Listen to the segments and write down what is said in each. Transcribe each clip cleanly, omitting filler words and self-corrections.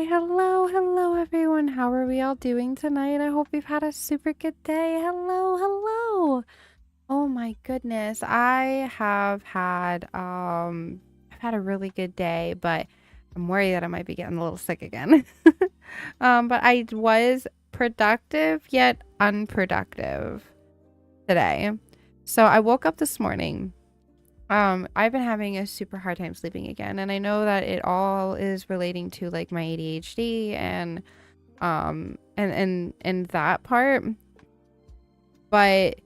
Hello everyone. How are we all doing tonight? I hope you've had a super good day. Hello. Oh my goodness. I've had a really good day, but I'm worried that I might be getting a little sick again. But I was productive yet unproductive today. So I woke up this morning. I've been having a super hard time sleeping again, and I know that it all is relating to like my ADHD and and that part, but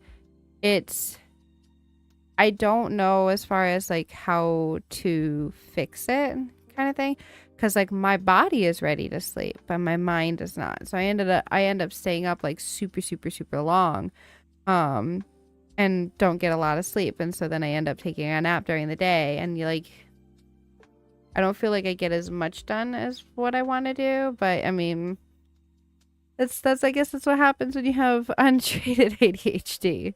I don't know as far as like how to fix it kind of thing, because like my body is ready to sleep but my mind is not. So I end up staying up like super long, um and don't get a lot of sleep, and so then I end up taking a nap during the day, and I don't feel like I get as much done as what I want to do. But I mean, that's I guess that's what happens when you have untreated ADHD.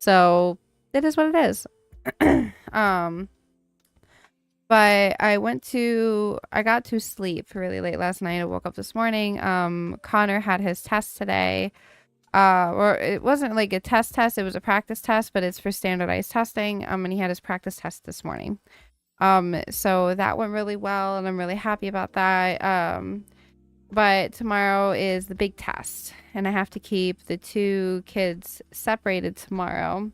So it is what it is. um but I got to sleep really late last night. I woke up this morning. Connor had his test today. Or it wasn't like a test, it was a practice test, but it's for standardized testing. And he had his practice test this morning. So that went really well, and I'm really happy about that. But tomorrow is the big test, and I have to keep the two kids separated tomorrow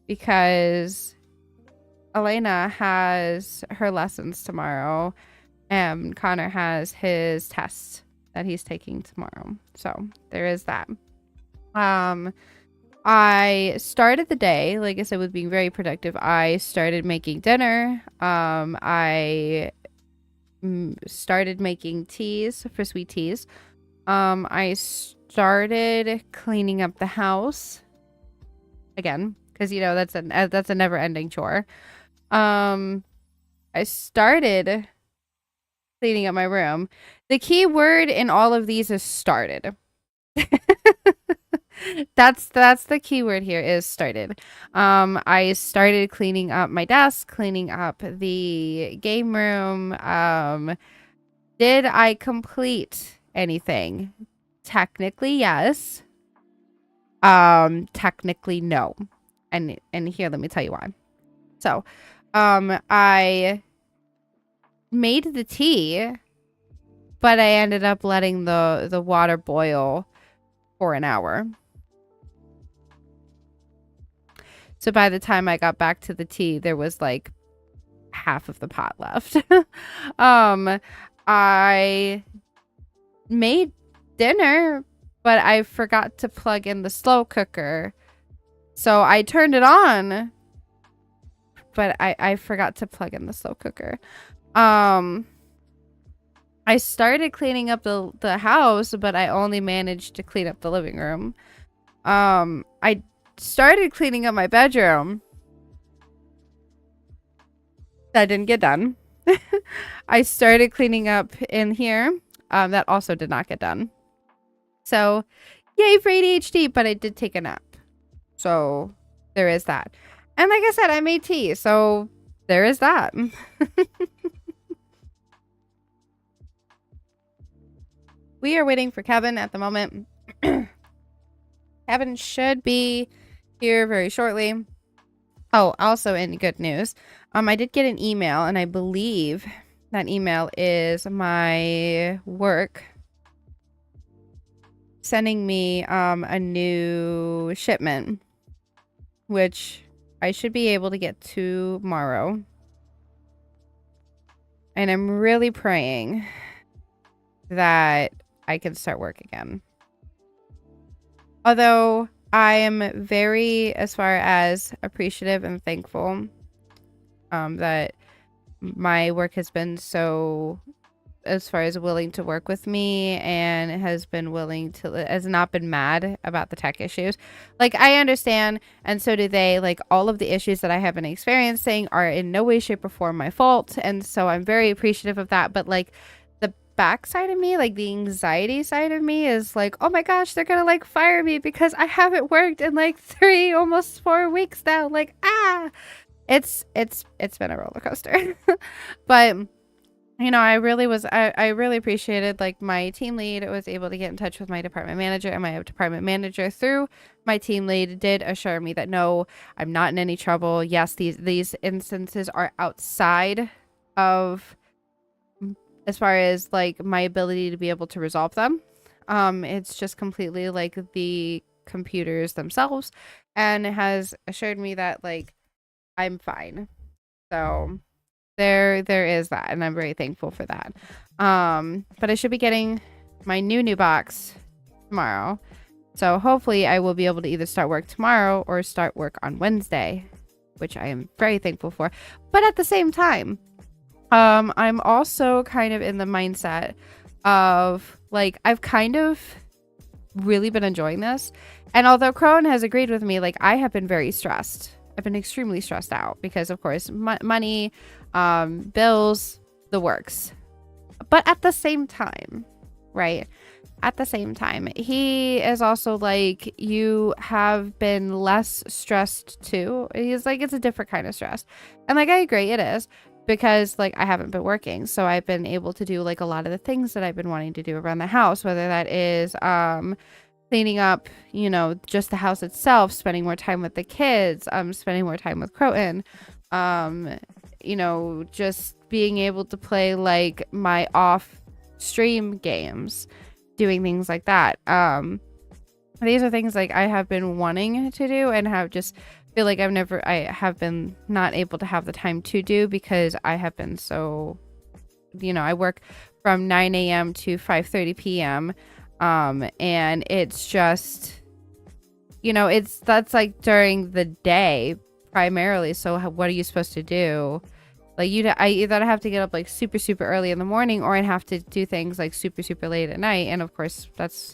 because Elena has her lessons tomorrow and Connor has his test that he's taking tomorrow. So there is that. I started the day, like I said, with being very productive. I started making dinner. I started making teas for sweet teas. I started cleaning up the house again, because you know that's a never-ending chore. I started cleaning up my room. The key word in all of these is started. That's the key word here, is started. I started cleaning up my desk, cleaning up the game room. Did I complete anything? Technically, yes. Technically, no. And here, let me tell you why. So, I made the tea, but I ended up letting the water boil for an hour. So by the time I got back to the tea, there was like half of the pot left. I made dinner, but I forgot to plug in the slow cooker. So I turned it on, but I forgot to plug in the slow cooker. I started cleaning up the house, but I only managed to clean up the living room. I started cleaning up my bedroom. That didn't get done. I started cleaning up in here. That also did not get done. So, yay for ADHD, but I did take a nap. So, there is that. And like I said, I made tea, so there is that. We are waiting for Kevin at the moment. Kevin should be here very shortly. Oh, also in good news, I did get an email, and I believe that email is my work sending me a new shipment, which I should be able to get tomorrow. And I'm really praying that I can start work again. Although I am very, as far as appreciative and thankful that my work has been so, as far as willing to work with me, and has not been mad about the tech issues. Like, I understand, and so do they. Like, all of the issues that I have been experiencing are in no way, shape, or form my fault, and so I'm very appreciative of that. But like, backside of me, like the anxiety side of me, is like, oh my gosh, they're gonna like fire me because I haven't worked in like 3, almost 4 weeks now. Like, it's been a roller coaster. But you know, I really appreciated like my team lead was able to get in touch with my department manager, and my department manager through my team lead did assure me that no, I'm not in any trouble. Yes, these instances are outside of, as far as like my ability to be able to resolve them. It's just completely like the computers themselves, and it has assured me that like I'm fine. So there is that, and I'm very thankful for that. But I should be getting my new box tomorrow. So hopefully I will be able to either start work tomorrow or start work on Wednesday, which I am very thankful for. But at the same time, I'm also kind of in the mindset of like I've kind of really been enjoying this. And although Crone has agreed with me, like I have been very stressed. I've been extremely stressed out because of course money, bills, the works. But at the same time, right? At the same time, he is also like, you have been less stressed too. He's like, it's a different kind of stress. And like, I agree, it is. Because like I haven't been working. So I've been able to do like a lot of the things that I've been wanting to do around the house, whether that is cleaning up, you know, just the house itself, spending more time with the kids, spending more time with Croton, you know, just being able to play like my off stream games, doing things like that. These are things like I have been wanting to do and have just feel like I have been not able to have the time to do because I have been so, you know, I work from 9 a.m. to 5:30 p.m. And it's just, you know, that's like during the day primarily. So what are you supposed to do? Like I either have to get up like super, super early in the morning, or I'd have to do things like super, super late at night. And of course that's,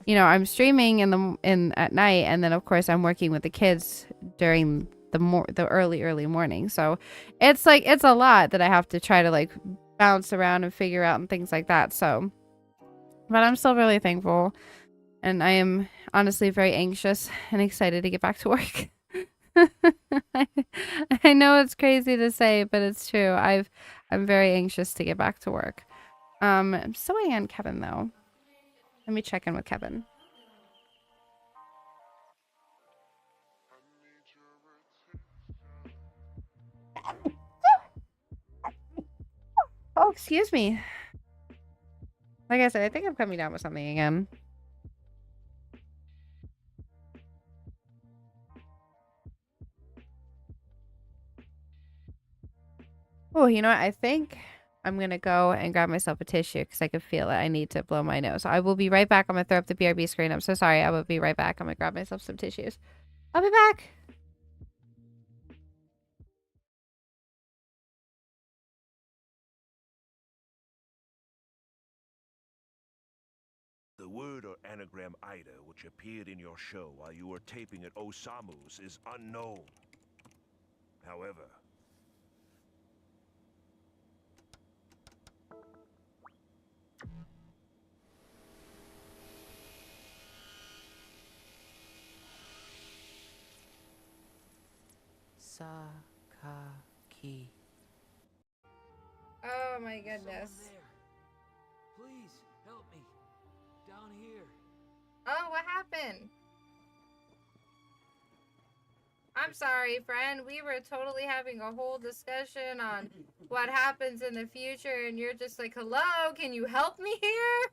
you know, I'm streaming at night. And then of course I'm working with the kids during the early morning. So it's like, it's a lot that I have to try to like bounce around and figure out and things like that. So, but I'm still really thankful. And I am honestly very anxious and excited to get back to work. I, I know it's crazy to say, but it's true. I'm very anxious to get back to work. I'm still waiting on Kevin though. Let me check in with Kevin. Oh, excuse me. Like I said, I think I'm coming down with something again. Oh, you know what? I think I'm going to go and grab myself a tissue because I can feel it. I need to blow my nose. I will be right back. I'm going to throw up the BRB screen. I'm so sorry. I will be right back. I'm going to grab myself some tissues. I'll be back. The word or anagram Ida, which appeared in your show while you were taping at Osamu's, is unknown. However, Sakaki. Oh my goodness. Please help me. Down here. Oh, what happened? I'm sorry, friend. We were totally having a whole discussion on what happens in the future, and you're just like, hello, can you help me here?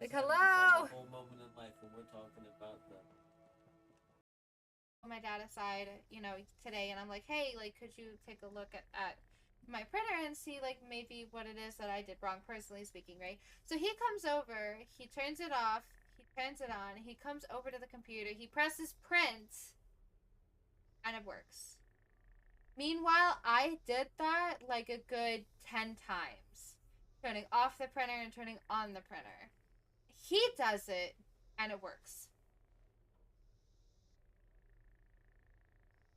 Like, hello? Whole moment in life when we're talking about the. My dad aside, you know, today, and I'm like, hey, like, could you take a look at my printer and see, like, maybe what it is that I did wrong, personally speaking, right? So he comes over, he turns it off, he turns it on, he comes over to the computer, he presses print, and it works. Meanwhile, I did that like a good 10 times. Turning off the printer and turning on the printer. He does it, and it works.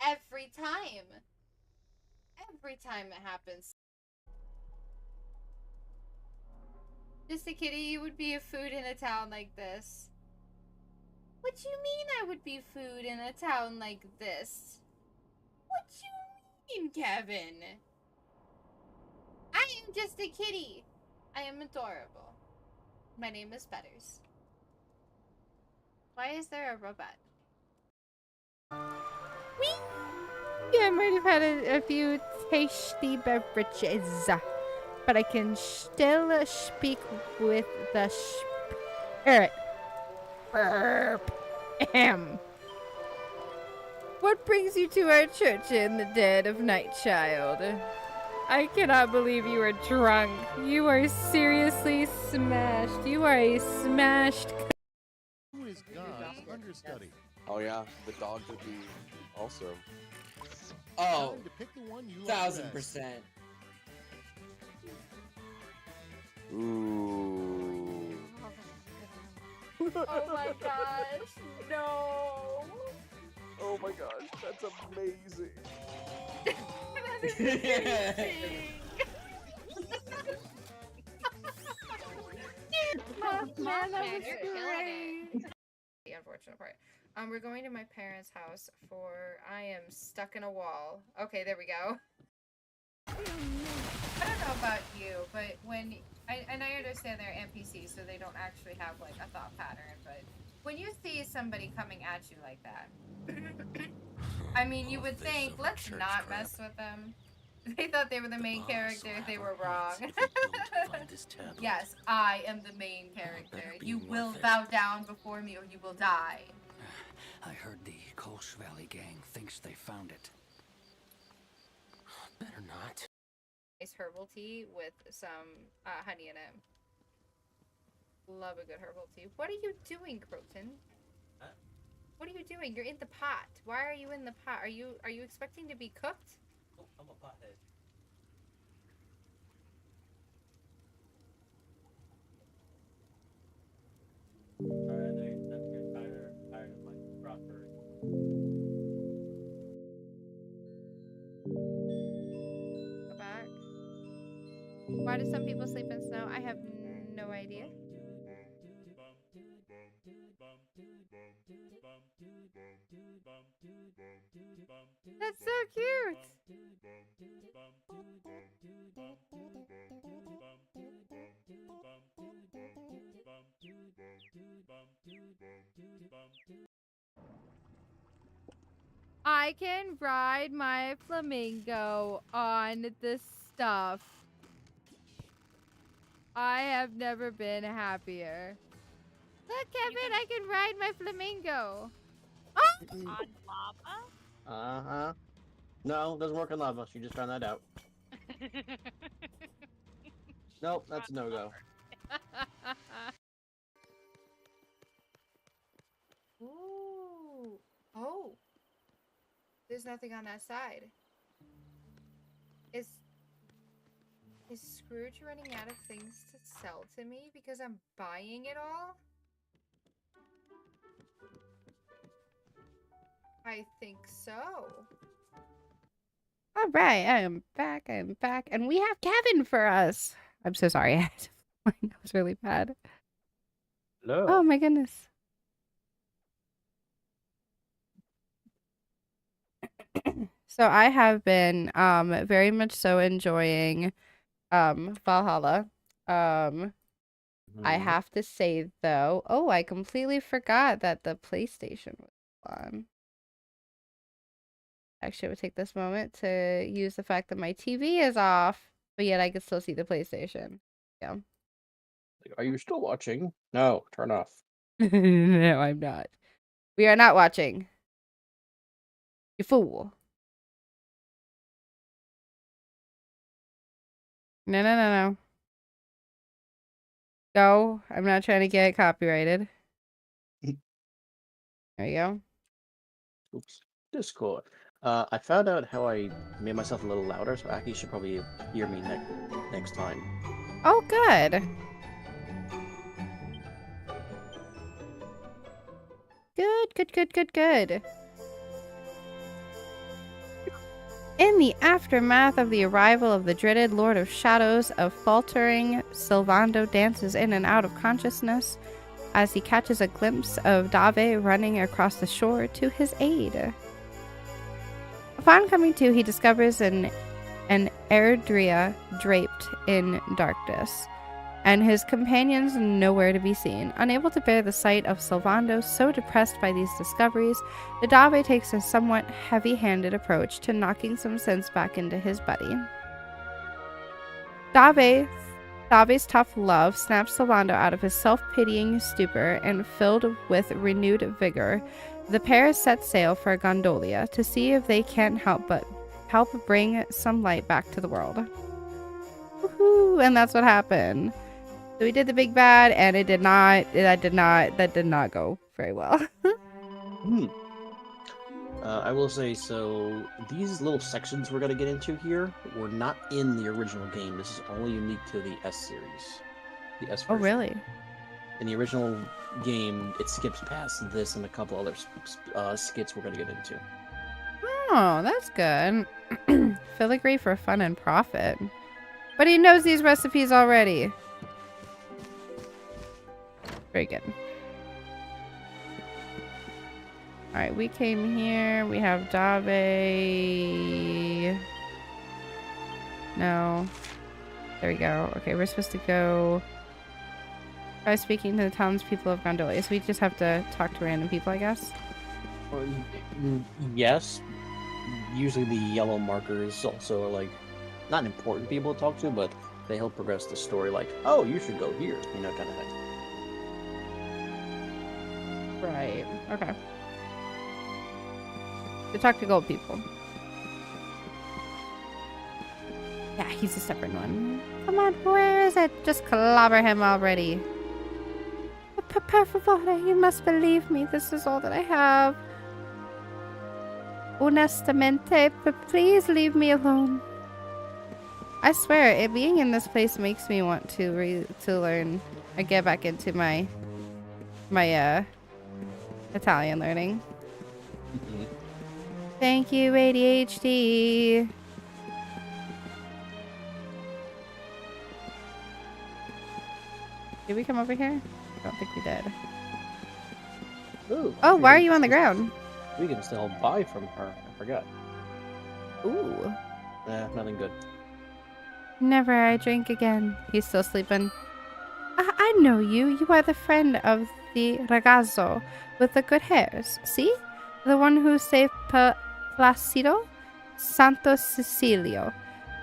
Every time. Every time it happens. Just a kitty, you would be a food in a town like this. What you mean I would be food in a town like this? What you mean, Kevin? I am just a kitty. I am adorable. My name is Butters. Why is there a robot? Whee! I might have had a few tasty beverages, but I can still speak with the spirit. Burp. Ahem. What brings you to our church in the dead of night, child? I cannot believe you are drunk. You are seriously smashed. You are a smashed. Who is God's understudy? Oh yeah, the dog would be also. Oh, Time to pick the one you like best. 1000%. Ooh. Oh my gosh, no. Oh my gosh, that's amazing. That is amazing. Man, that was great. The unfortunate part. We're going to my parents' house for I am stuck in a wall. Okay, there we go. I don't know about you, but when I understand they're NPCs, so they don't actually have like a thought pattern, but when you see somebody coming at you like that, I mean, you would think, let's not mess with them. They thought they were the main character. They were wrong. Yes, I am the main character. You will bow down before me or you will die. I heard the Kolsch Valley gang thinks they found it. Better not. Nice herbal tea with some honey in it. Love a good herbal tea. What are you doing, Croton? Huh? What are you doing? You're in the pot. Why are you in the pot? Are you expecting to be cooked? Oh, I'm a pothead. Sorry, I know you're tired of my proper. Go back. Why do some people sleep in snow? I have no idea. That's so cute. I can ride my flamingo on the stuff. I have never been happier. Look, Kevin, I can ride my flamingo. Oh! On lava? Uh-huh. No, doesn't work on lava. You just found that out. Nope, that's a no-go. Ooh. Oh. There's nothing on that side. Is Scrooge running out of things to sell to me because I'm buying it all? I think so. All right, I am back. And we have Kevin for us. I'm so sorry. My nose really bad. Hello. Oh my goodness. So I have been very much so enjoying Valhalla. I have to say though, oh, I completely forgot that the PlayStation was on. Actually, I would take this moment to use the fact that my TV is off, but yet I can still see the PlayStation. Yeah. Are you still watching? No, turn off. No, I'm not. We are not watching. You fool. No. Go. I'm not trying to get copyrighted. There you go. Oops. Discord. I found out how I made myself a little louder, so Aki should probably hear me next time. Oh, good. Good. In the aftermath of the arrival of the dreaded Lord of Shadows, a faltering Sylvando dances in and out of consciousness as he catches a glimpse of Dave running across the shore to his aid. Upon coming to, he discovers an Erdrea draped in darkness, and his companions nowhere to be seen. Unable to bear the sight of Sylvando, so depressed by these discoveries, the Dave takes a somewhat heavy-handed approach to knocking some sense back into his buddy. Dave's tough love snaps Sylvando out of his self-pitying stupor, and filled with renewed vigor, the pair set sail for Gondolia to see if they can't help bring some light back to the world. Woohoo! And that's what happened. So we did the big bad, and that did not go very well. I will say, so these little sections we're going to get into here were not in the original game. This is only unique to the S series. The S version. Oh, really? In the original game, it skips past this and a couple other skits we're going to get into. Oh, that's good. Filigree for fun and profit. But he knows these recipes already. Very good. Alright, we came here. We have Dave. No. There we go. Okay, we're supposed to go by speaking to the townspeople of Gondolia. So we just have to talk to random people, I guess. Yes. Usually the yellow markers also are like not important people to talk to, but they help progress the story. Like, oh, you should go here, kind of thing. Right. Okay. To talk to gold people. Yeah, he's a stubborn one. Come on, where is it? Just clobber him already. Per favore, you must believe me. This is all that I have. Honestamente, but please leave me alone. I swear, being in this place makes me want to learn. I get back into my Italian learning. Thank you, ADHD. Did we come over here? I don't think we did. Ooh, Oh, why are you on the ground? We can still buy from her. I forgot. Ooh. Nothing good. Never I drink again. He's still sleeping. I know you. You are the friend of the ragazzo with the good hairs. See? The one who saved Placido? Santo Cecilio.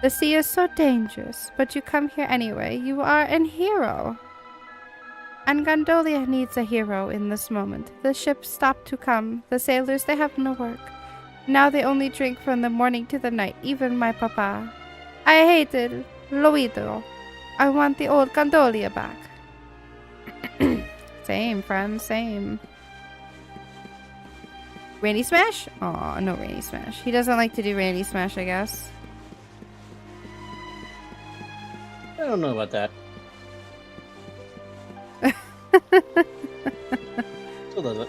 The sea is so dangerous, but you come here anyway. You are an hero. And Gondolia needs a hero in this moment. The ships stopped to come. The sailors, they have no work. Now they only drink from the morning to the night, even my papa. I hate it, Loido. I want the old Gondolia back. Same, friend, same. Randy Smash? Aw, no Randy Smash. He doesn't like to do Randy Smash, I guess. I don't know about that. Still does it.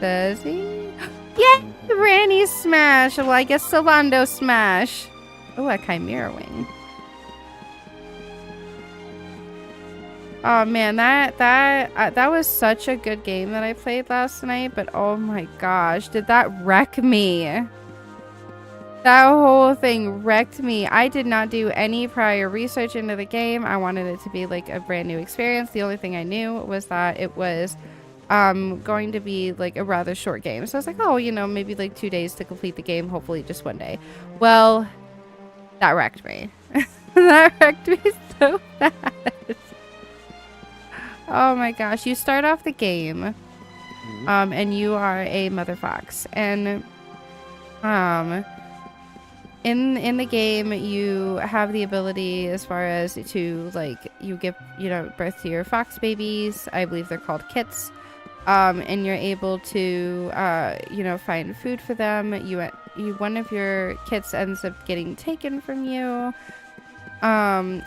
Does he? Yeah! Randy Smash! Well, I guess Sylvando Smash. Oh, a Chimera Wing. Oh man, that was such a good game that I played last night, but oh my gosh, did that wreck me? That whole thing wrecked me. I did not do any prior research into the game. I wanted it to be like a brand new experience. The only thing I knew was that it was going to be like a rather short game. So I was like, oh, you know, maybe like 2 days to complete the game, hopefully just one day. Well, that wrecked me. That wrecked me so bad. Oh my gosh, you start off the game and you are a mother fox, and in the game you have the ability as far as to like you give birth to your fox babies. I believe they're called kits, and you're able to find food for them. One of your kits ends up getting taken from you, and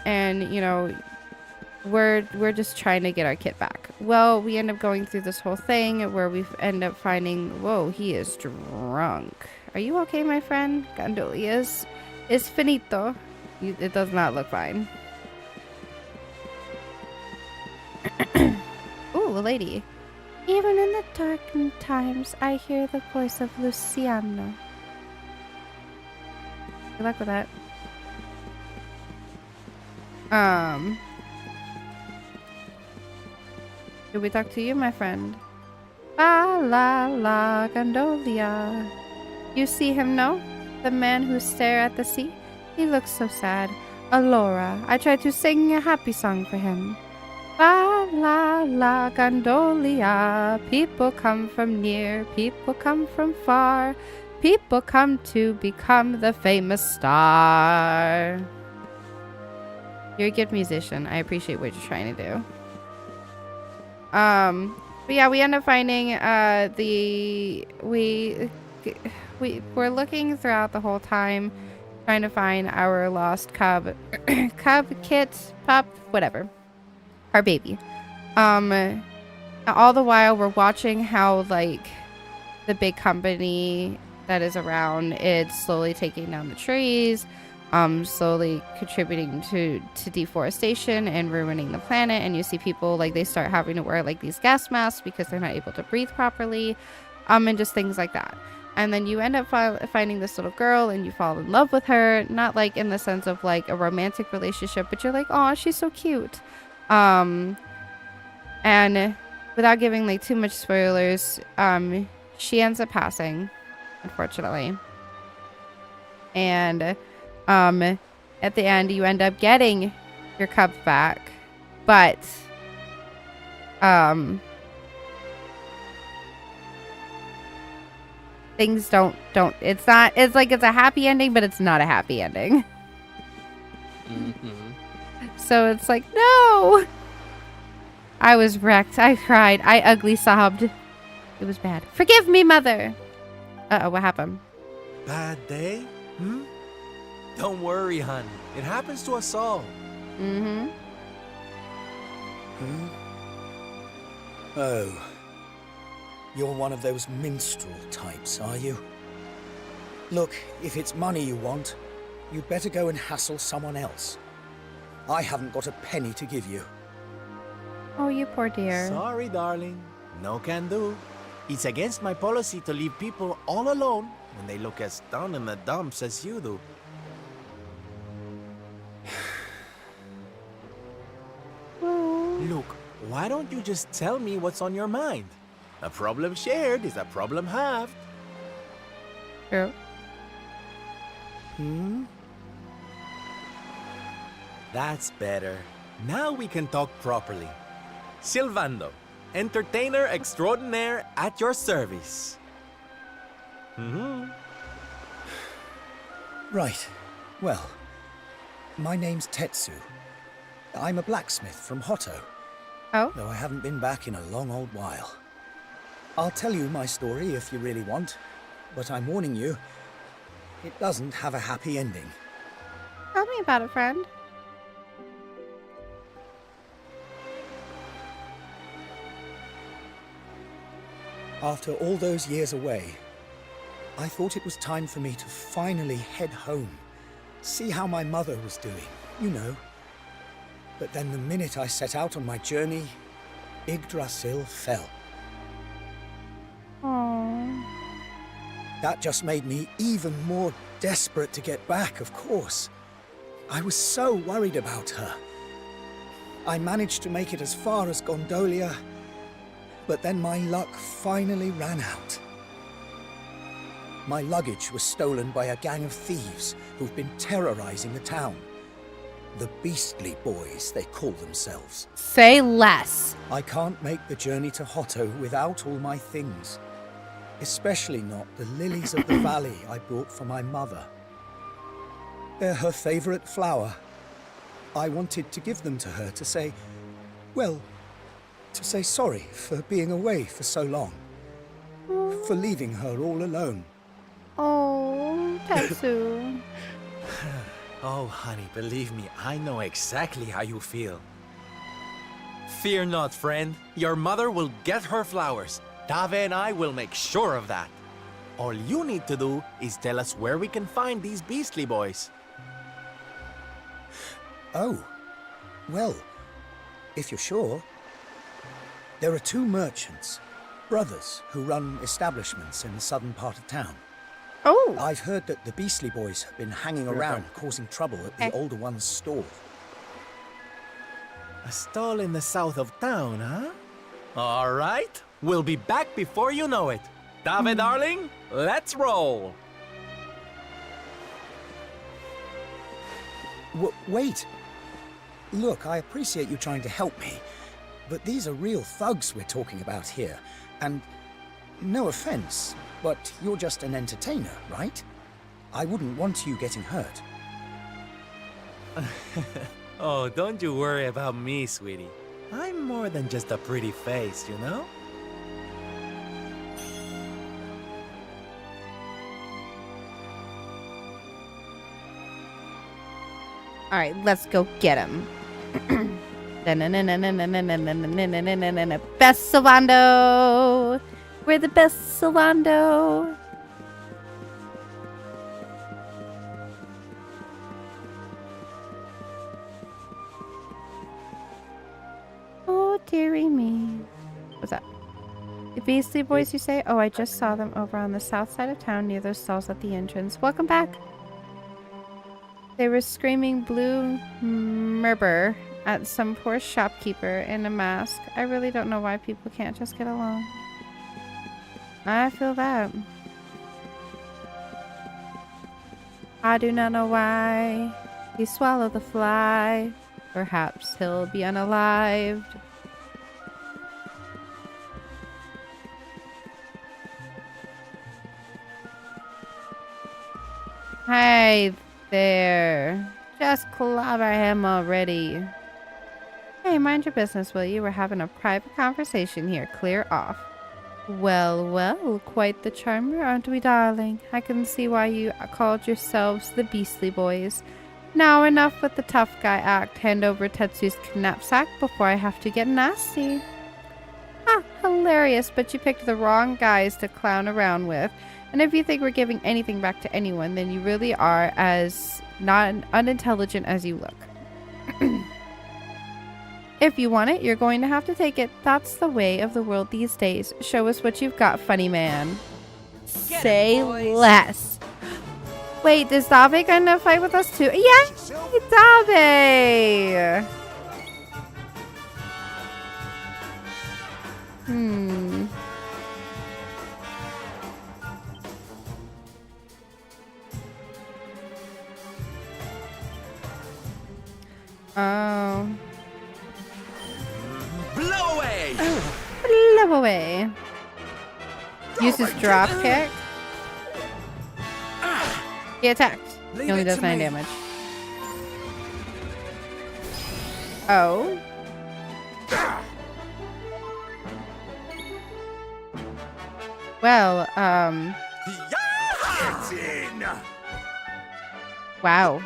we're just trying to get our kit back. Well, we end up going through this whole thing where we end up finding, whoa, he is drunk. Are you okay, my friend? Gondolias is finito. It does not look fine. Ooh, a lady. Even in the darkened times, I hear the voice of Luciano. Good luck with that. Should we talk to you, my friend? La la la gondolia. You see him, no? The man who stare at the sea? He looks so sad. Alora, I tried to sing a happy song for him. La la la gondolia. People come from near, people come from far. People come to become the famous star. You're a good musician. I appreciate what you're trying to do. But yeah, we end up finding we're looking throughout the whole time, trying to find our lost cub, kit, pup, whatever, our baby. All the while we're watching how like the big company that is around, it's slowly taking down the trees, slowly contributing to deforestation and ruining the planet. And you see people like they start having to wear like these gas masks because they're not able to breathe properly, and just things like that. And then you end up finding this little girl and you fall in love with her, not like in the sense of like a romantic relationship, but you're like, oh, she's so cute. And without giving like too much spoilers, she ends up passing, unfortunately. And at the end you end up getting your cub back, but things don't it's a happy ending, but it's not a happy ending. So it's like, no, I was wrecked. I cried. I ugly sobbed. It was bad. Forgive me, mother. Uh-oh, what happened? Bad day? Don't worry, hon. It happens to us all. Oh. You're one of those minstrel types, are you? Look, if it's money you want, you'd better go and hassle someone else. I haven't got a penny to give you. Oh, you poor dear. Sorry, darling. No can do. It's against my policy to leave people all alone when they look as down in the dumps as you do. Look, why don't you just tell me what's on your mind? A problem shared is a problem halved. True. That's better. Now we can talk properly. Silvando, entertainer extraordinaire at your service. Right. Well, my name's Tetsu. I'm a blacksmith from Hotto, Oh, though I haven't been back in a long old while. I'll tell you my story if you really want, but I'm warning you, it doesn't have a happy ending. tell me about it, friend. After all those years away, I thought it was time for me to finally head home, see how my mother was doing, you know. But then the minute I set out on my journey, Yggdrasil fell. Aww. That just made me even more desperate to get back, of course. I was so worried about her. I managed to make it as far as Gondolia, but then my luck finally ran out. My luggage was stolen by a gang of thieves who've been terrorizing the town. The Beastly Boys, they call themselves. Say less. I can't make the journey to Hotto without all my things. Especially not the lilies of the valley I brought for my mother. They're her favorite flower. I wanted to give them to her to say, well, to say sorry for being away for so long. For leaving her all alone. Oh, Tetsu. Oh, honey, believe me, I know exactly how you feel. Fear not, friend. Your mother will get her flowers. Dave and I will make sure of that. All you need to do is tell us where we can find these Beastly Boys. Oh, well, if you're sure. There are two merchants, brothers, who run establishments in the southern part of town. Oh, I've heard that the Beastly Boys have been hanging around causing trouble at the Okay. older one's stall. A stall in the south of town, huh? All right. We'll be back before you know it. David, darling, let's roll. Wait. Look, I appreciate you trying to help me, but these are real thugs we're talking about here. And no offense, but you're just an entertainer, right? I wouldn't want you getting hurt. Oh, don't you worry about me, sweetie. I'm more than just a pretty face, you know? all right, let's go get him. Best Salvando. We're the best Salvando. Oh, dearie me. What's that? The Beastly Boys, you say? Oh, I just saw them over on the south side of town near those stalls at the entrance. Welcome back. They were screaming blue murder at some poor shopkeeper in a mask. I really don't know why people can't just get along. I feel that. I do not know why he swallowed the fly. Perhaps he'll be unalived. Hi there. Just clobber him already. Hey, mind your business, will you? We're having a private conversation here. Clear off. Well, well, quite the charmer, aren't we, darling? I can see why you called yourselves the Beastly Boys. Now enough with the tough guy act. Hand over Tetsu's knapsack before I have to get nasty. Ah, hilarious, but you picked the wrong guys to clown around with. And if you think we're giving anything back to anyone, then you really are as not unintelligent as you look. If you want it, you're going to have to take it. That's the way of the world these days. Show us what you've got, funny man. Say less. Wait, is Dave gonna fight with us too? Yay, Dave! Oh. Blow away! Blow away. Use his drop kick. He attacked. He only does 9 damage. Oh. Well, wow.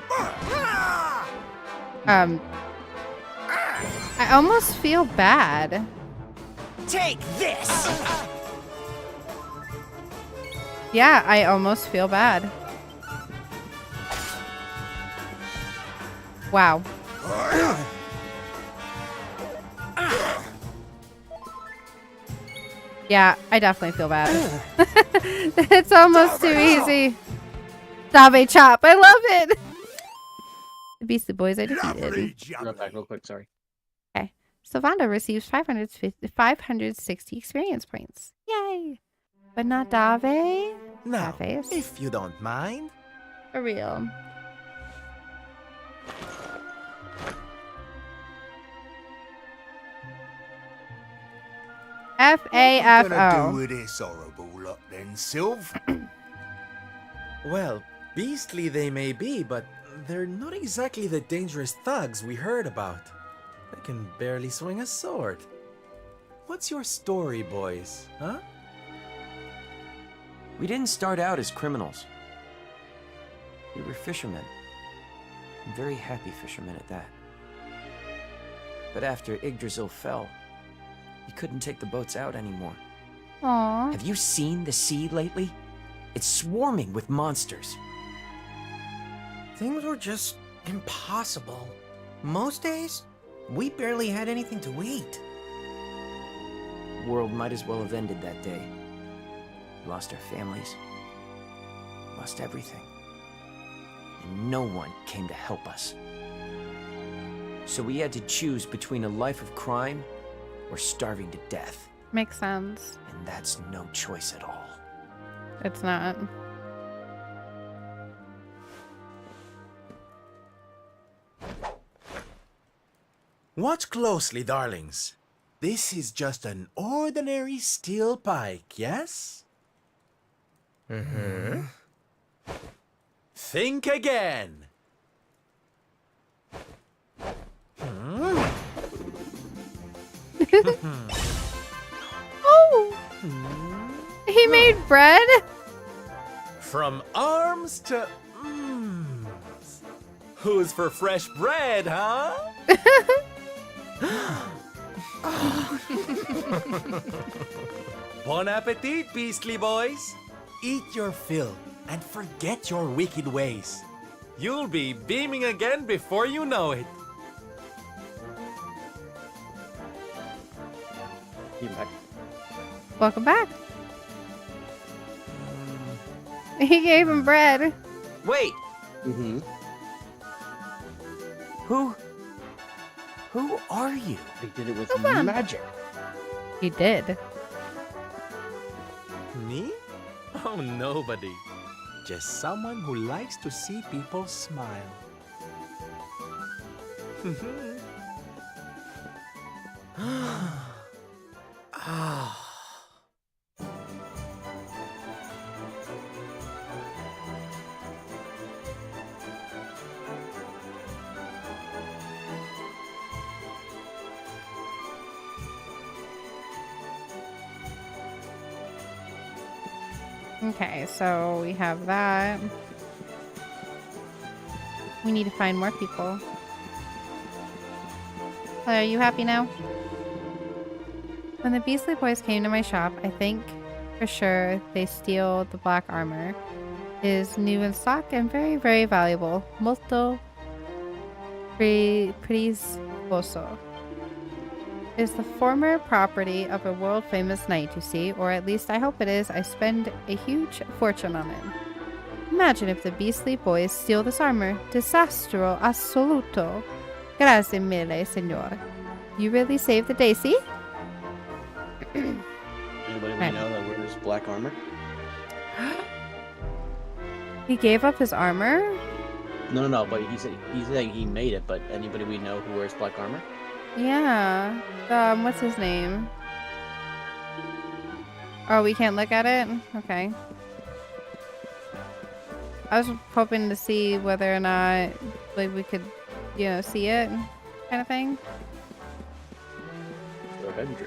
I almost feel bad. Take this! Yeah, I almost feel bad. Wow. Yeah, I definitely feel bad. It's almost too easy. Dave chop. I love it. The Beastly Boys I defeated. Run back real quick, sorry. Okay. Sylvanda receives 560 experience points. Yay. But not Dave. Now, Face. if you don't mind. For real. F-A-F-O. with this horrible lot then, Sylv? Well, beastly they may be, but they're not exactly the dangerous thugs we heard about. They can barely swing a sword. What's your story, boys, huh? We didn't start out as criminals. We were fishermen. Very happy fishermen at that. But after Yggdrasil fell, we couldn't take the boats out anymore. Aww. Have you seen the sea lately? It's swarming with monsters. Things were just impossible. Most days, we barely had anything to eat. The world might as well have ended that day. We lost our families. lost everything. And no one came to help us. So we had to choose between a life of crime or starving to death. Makes sense. And that's no choice at all. It's not. Watch closely, darlings. This is just an ordinary steel pike, yes? Mm-hmm. Think again. Oh! He made bread? From arms to Who's for fresh bread, huh? Bon appetit, beastly boys. Eat your fill and forget your wicked ways. You'll be beaming again before you know it. You back? Welcome back. He gave him bread. Wait! Mm-hmm. Who are you? They did it with Hold on. magic. He did. Me? Oh, nobody. Just someone who likes to see people smile. Ah. Okay, so we have that. We need to find more people. Are you happy now? When the Beastly Boys came to my shop, I think for sure they steal the black armor. It is new in stock and very, very valuable. Molto prezioso. Is the former property of a world-famous knight, you see, or at least I hope it is. I spend a huge fortune on it. Imagine if the Beastly Boys steal this armor. Disastro assoluto. Grazie mille, senor. You really saved the day, see? Anybody we know that wears black armor? He gave up his armor? No, but he said he made it, but anybody we know who wears black armor? Yeah. What's his name? Oh, we can't look at it? Okay. I was hoping to see whether or not like we could, you know, see it kind of thing. Go ahead and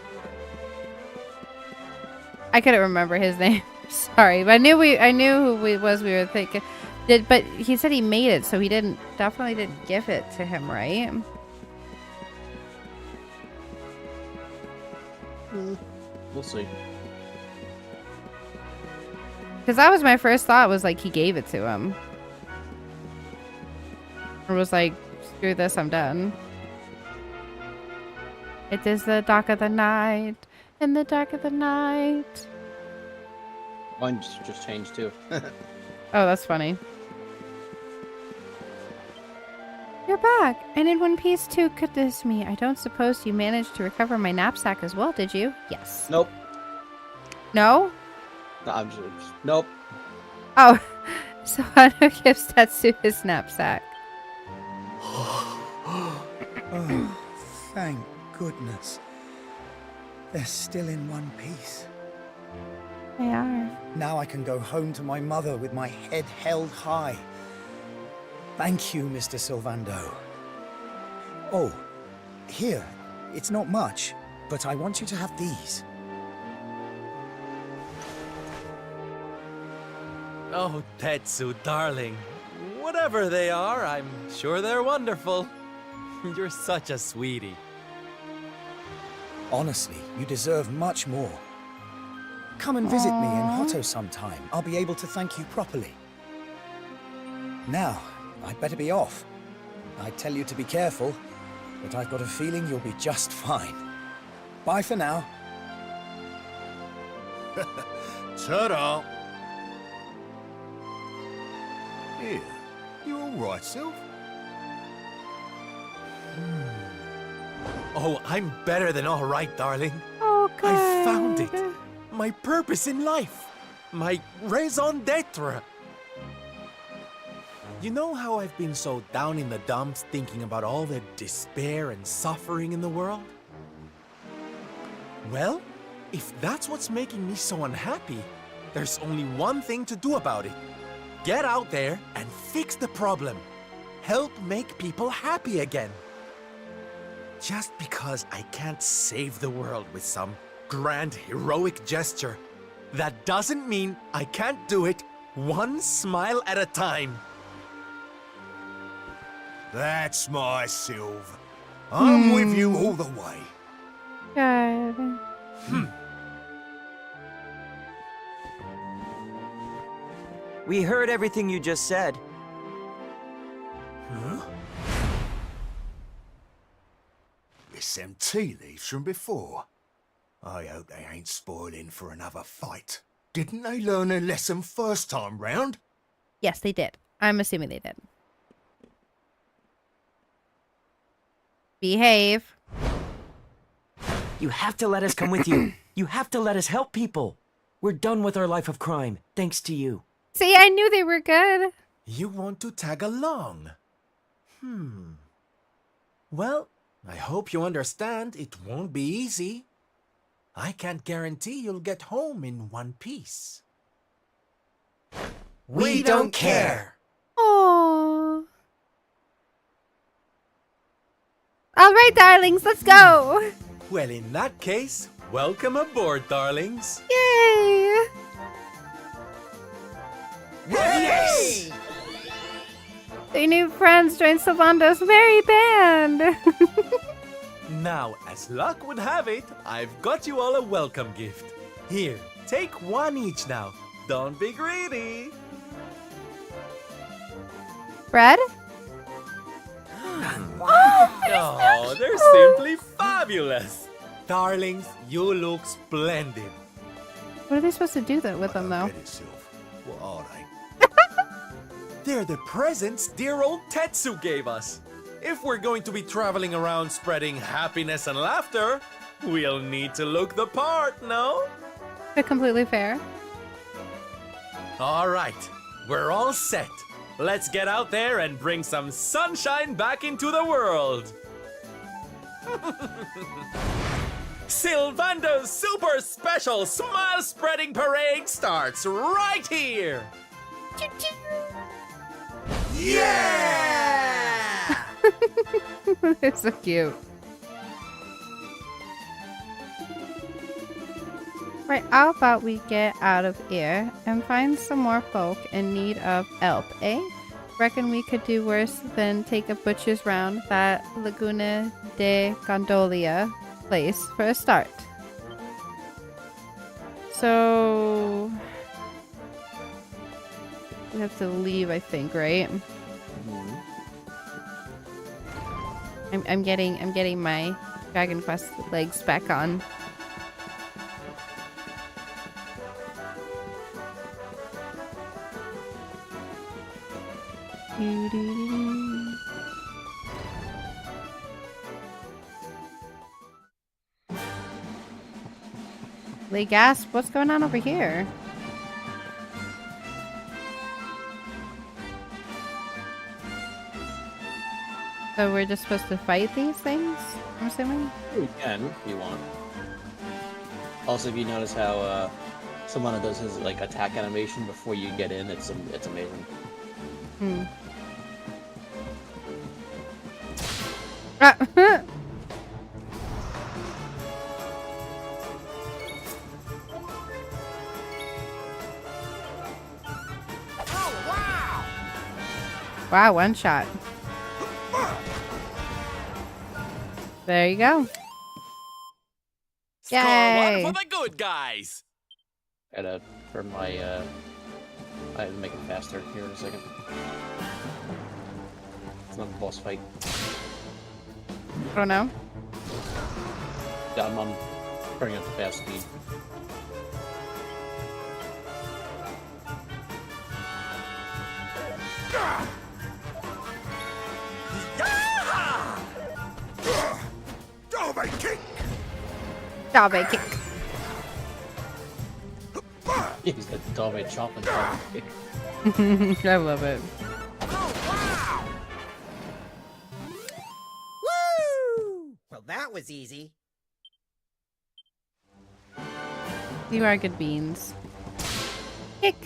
I couldn't remember his name. Sorry, but I knew who it was we were thinking. But he said he made it, so he definitely didn't give it to him, right? We'll see. Because that was my first thought, was like he gave it to him. Or was like, screw this, I'm done. It is the dark of the night. In the dark of the night. Mine just changed too. Oh, that's funny. You're back, and in one piece too. Goodness me, I don't suppose you managed to recover my knapsack as well, did you? Yes. Nope. No? No, I'm just nope. Oh, so Hano gives Tetsu his knapsack. Oh, thank goodness. They're still in one piece. They are. Now I can go home to my mother with my head held high. Thank you, Mr. Sylvando. Oh, here. It's not much, but I want you to have these. Oh, Tetsu, darling. Whatever they are, I'm sure they're wonderful. You're such a sweetie. Honestly, you deserve much more. Come and visit me in Hotto sometime. I'll be able to thank you properly. Now, I'd better be off. I tell you to be careful, but I've got a feeling you'll be just fine. Bye for now. Ta-da! Here, you all right, Sylph? Oh, I'm better than all right, darling. Oh, God. I found it. My purpose in life. My raison d'etre. You know how I've been so down in the dumps thinking about all the despair and suffering in the world? Well, if that's what's making me so unhappy, there's only one thing to do about it. Get out there and fix the problem. Help make people happy again. Just because I can't save the world with some grand heroic gesture, that doesn't mean I can't do it one smile at a time. That's my Sylph. I'm with you all the way. God. We heard everything you just said. Huh? It's them tea leaves from before. I hope they ain't spoiling for another fight. Didn't they learn their lesson first time round? Yes, they did. I'm assuming they did. Behave. You have to let us come with you. You have to let us help people. We're done with our life of crime, thanks to you. See, I knew they were good. You want to tag along? Well, I hope you understand it won't be easy. I can't guarantee you'll get home in one piece. We don't care. Aww. All right, darlings, let's go. Well, in that case, welcome aboard, darlings. Yay. Yes! Their new friends joined Sylvando's merry band. Now, as luck would have it, I've got you all a welcome gift. Here, take one each now. Don't be greedy. Bread? Oh, they're simply fabulous. Darlings, you look splendid. What are they supposed to do with them, though? Get it, Sylph. What are they? They're the presents dear old Tetsu gave us. If we're going to be traveling around spreading happiness and laughter, we'll need to look the part, no? They're completely fair. All right, we're all set. Let's get out there and bring some sunshine back into the world. Sylvando's super special smile spreading parade starts right here. Yeah! They're so cute. Right, how about we get out of here and find some more folk in need of help, eh? Reckon we could do worse than take a butcher's round that Laguna de Gondolia place for a start. So we have to leave, I think, right? I'm getting my Dragon Quest legs back on. Lee gasp, what's going on over here? So we're just supposed to fight these things, I'm assuming? You can, if you want. Also, if you notice how Samana does his like attack animation before you get in, it's amazing. Ah. Wow, one shot. There you go. Score Yay. one for the good guys. Gotta turn my I have to make it faster here in a second. It's not a boss fight. I don't know. Yeah, I'm turning up the fast speed. Dove kick! Dove kick. He's got the Dove chop and kick. I love it. Woo! Well, that was easy. You are good beans. Kick.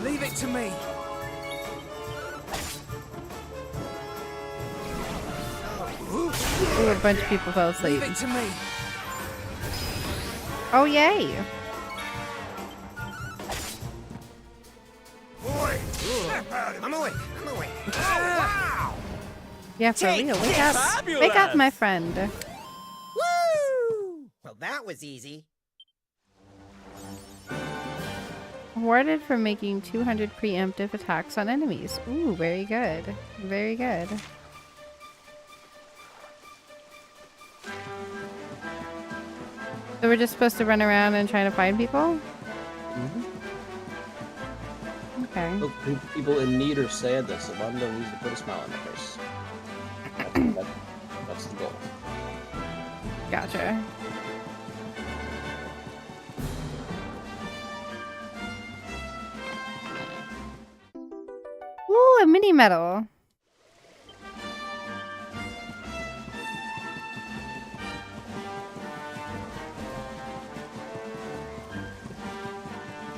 Leave it to me. Ooh, a bunch of people fell asleep. Leave it to me. Oh, yay. Boy, snap out of I'm awake. I'm awake. Yeah, for Take real. Wake this. up. Wake up, Fabulous. my friend. Woo! Well, that was easy. Awarded for making 200 preemptive attacks on enemies. Ooh, very good. Very good. So we're just supposed to run around and try to find people? Okay. Look, people in need or sad, that's the one that needs to put a smile on their face. That's the goal. Gotcha. Ooh, a mini medal.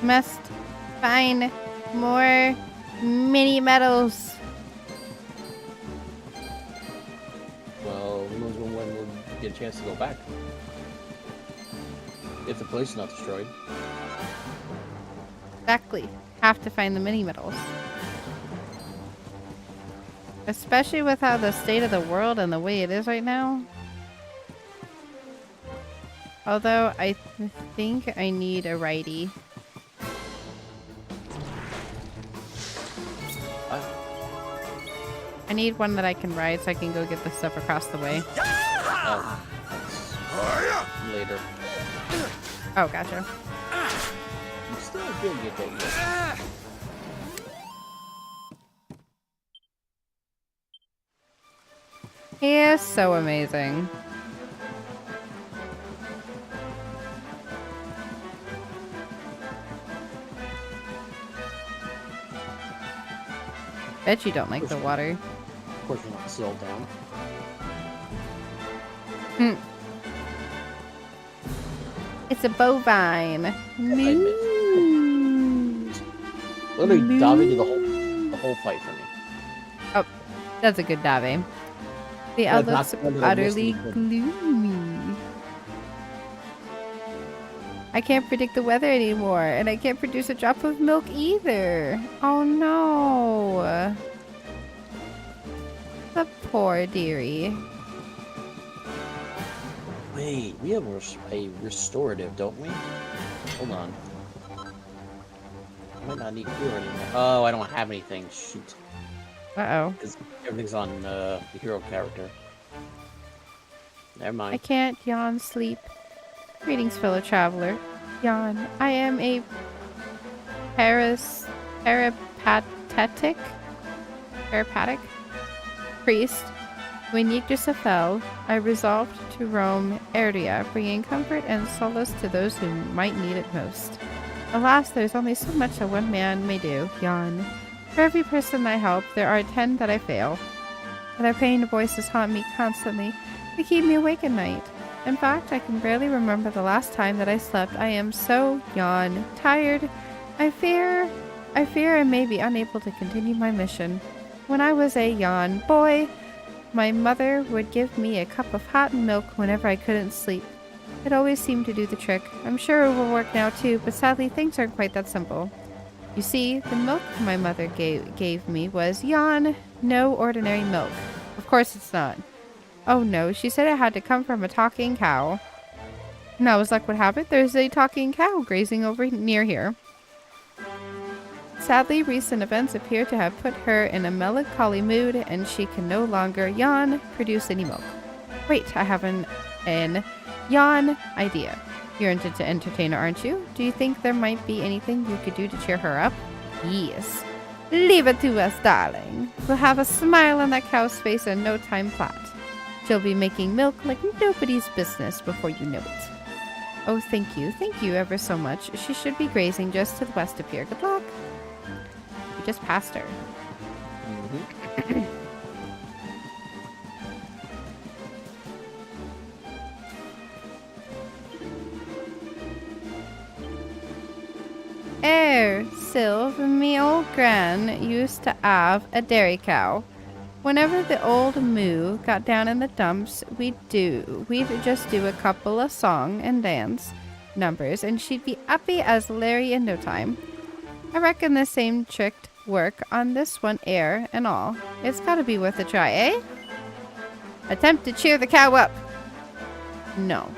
Must find more mini medals. Well, who knows when we'll get a chance to go back. If the place is not destroyed. Exactly. Have to find the mini medals. Especially with how the state of the world and the way it is right now. Although I think I need a righty. I need one that I can ride so I can go get the stuff across the way. Later. Oh, gotcha. You still did get that. He is so amazing. Bet you don't like the water. Of course, you're not sealed down. It's a bovine. Moo. Literally, Davi did the whole fight for me. Oh, that's a good Dave. The Yeah, outlook's that's one that I utterly missed. gloomy. I can't predict the weather anymore, and I can't produce a drop of milk either. Oh no. The poor dearie. Wait, we have a restorative, don't we? Hold on. I might not need cure anymore. Oh, I don't have anything. Shoot. Uh-oh. Because everything's on the hero character. Never mind. I can't yawn sleep. Greetings, fellow traveler. Yawn. I am a peripatetic priest. When Yggdrasil fell, I resolved to roam Erdea, bringing comfort and solace to those who might need it most. Alas, there's only so much that one man may do. Yawn. For every person I help, there are 10 that I fail. Their pained voices haunt me constantly. They keep me awake at night. In fact, I can barely remember the last time that I slept. I am so tired. I fear I may be unable to continue my mission. When I was a boy, my mother would give me a cup of hot milk whenever I couldn't sleep. It always seemed to do the trick. I'm sure it will work now too, but sadly things aren't quite that simple. You see, the milk my mother gave me was no ordinary milk. Of course it's not. Oh no, she said it had to come from a talking cow. Now, as luck would have it, there's a talking cow grazing over near here. Sadly, recent events appear to have put her in a melancholy mood, and she can no longer produce any milk. Wait, I have an idea. You're into entertainer, aren't you? Do you think there might be anything you could do to cheer her up? Yes. Leave it to us, darling. We'll have a smile on that cow's face in no time flat. She'll be making milk like nobody's business before you know it. Oh, thank you. Thank you ever so much. She should be grazing just to the west of here. Good luck. We just passed her. Sylv, me old gran used to have a dairy cow. Whenever the old moo got down in the dumps, we'd just do a couple of song and dance numbers, and she'd be uppy as Larry in no time. I reckon the same trick'd work on this one air and all. It's gotta be worth a try, eh? Attempt to cheer the cow up. No.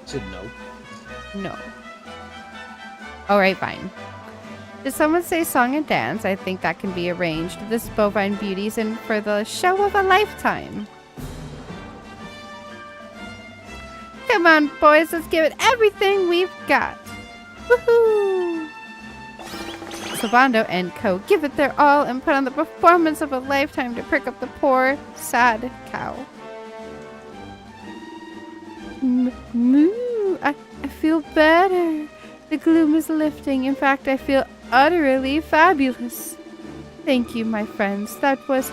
Said no. No. Alright, fine. Did someone say song and dance? I think that can be arranged. This bovine beauty's in for the show of a lifetime. Come on, boys, let's give it everything we've got. Woohoo! Savando and co. Give it their all and put on the performance of a lifetime to prick up the poor, sad cow. Moo! I feel better. The gloom is lifting. In fact, I feel utterly fabulous. Thank you, my friends. That was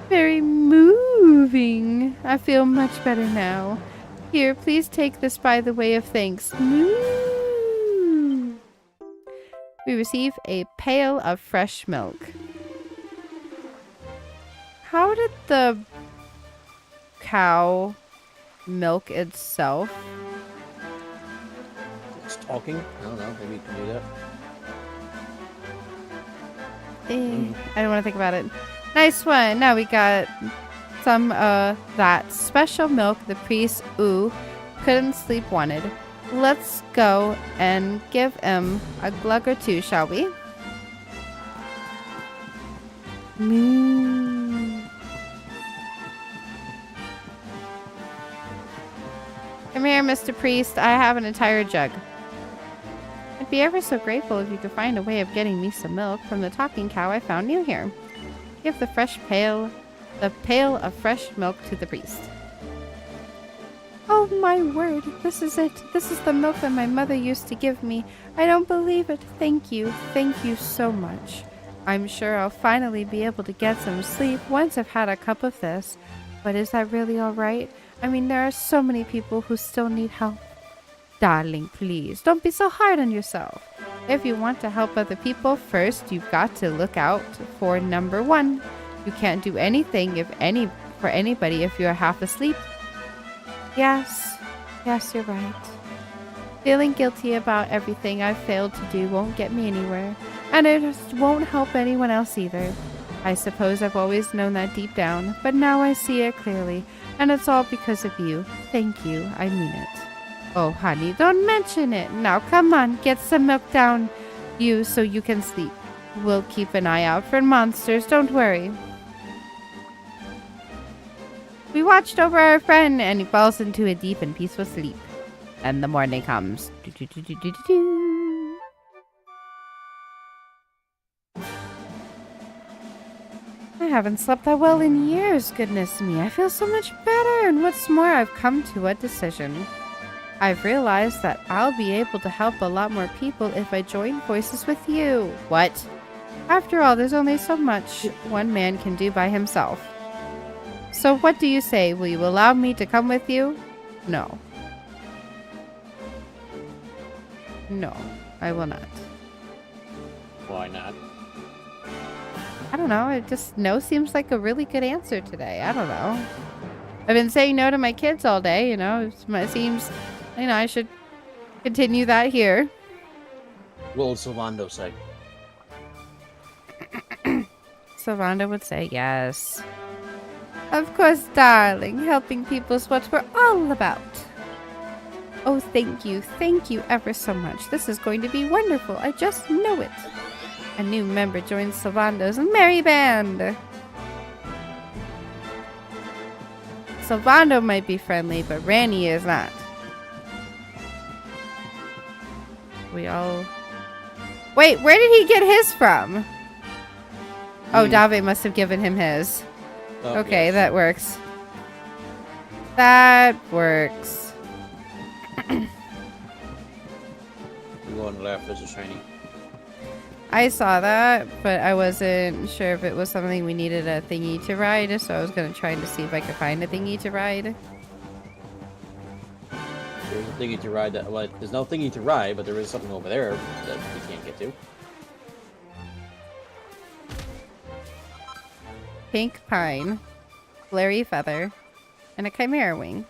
very moving. I feel much better now. Here, please take this by the way of thanks. Moo! We receive a pail of fresh milk. How did the cow milk itself? It's talking. I don't know. Maybe you can do that. I don't want to think about it. Nice one. Now we got some that special milk the priest couldn't sleep wanted. Let's go and give him a glug or two, shall we? Moo. Come here, Mr. Priest. I have an entire jug. I'd be ever so grateful if you could find a way of getting me some milk from the talking cow I found near here. Give the pail of fresh milk to the priest. Oh my word, this is it. This is the milk that my mother used to give me. I don't believe it. Thank you so much. I'm sure I'll finally be able to get some sleep once I've had a cup of this. But is that really alright? I mean, there are so many people who still need help. Darling, please, don't be so hard on yourself. If you want to help other people, first you've got to look out for number one. You can't do anything for anybody if you're half asleep. Yes, you're right. Feeling guilty about everything I've failed to do won't get me anywhere, and it just won't help anyone else either. I suppose I've always known that deep down, but now I see it clearly, and it's all because of you. Thank you, I mean it. Oh, honey, don't mention it. Now, come on, get some milk down you so you can sleep. We'll keep an eye out for monsters, don't worry. We watched over our friend, and he falls into a deep and peaceful sleep. And the morning comes. I haven't slept that well in years, goodness me. I feel so much better, and what's more, I've come to a decision. I've realized that I'll be able to help a lot more people if I join forces with you. What? After all, there's only so much one man can do by himself. So what do you say? Will you allow me to come with you? No. No, I will not. Why not? I don't know. It just no seems like a really good answer today. I don't know. I've been saying no to my kids all day, you know. It seems, you know, I should continue that here. What would Silvando say? Silvando would say yes. Of course, darling. Helping people is what we're all about. Oh, thank you ever so much. This is going to be wonderful. I just know it. A new member joins Silvando's merry band. Silvando might be friendly, but Rani is not. We all Wait, where did he get his from? Oh, Hmm. Dave must have given him his. Oh, Okay, yes. that works. That works. I'm going left as a shiny. I saw that, but I wasn't sure if it was something we needed a thingy to ride, so I was gonna try to see if I could find a thingy to ride. There's a thingy to ride that. Well, there's no thingy to ride, but there is something over there that we can't get to. Pink pine, flary feather, and a chimera wing.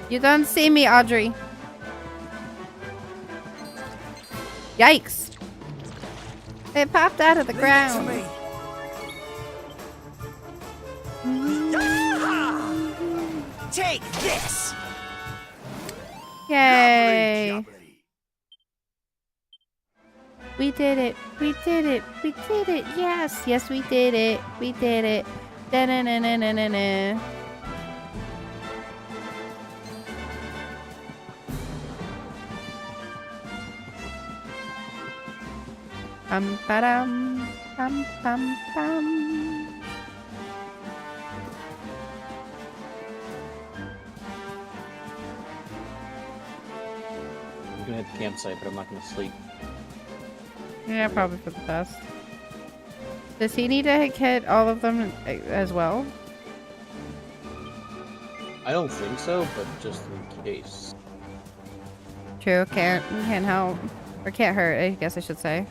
You don't see me, Audrey. Yikes! It popped out of the ground. Take this! Yay! We did it! We did it! We did it! Yes! Yes, we did it! We did it! Da na na na na na na. Ba-dum, bum, bum, bum. I'm gonna hit the campsite, but I'm not gonna sleep. Yeah, probably for the best. Does he need to hit all of them as well? I don't think so, but just in case. True, can't help. Or can't hurt, I guess I should say.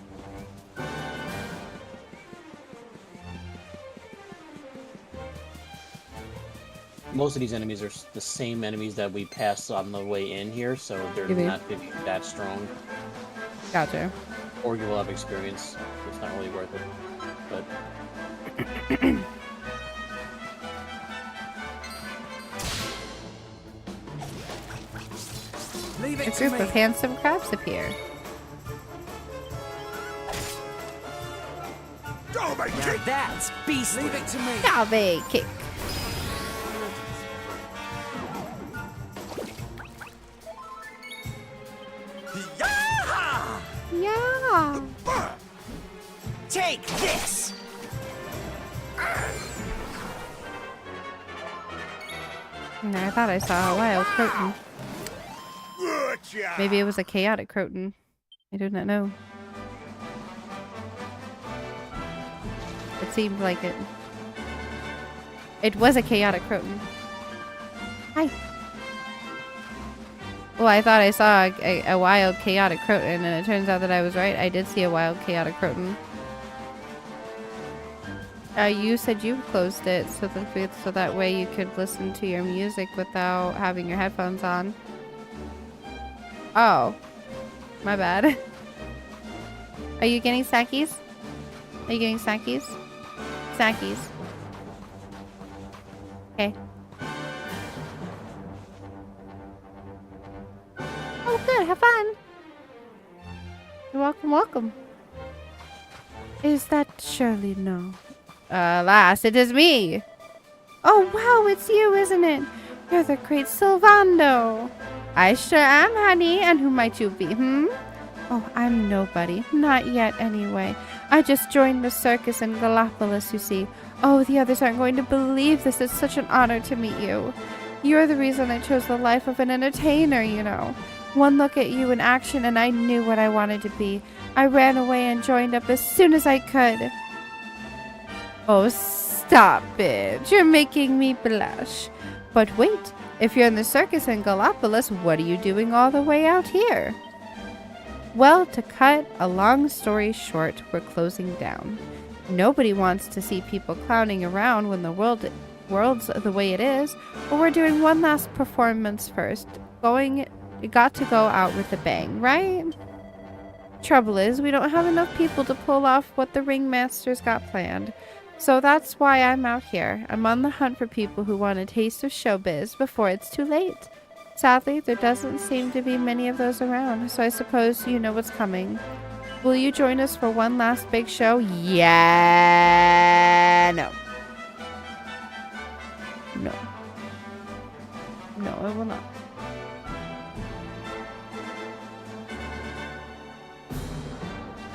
Most of these enemies are the same enemies that we passed on the way in here, so they're Mhm. not going to be that strong. Gotcha. Or you will have experience. So it's not really worth it. But Leave A it to group me. of handsome crabs appear. Now that's beastly. Leave it to me. Salve kick. Yaha! Yeah. Take this. No, I thought I saw a wild croton. Maybe it was a chaotic croton. I do not know. It seemed like it. It was a chaotic croton. Hi. Well, I thought I saw a wild chaotic croton, and it turns out that I was right. I did see a wild chaotic croton. You said you closed it so that way you could listen to your music without having your headphones on. Oh, my bad. Are you getting snackies? Are you getting snackies? Snackies. Okay. Oh, good. Have fun. You're welcome. Welcome. Is that surely no? Alas, it is me. Oh, wow, it's you, isn't it? You're the great Sylvando. I sure am, honey. And who might you be, Oh, I'm nobody. Not yet, anyway. I just joined the circus in Gallipolis, you see. Oh, the others aren't going to believe this. It's such an honor to meet you. You're the reason I chose the life of an entertainer, you know. One look at you in action and I knew what I wanted to be. I ran away and joined up as soon as I could. Oh, stop it. You're making me blush. But wait, if you're in the circus in Gallipolis, what are you doing all the way out here? Well, to cut a long story short, we're closing down. Nobody wants to see people clowning around when the world's the way it is, but we're doing one last performance first. Got to go out with a bang, right? Trouble is, we don't have enough people to pull off what the ringmasters got planned. So that's why I'm out here. I'm on the hunt for people who want a taste of showbiz before it's too late. Sadly, there doesn't seem to be many of those around, so I suppose you know what's coming. Will you join us for one last big show? Yeah. No. No. No, I will not.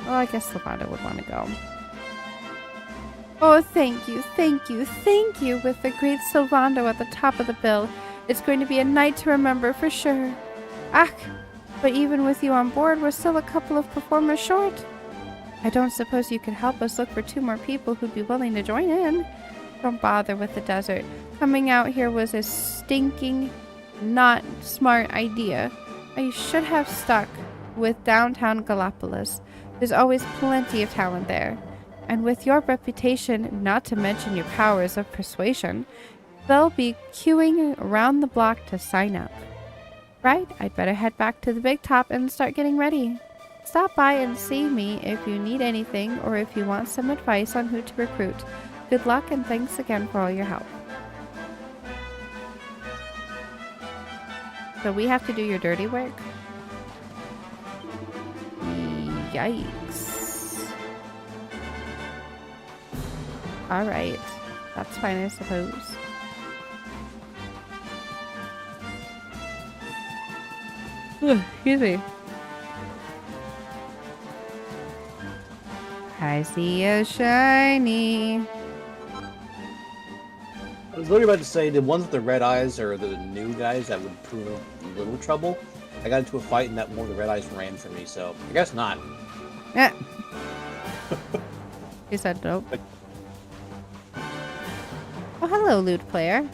Well, I guess Lavanda would want to go. Oh, thank you, thank you, thank you, with the great Sylvando at the top of the bill. It's going to be a night to remember for sure. Ach, but even with you on board, we're still a couple of performers short. I don't suppose you could help us look for 2 more people who'd be willing to join in. Don't bother with the desert. Coming out here was a stinking, not smart idea. I should have stuck with downtown Gallipolis. There's always plenty of talent there. And with your reputation, not to mention your powers of persuasion, they'll be queuing around the block to sign up. Right, I'd better head back to the big top and start getting ready. Stop by and see me if you need anything or if you want some advice on who to recruit. Good luck and thanks again for all your help. So we have to do your dirty work? Yikes. Alright. That's fine, I suppose. Excuse me. I see a shiny. I was literally about to say the ones with the red eyes are the new guys that would prove a little trouble. I got into a fight and that one with the red eyes ran from me, so I guess not. Yeah. He said nope. Oh, hello, lute player.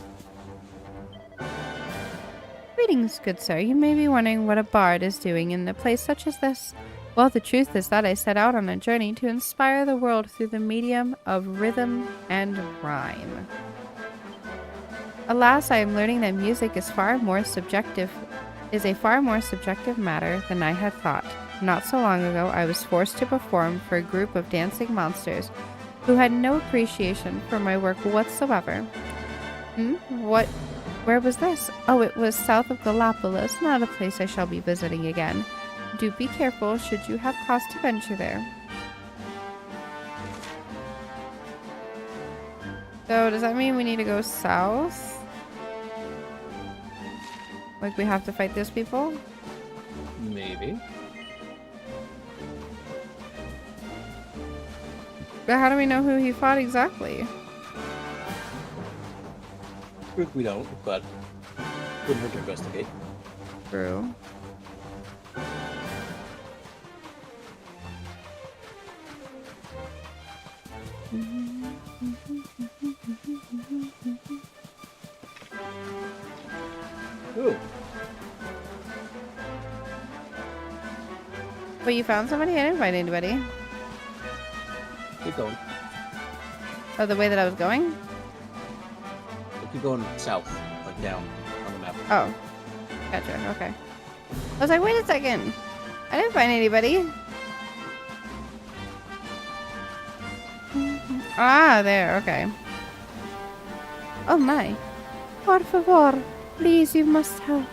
Greetings, good sir. You may be wondering what a bard is doing in a place such as this. Well, the truth is that I set out on a journey to inspire the world through the medium of rhythm and rhyme. Alas, I am learning that music is a far more subjective matter than I had thought. Not so long ago, I was forced to perform for a group of dancing monsters who had no appreciation for my work whatsoever. Where was this? Oh, it was south of Gallipolis, not a place I shall be visiting again. Do be careful should you have cause to venture there. So, does that mean we need to go south? Like we have to fight those people? Maybe. But how do we know who he fought exactly? We don't, but couldn't hurt to investigate. True. Ooh. But you found somebody? I didn't find anybody. Keep going. Oh, the way that I was going? Keep going south, like down on the map. Oh. Gotcha, okay. I was like, wait a second. I didn't find anybody. Ah, there, okay. Oh my. Por favor. Please, you must help.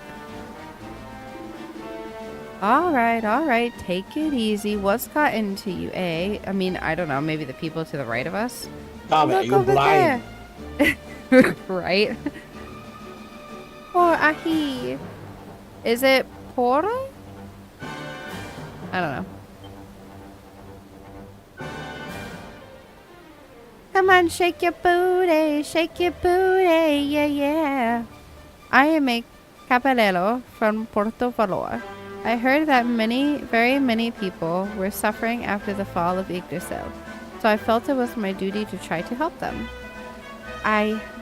Alright. Take it easy. What's got into you, eh? I mean, I don't know. Maybe the people to the right of us? Stop it, you blind. There. Right? Poor ahi. Is it pora? I don't know. Come on, shake your booty, yeah, yeah. I am a caballero from Porto Valor. I heard that very many people were suffering after the fall of Yggdrasil, so I felt it was my duty to try to help them.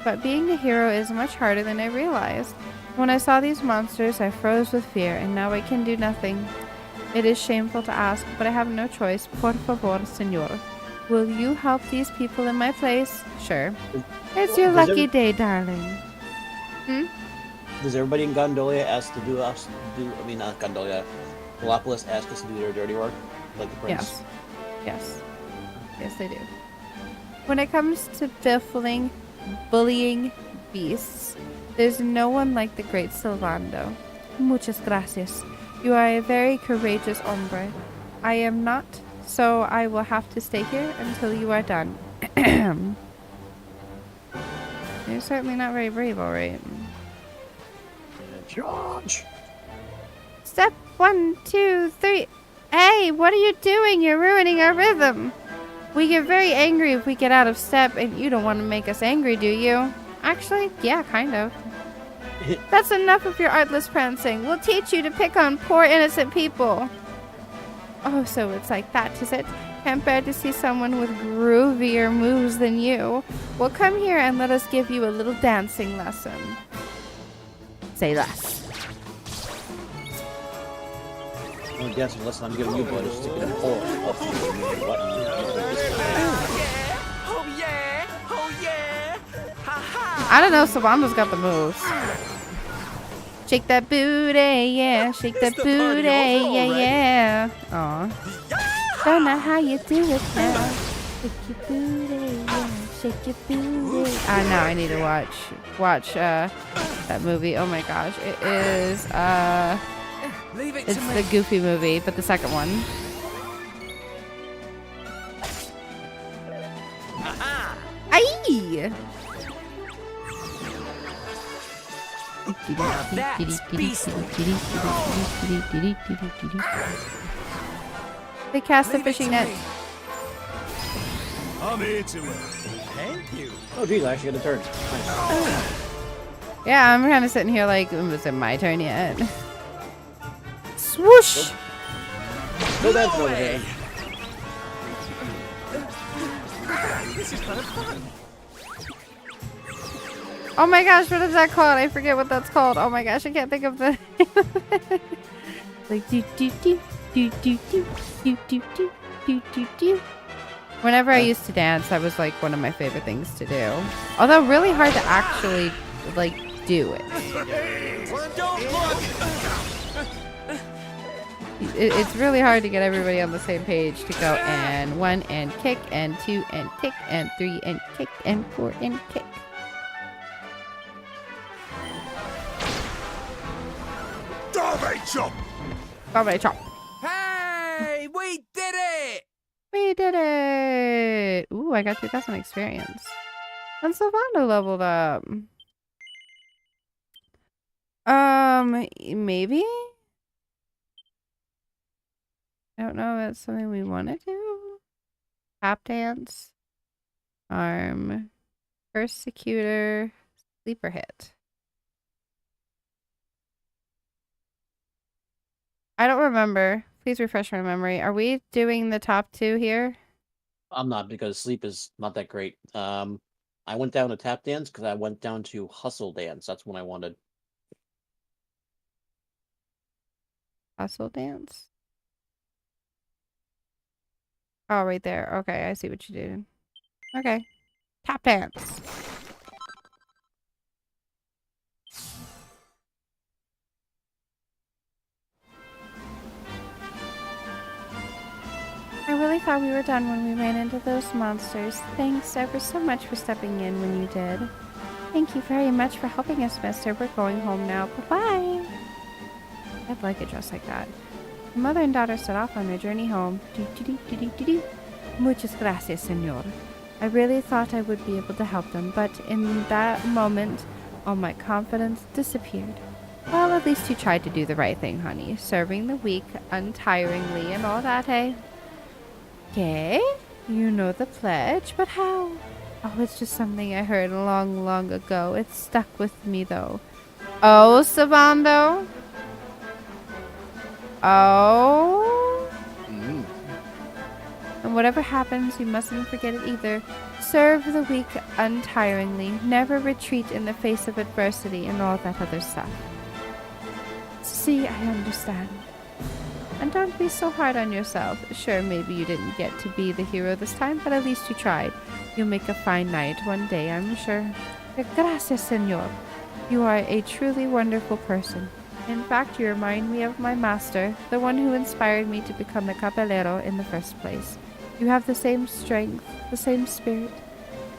But being a hero is much harder than I realized. When I saw these monsters, I froze with fear, and now I can do nothing. It is shameful to ask, but I have no choice. Por favor, señor. Will you help these people in my place? Sure. It's your lucky day, darling. Does everybody in Gondolia ask to do not Gondolia, Gallipolis ask us to do their dirty work? Like the prince? Yes. Yes, they do. When it comes to bullying beasts, there's no one like the great Sylvando. Muchas gracias. You are a very courageous hombre. I am not, so I will have to stay here until you are done. You're certainly not very brave, alright. Charge! Step 1, 2, 3, Hey, what are you doing? You're ruining our rhythm. We get very angry if we get out of step, and you don't want to make us angry, do you? Actually, yeah, kind of. That's enough of your artless prancing. We'll teach you to pick on poor innocent people. Oh, so it's like that, is it? Can't bear to see someone with groovier moves than you. Well, come here and let us give you a little dancing lesson. Say less. I'm dancing lesson I'm giving you, boy, is sticking in four. I don't know, Savanda's got the moves. Shake that booty, yeah. Shake that booty, yeah, yeah. Aw. Don't know how you do it now. Shake your booty, yeah. Shake your booty. Now I need to watch that movie. Oh my gosh. It is it's the Goofy movie, but the second one. Aye! They cast a fishing net. I'm here to Thank you. Oh, geez, I actually got a turn. Nice. Yeah, I'm kind of sitting here like, was it my turn yet? Swoosh! Go dancing over here. This is kind of fun. Oh my gosh, what is that called? I forget what that's called. Oh my gosh, I can't think of the like do do do do do do do do do do do do. Whenever I used to dance, that was like one of my favorite things to do. Although really hard to actually like do it. It's really hard to get everybody on the same page to go and 1 and kick and 2 and kick and 3 and kick and 4 and kick. Derby chop! Alright, chop. Hey, we did it! We did it! Ooh, I got 2,000 experience. And Sylvando leveled up. Maybe? I don't know if that's something we want to do. Tap dance. Arm. Persecutor. Sleeper hit. I don't remember. Please refresh my memory. Are we doing the top 2 here? I'm not, because sleep is not that great. I went down to tap dance because I went down to hustle dance. That's what I wanted. Hustle dance? Oh, right there. Okay, I see what you did. Okay. Tap dance. I really thought we were done when we ran into those monsters. Thanks ever so much for stepping in when you did. Thank you very much for helping us, mister. We're going home now. Bye-bye. I'd like a dress like that. The mother and daughter set off on their journey home. Do-do-do-do-do-do. Muchas gracias, senor. I really thought I would be able to help them, but in that moment, all my confidence disappeared. Well, at least you tried to do the right thing, honey. Serving the weak, untiringly, and all that, eh? Okay, you know the pledge, but how? Oh, it's just something I heard long, long ago. It stuck with me, though. Oh, Savando? Oh? And whatever happens, you mustn't forget it either. Serve the weak untiringly. Never retreat in the face of adversity and all that other stuff. See, I understand. And don't be so hard on yourself. Sure, maybe you didn't get to be the hero this time, but at least you tried. You'll make a fine knight one day, I'm sure. Gracias, senor. You are a truly wonderful person. In fact, you remind me of my master, the one who inspired me to become a caballero in the first place. You have the same strength, the same spirit.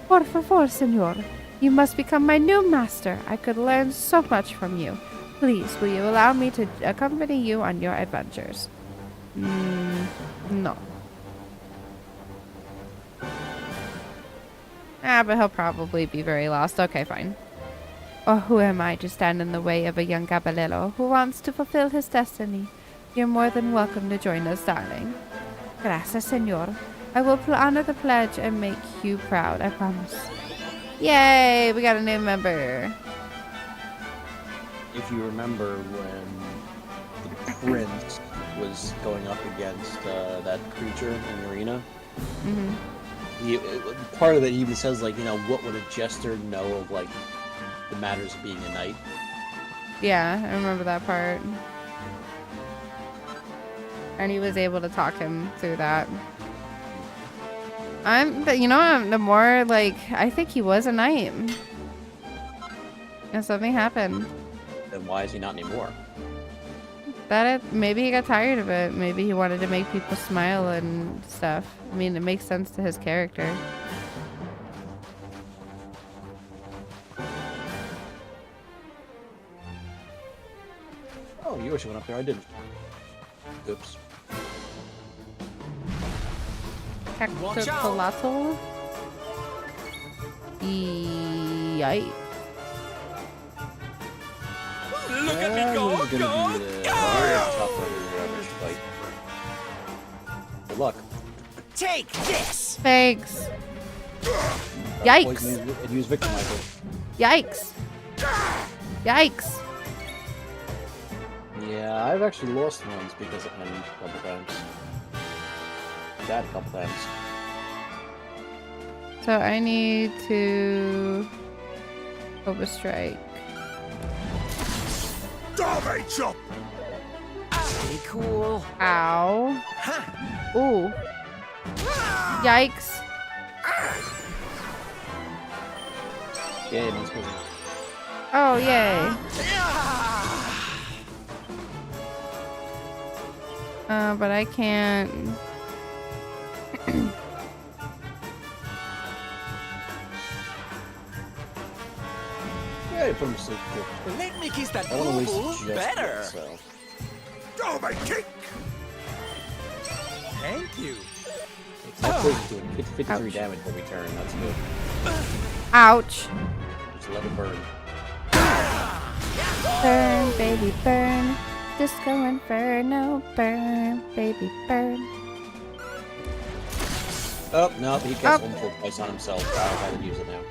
Por favor, senor. You must become my new master. I could learn so much from you. Please, will you allow me to accompany you on your adventures? No. But he'll probably be very lost. Okay, fine. Or who am I to stand in the way of a young caballero who wants to fulfill his destiny? You're more than welcome to join us, darling. Gracias, senor. I will honor the pledge and make you proud, I promise. Yay! We got a new member. If you remember when the prince was going up against that creature in the arena, part of it even says, like, you know, what would a jester know of, like, the matters of being a knight? Yeah, I remember that part. And he was able to talk him through that. The more, like, I think he was a knight. And something happened. Then why is he not anymore? Maybe he got tired of it. Maybe he wanted to make people smile and stuff. I mean, it makes sense to his character. Oh, you wish I went up there. I didn't. Oops. Cactocolato? Yikes. Look at me go, go, Good luck. Take this! Thanks. Yikes. And use Victimizer. Yikes. Yikes. Yeah, I've actually lost ones because of him a couple times. Dad a couple times. So I need to overstrike. Darby chop! Stay cool. Ow. Ooh. Yikes. Yeah, mine's cool. Oh, yay. But I can't. Yeah, you put him to sleep. Cool. Let me kiss that I want to waste boo-boo just better. yet, so. Darby kick! Thank you. That poison doing 53 damage every turn. That's good. Ouch. Just let it burn. Burn, baby, burn. Disco Inferno, burn, baby, burn. Oh, no, he casts Unfold twice on himself. I've had to use it now.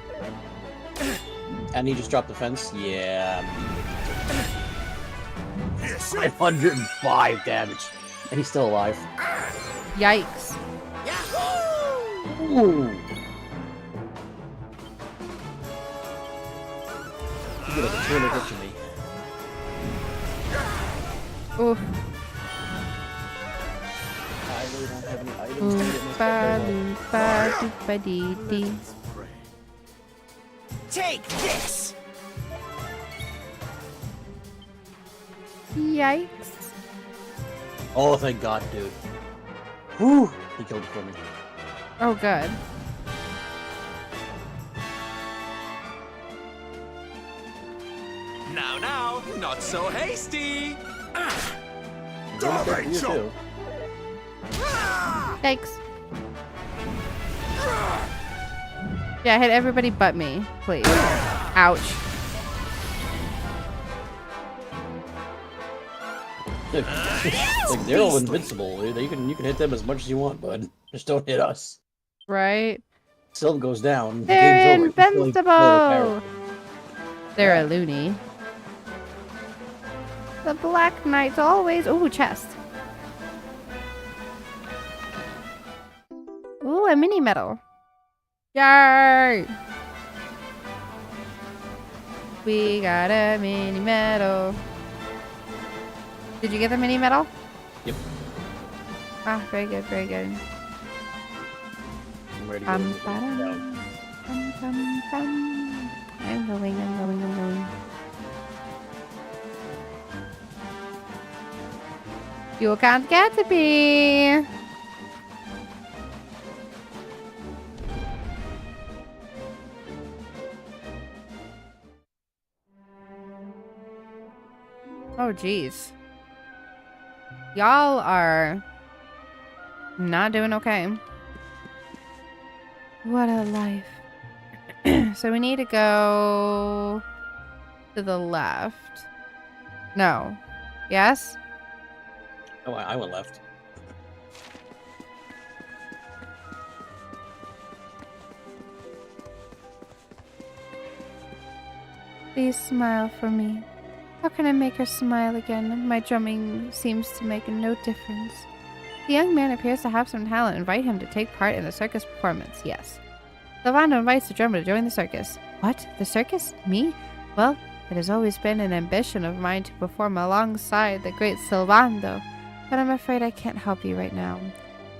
And he just dropped the fence? Yeah. 505 damage. And he's still alive. Yikes. Ooh. You get a 200 hit to me. Oof. I really don't have any items to get my stuff Dee. Take this! Yikes. Oh, thank God, dude. Whew. He killed it for me. Oh, good. Now, not so hasty. Darby chop! Yikes. Yeah, hit everybody but me, please. Ouch. Like, they're all invincible. You can hit them as much as you want, bud. Just don't hit us. Right? Sylve goes down. The They're game's over. invincible! They're a loony. The Black Knight's always... Ooh, chest. Ooh, a mini medal. Yay! We got a mini medal. Did you get the mini medal? Yep. Ah, very good, very good. I'm ready to go. Ba-dum. I'm going. You can't get to me. Oh, geez. Y'all are not doing okay. What a life. So we need to go to the left. No. Yes? Oh, I went left. Please smile for me. How can I make her smile again? My drumming seems to make no difference. The young man appears to have some talent. Invite him to take part in the circus performance. Yes. Silvando invites the drummer to join the circus. What? The circus? Me? Well, it has always been an ambition of mine to perform alongside the great Silvando, but I'm afraid I can't help you right now.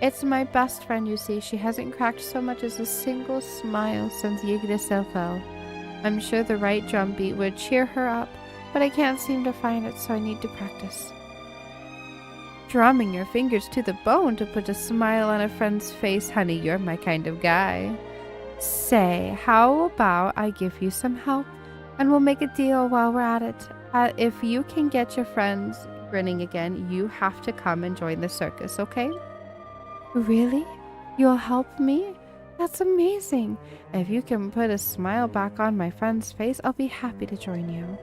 It's my best friend, you see. She hasn't cracked so much as a single smile since Yggdrasil fell. I'm sure the right drum beat would cheer her up, but I can't seem to find it, so I need to practice. Drumming your fingers to the bone to put a smile on a friend's face, honey, you're my kind of guy. Say, how about I give you some help, and we'll make a deal while we're at it. If you can get your friends grinning again, you have to come and join the circus, okay? Really? You'll help me? That's amazing. If you can put a smile back on my friend's face, I'll be happy to join you.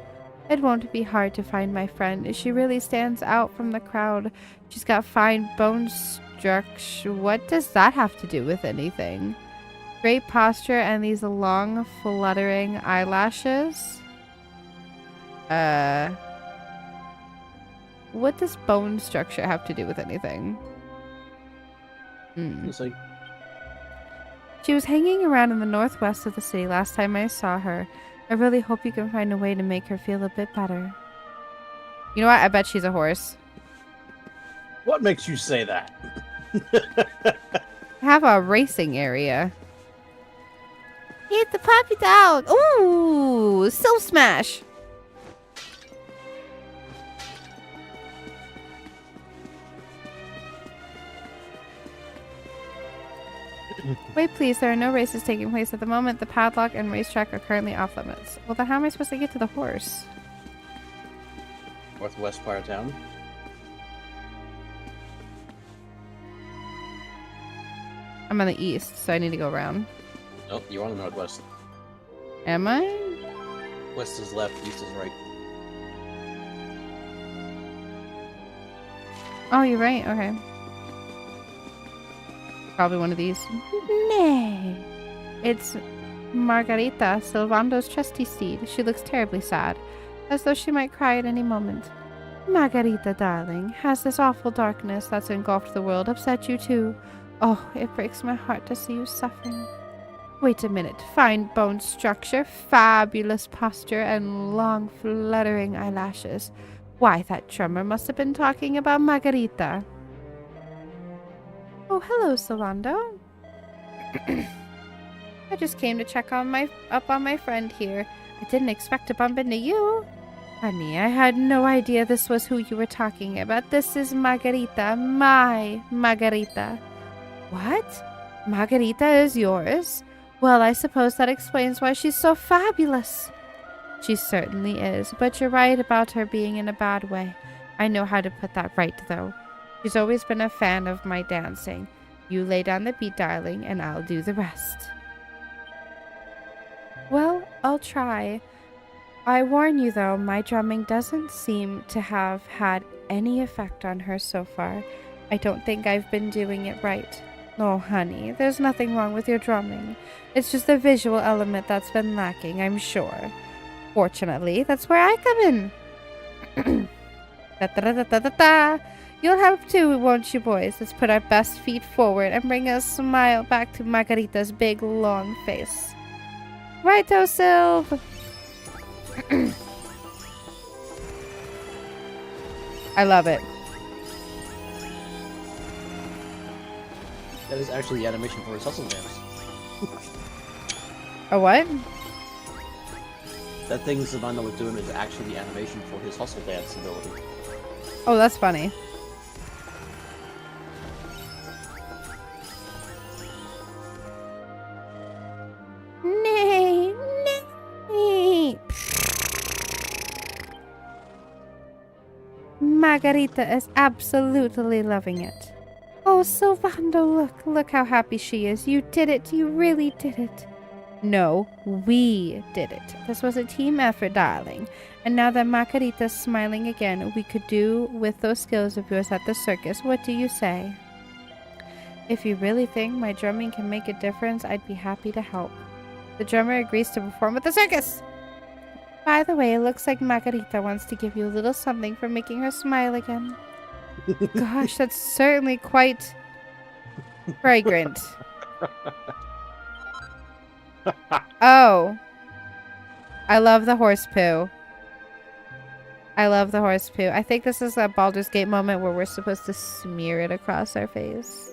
It won't be hard to find my friend. She really stands out from the crowd. She's got fine bone structure. What does that have to do with anything? Great posture and these long, fluttering eyelashes. What does bone structure have to do with anything? It's like, She was hanging around in the northwest of the city last time I saw her. I really hope you can find a way to make her feel a bit better. You know what? I bet she's a horse. what makes you say that? Have a racing area. Hit the puppy dog. Ooh, so smash. Wait, please. There are no races taking place at the moment. The paddock and racetrack are currently off limits. Well, then how am I supposed to get to the horse? Northwest part of town. I'm on the east, so I need to go around. Nope, you're on the northwest. Am I? West is left, east is right. Oh, you're right. Okay. Probably one of these. Nay. It's Margarita, Silvando's trusty steed. She looks terribly sad, as though she might cry at any moment. Margarita, darling, has this awful darkness that's engulfed the world upset you too? Oh, it breaks my heart to see you suffering. Wait a minute. Fine bone structure, fabulous posture, and long fluttering eyelashes. Why, that drummer must have been talking about Margarita. Oh, hello, Silvando. I just came to check on my friend here. I didn't expect to bump into you. Honey, I had no idea this was who you were talking about. This is Margarita, my Margarita. What? Margarita is yours? Well, I suppose that explains why she's so fabulous. She certainly is, but you're right about her being in a bad way. I know how to put that right, though. She's always been a fan of my dancing. You lay down the beat, darling, and I'll do the rest. Well, I'll try. I warn you, though, my drumming doesn't seem to have had any effect on her so far. I don't think I've been doing it right. Oh, honey, there's nothing wrong with your drumming. It's just the visual element that's been lacking, I'm sure. Fortunately, that's where I come in. Da-da-da-da-da-da. You'll help too, won't you, boys? Let's put our best feet forward and bring a smile back to Margarita's big, long face. Righto, Sylv! I love it. That is actually the animation for his hustle dance. A what? That thing Savannah was doing is actually the animation for his hustle dance ability. Oh, that's funny. Nay, nay. Margarita is absolutely loving it. Oh, Silvando, look how happy she is. You did it. You really did it. No, we did it. This was a team effort, darling. And now that Margarita's smiling again, we could do with those skills of yours at the circus. What do you say? If you really think my drumming can make a difference, I'd be happy to help. The drummer agrees to perform at the circus! By the way, it looks like Margarita wants to give you a little something for making her smile again. Gosh, that's certainly quite fragrant. Oh. I love the horse poo. I love the horse poo. I think this is that Baldur's Gate moment where we're supposed to smear it across our face.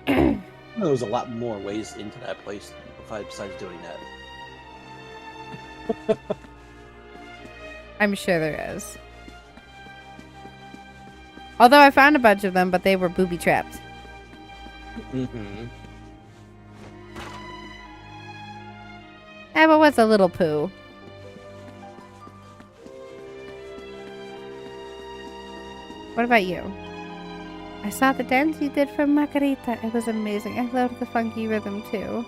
There was a lot more ways into that place besides doing that. I'm sure there is. Although I found a bunch of them, but they were booby trapped. Mm-hmm. But what's a little poo? What about you? I saw the dance you did for Margarita. It was amazing. I loved the funky rhythm too.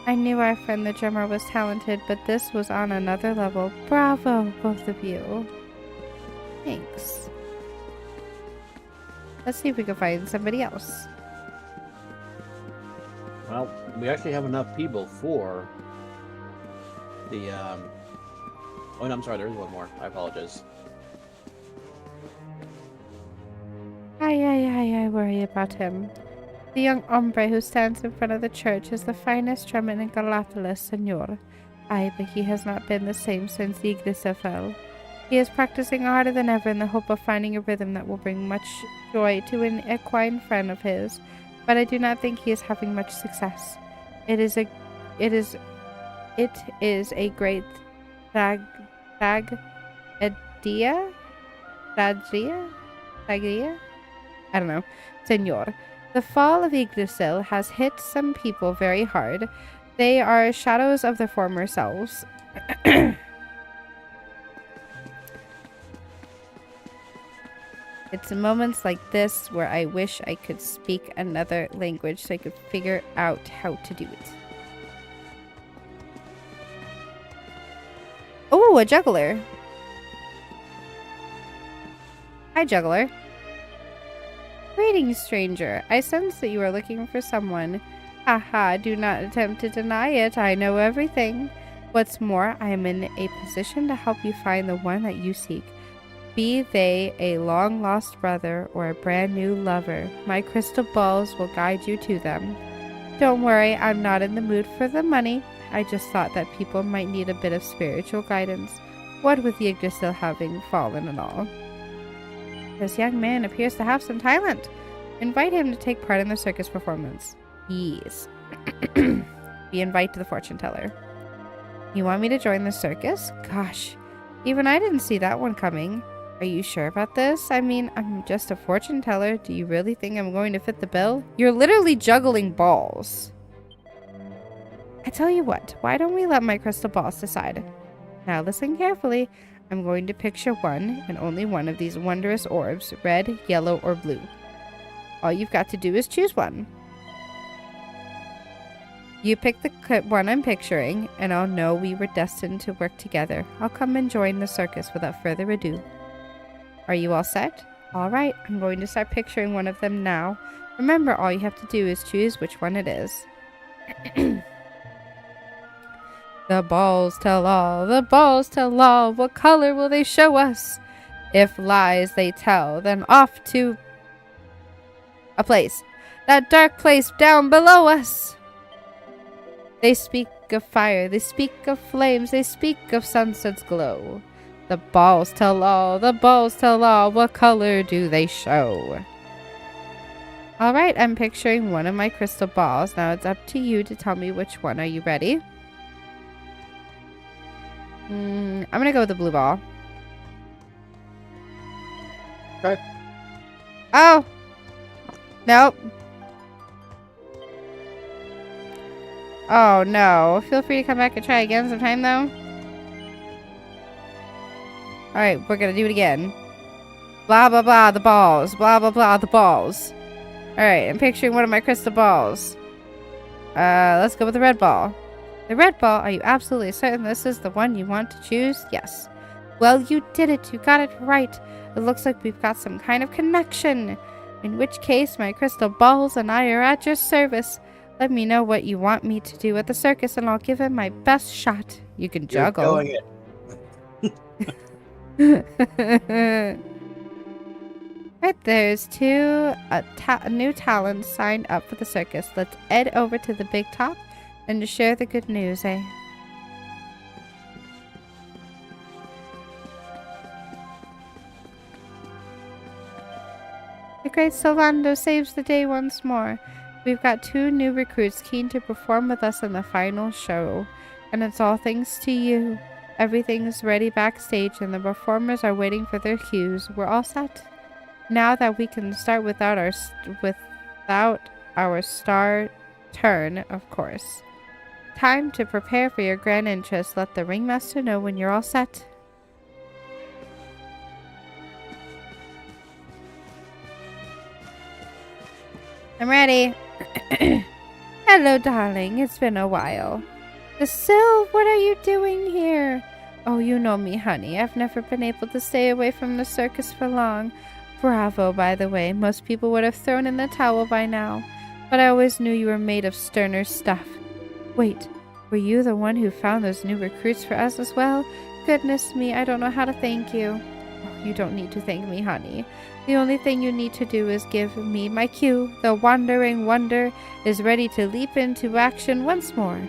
I knew our friend the drummer was talented, but this was on another level. Bravo, both of you. Thanks. Let's see if we can find somebody else. Well, we actually have enough people for the, Oh, no, I'm sorry, there is one more. I apologize. I worry about him. The young hombre who stands in front of the church is the finest drummer in Galatala, senor. Aye, but he has not been the same since the Iglesia fell. He is practicing harder than ever in the hope of finding a rhythm that will bring much joy to an equine friend of his, but I do not think he is having much success. It is a great tragedía? I don't know. Senor, the fall of Yggdrasil has hit some people very hard. They are shadows of their former selves. It's moments like this where I wish I could speak another language so I could figure out how to do it. Oh, a juggler. Hi, juggler. Greetings, stranger. I sense that you are looking for someone. Haha, do not attempt to deny it. I know everything. What's more, I am in a position to help you find the one that you seek. Be they a long-lost brother or a brand-new lover, my crystal balls will guide you to them. Don't worry, I'm not in the mood for the money. I just thought that people might need a bit of spiritual guidance, what with Yggdrasil having fallen and all. This young man appears to have some talent. Invite him to take part in the circus performance. Yes. We invite the fortune teller. You want me to join the circus? Gosh, even I didn't see that one coming. Are you sure about this? I mean, I'm just a fortune teller. Do you really think I'm going to fit the bill? You're literally juggling balls. I tell you what, why don't we let my crystal balls decide? Now listen carefully. I'm going to picture one and only one of these wondrous orbs, red, yellow, or blue. All you've got to do is choose one. You pick the one I'm picturing, and I'll know we were destined to work together. I'll come and join the circus without further ado. Are you all set? All right, I'm going to start picturing one of them now. Remember, all you have to do is choose which one it is. The balls tell all, the balls tell all, what color will they show us? If lies they tell, then off to a place, that dark place down below us. They speak of fire, they speak of flames, they speak of sunset's glow. The balls tell all, the balls tell all, what color do they show? Alright, I'm picturing one of my crystal balls. Now it's up to you to tell me which one. Are you ready? I'm gonna go with the blue ball. Okay. Oh! Nope. Oh no. Feel free to come back and try again sometime though. Alright, we're gonna do it again. Blah blah blah, the balls. Blah blah blah, the balls. Alright, I'm picturing one of my crystal balls. Let's go with the red ball. The red ball, are you absolutely certain this is the one you want to choose? Yes. Well, you did it. You got it right. It looks like we've got some kind of connection. In which case, my crystal balls and I are at your service. Let me know what you want me to do at the circus, and I'll give it my best shot. You can juggle. You're Right, there's two new talents signed up for the circus. Let's head over to the big top and share the good news, eh? The great Silvando saves the day once more. We've got 2 new recruits keen to perform with us in the final show, and it's all thanks to you. Everything's ready backstage, and the performers are waiting for their cues. We're all set. Now that we can start without our star turn, of course. Time to prepare for your grand entrance. Let the ringmaster know when you're all set. I'm ready. Hello, darling. It's been a while. Sil, what are you doing here? Oh, you know me, honey. I've never been able to stay away from the circus for long. Bravo, by the way. Most people would have thrown in the towel by now. But I always knew you were made of sterner stuff. Wait, were you the one who found those new recruits for us as well? Goodness me, I don't know how to thank you. Oh, you don't need to thank me, honey. The only thing you need to do is give me my cue. The Wandering Wonder is ready to leap into action once more.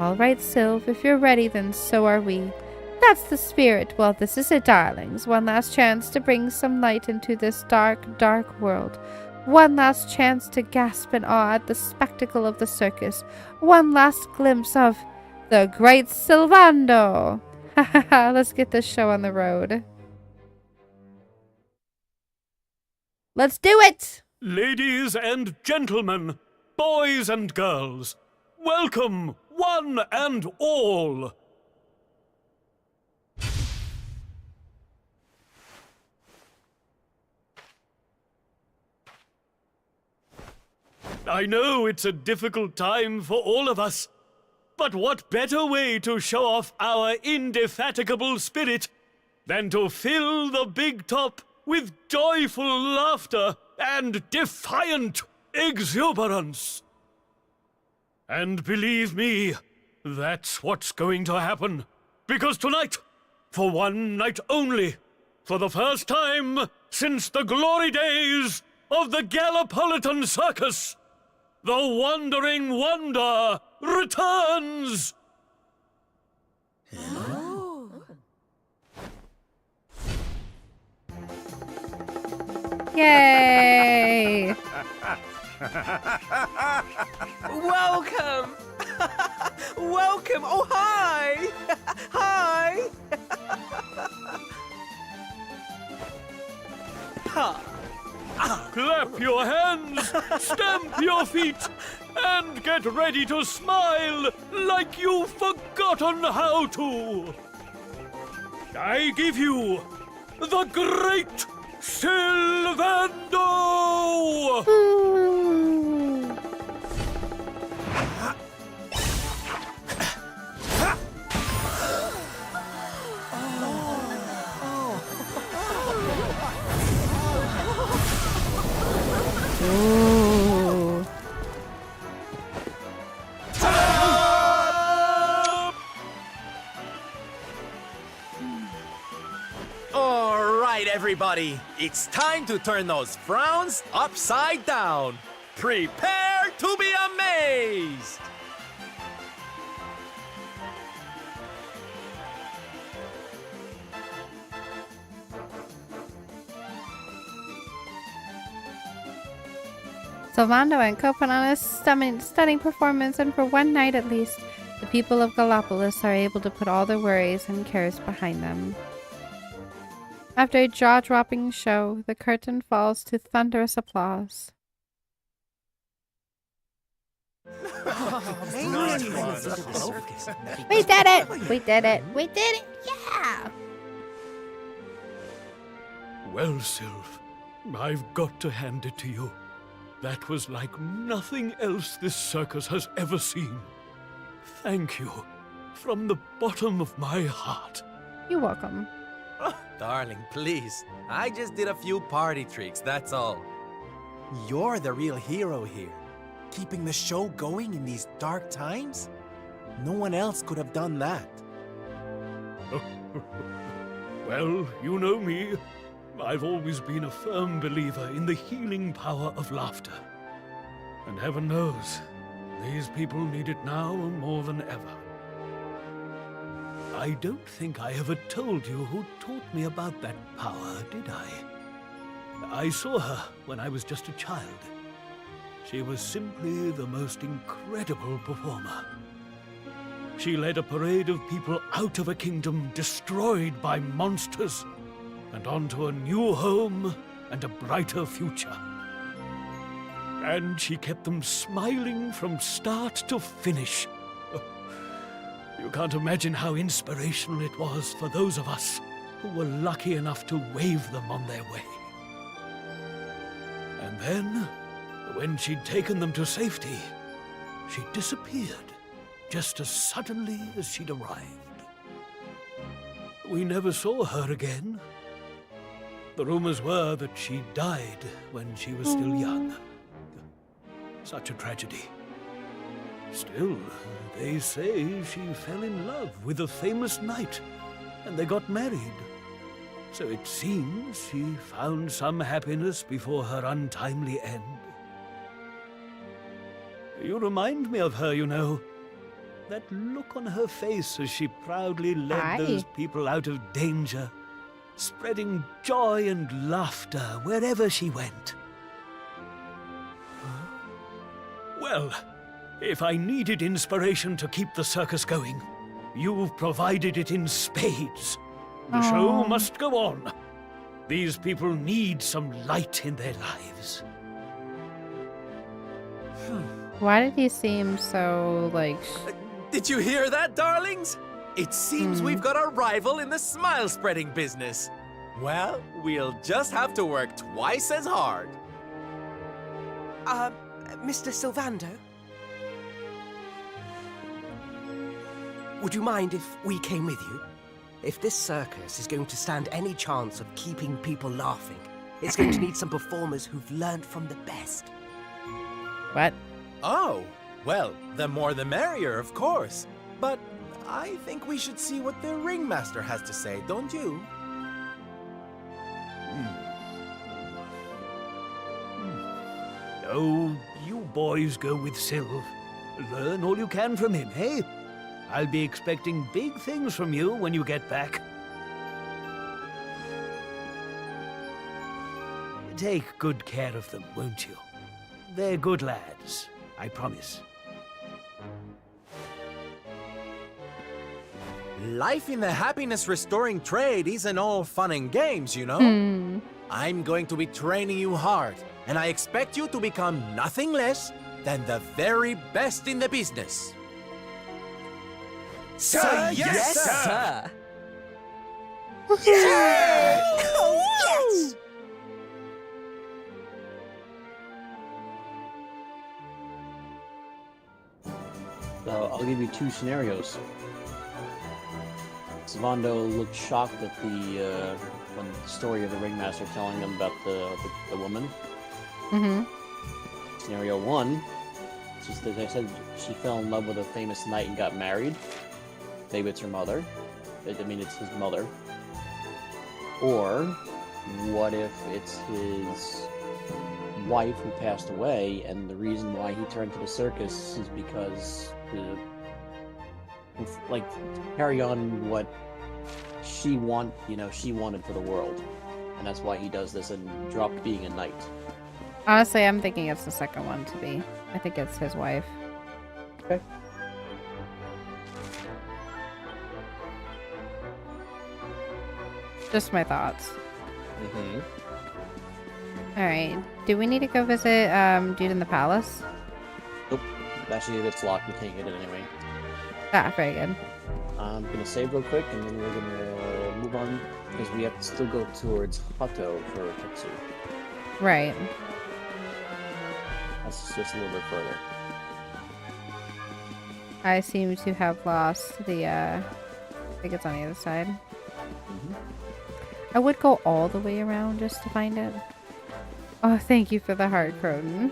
All right, Sylv, if you're ready, then so are we. That's the spirit. Well, this is it, darlings. One last chance to bring some light into this dark, dark world. One last chance to gasp in awe at the spectacle of the circus. One last glimpse of the great Silvando. Ha ha ha, let's get this show on the road. Let's do it! Ladies and gentlemen, boys and girls, welcome, one and all. I know it's a difficult time for all of us, but what better way to show off our indefatigable spirit than to fill the big top with joyful laughter and defiant exuberance? And believe me, that's what's going to happen. Because tonight, for one night only, for the first time since the glory days of the Gallipolitan Circus, the Wandering Wonder returns! Yay! Welcome! Welcome! Oh, hi! Hi! Clap your hands, stamp your feet, and get ready to smile like you've forgotten how to. I give you the Great Silvando! Ooh. All right, everybody. It's time to turn those frowns upside down. Prepare to be amazed. Silvando and Co put on a stunning performance, and for one night at least, the people of Gallipolis are able to put all their worries and cares behind them. After a jaw-dropping show, the curtain falls to thunderous applause. We did it! We did it! We did it! Yeah! Well, Sylv, I've got to hand it to you. That was like nothing else this circus has ever seen. Thank you, from the bottom of my heart. You're welcome. Darling, please. I just did a few party tricks, that's all. You're the real hero here. Keeping the show going in these dark times? No one else could have done that. Well, you know me. I've always been a firm believer in the healing power of laughter. And heaven knows, these people need it now more than ever. I don't think I ever told you who taught me about that power, did I? I saw her when I was just a child. She was simply the most incredible performer. She led a parade of people out of a kingdom destroyed by monsters and onto a new home and a brighter future. And she kept them smiling from start to finish. You can't imagine how inspirational it was for those of us who were lucky enough to wave them on their way. And then, when she'd taken them to safety, she disappeared just as suddenly as she'd arrived. We never saw her again. The rumors were that she died when she was still young. Such a tragedy. Still, they say she fell in love with a famous knight, and they got married. So it seems she found some happiness before her untimely end. You remind me of her, you know. That look on her face as she proudly led those people out of danger, spreading joy and laughter wherever she went. Well, if I needed inspiration to keep the circus going, you've provided it in spades. The show must go on. These people need some light in their lives. Why did he seem so, like... Did you hear that, darlings? It seems we've got a rival in the smile-spreading business. Well, we'll just have to work twice as hard. Mr. Sylvando? Would you mind if we came with you? If this circus is going to stand any chance of keeping people laughing, it's going to need some performers who've learned from the best. What? Oh, well, the more the merrier, of course. But I think we should see what the ringmaster has to say, don't you? Oh, you boys go with Sylv. Learn all you can from him, eh? I'll be expecting big things from you when you get back. Take good care of them, won't you? They're good lads, I promise. Life in the happiness-restoring trade isn't all fun and games, you know? I'm going to be training you hard, and I expect you to become nothing less than the very best in the business. Sir, yes, sir! Yeah! Oh, yes! So I'll give you two scenarios. Savando looked shocked at the when the story of the ringmaster telling them about the woman. Scenario one, just as I said, she fell in love with a famous knight and got married. Maybe it's her mother. I mean, it's his mother. Or what if it's his wife who passed away, and the reason why he turned to the circus is because carry on what she wanted for the world, and that's why he does this and dropped being a knight. Honestly, I'm thinking it's the second one to be. I think it's his wife. Okay. Just my thoughts. Alright. Do we need to go visit dude in the palace? Nope. Actually, if it's locked, we can't get it anyway. Ah, very good. I'm gonna save real quick, and then we're gonna move on, because we have to still go towards Hato for Tetsu. Right. That's just a little bit further. I seem to have lost the, I think it's on the other side. I would go all the way around just to find it. Oh, thank you for the heart, Croton.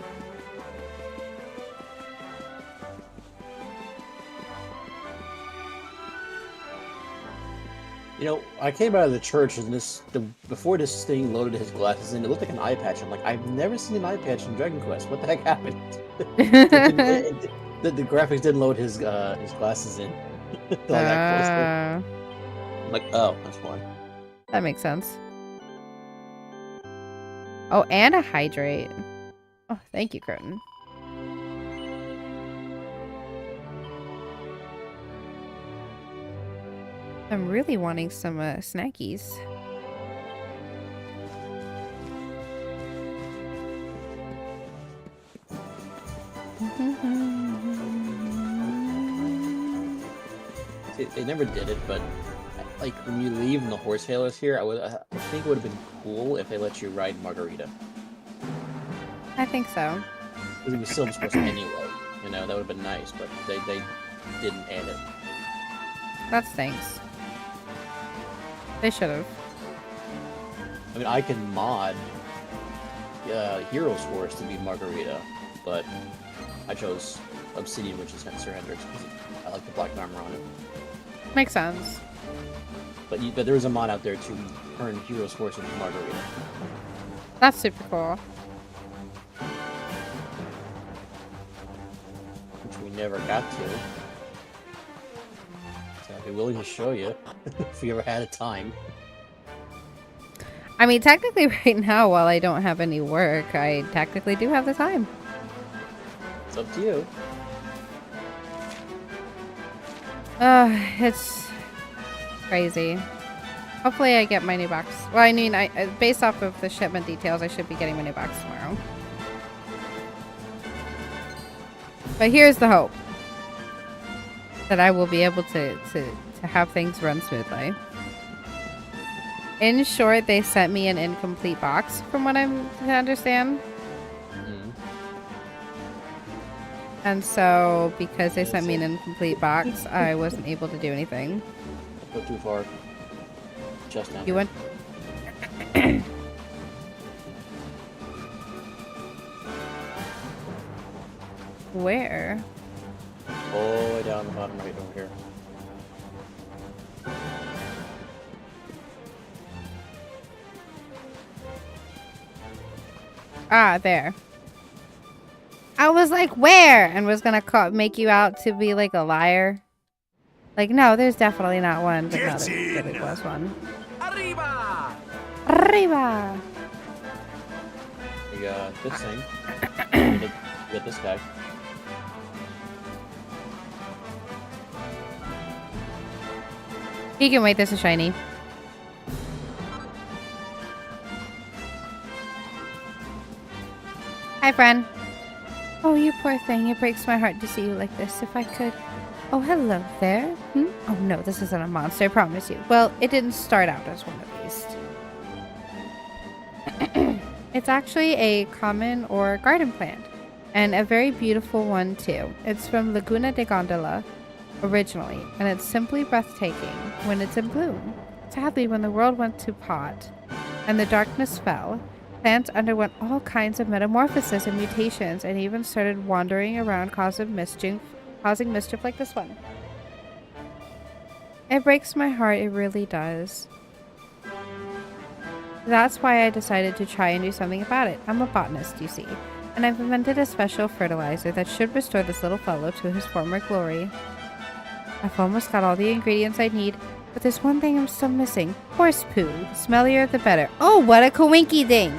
You know, I came out of the church and before this thing loaded his glasses in, it looked like an eye patch. I'm like, I've never seen an eye patch in Dragon Quest. What the heck happened? The graphics didn't load his glasses in. Until I got closer. I'm like, oh, that's why. That makes sense. Oh, and a hydrate. Oh, thank you, Croton. I'm really wanting some snackies. They never did it, but like when you leave and the horse hailers here, I think it would have been cool if they let you ride Margarita. I think so. Because it was Silver Sports anyway. You know, that would have been nice, but they didn't add it. That stinks. They should have. I mean, I can mod Hero's Horse to be Margarita, but I chose Obsidian, which is Sir Hendrix, because I like the black armor on it. Makes sense. But there is a mod out there to turn Hero's Horse into Margarita. That's super cool. Which we never got to. So I'd be willing to show you if we ever had a time. I mean, technically right now, while I don't have any work, I technically do have the time. It's up to you. It's crazy. Hopefully I get my new box. Well, I mean, based off of the shipment details, I should be getting my new box tomorrow. But here's the hope. That I will be able to have things run smoothly. In short, they sent me an incomplete box, from what I'm to understand. And so, because they sent me an incomplete box, I wasn't able to do anything. Go too far. Just down. You went. Where? All the way down the bottom right over here. Ah, there. I was like, where? And was gonna make you out to be like a liar. Like, no, there's definitely not one. But no, there really was one. Arriba! Arriba! You got this thing. You got this guy. He can wait, this is shiny. Hi, friend. Oh, you poor thing. It breaks my heart to see you like this. If I could... Oh, hello there. Oh, no, this isn't a monster, I promise you. Well, it didn't start out as one, at least. It's actually a common or garden plant. And a very beautiful one, too. It's from Laguna de Gondola, originally. And it's simply breathtaking when it's in bloom. Sadly, when the world went to pot and the darkness fell, plants underwent all kinds of metamorphosis and mutations, and even started wandering around causing mischief like this one. It breaks my heart, it really does. That's why I decided to try and do something about it. I'm a botanist, you see, and I've invented a special fertilizer that should restore this little fellow to his former glory. I've almost got all the ingredients I need, but there's one thing I'm still missing. Horse poo. The smellier the better. Oh, what a coinky dink!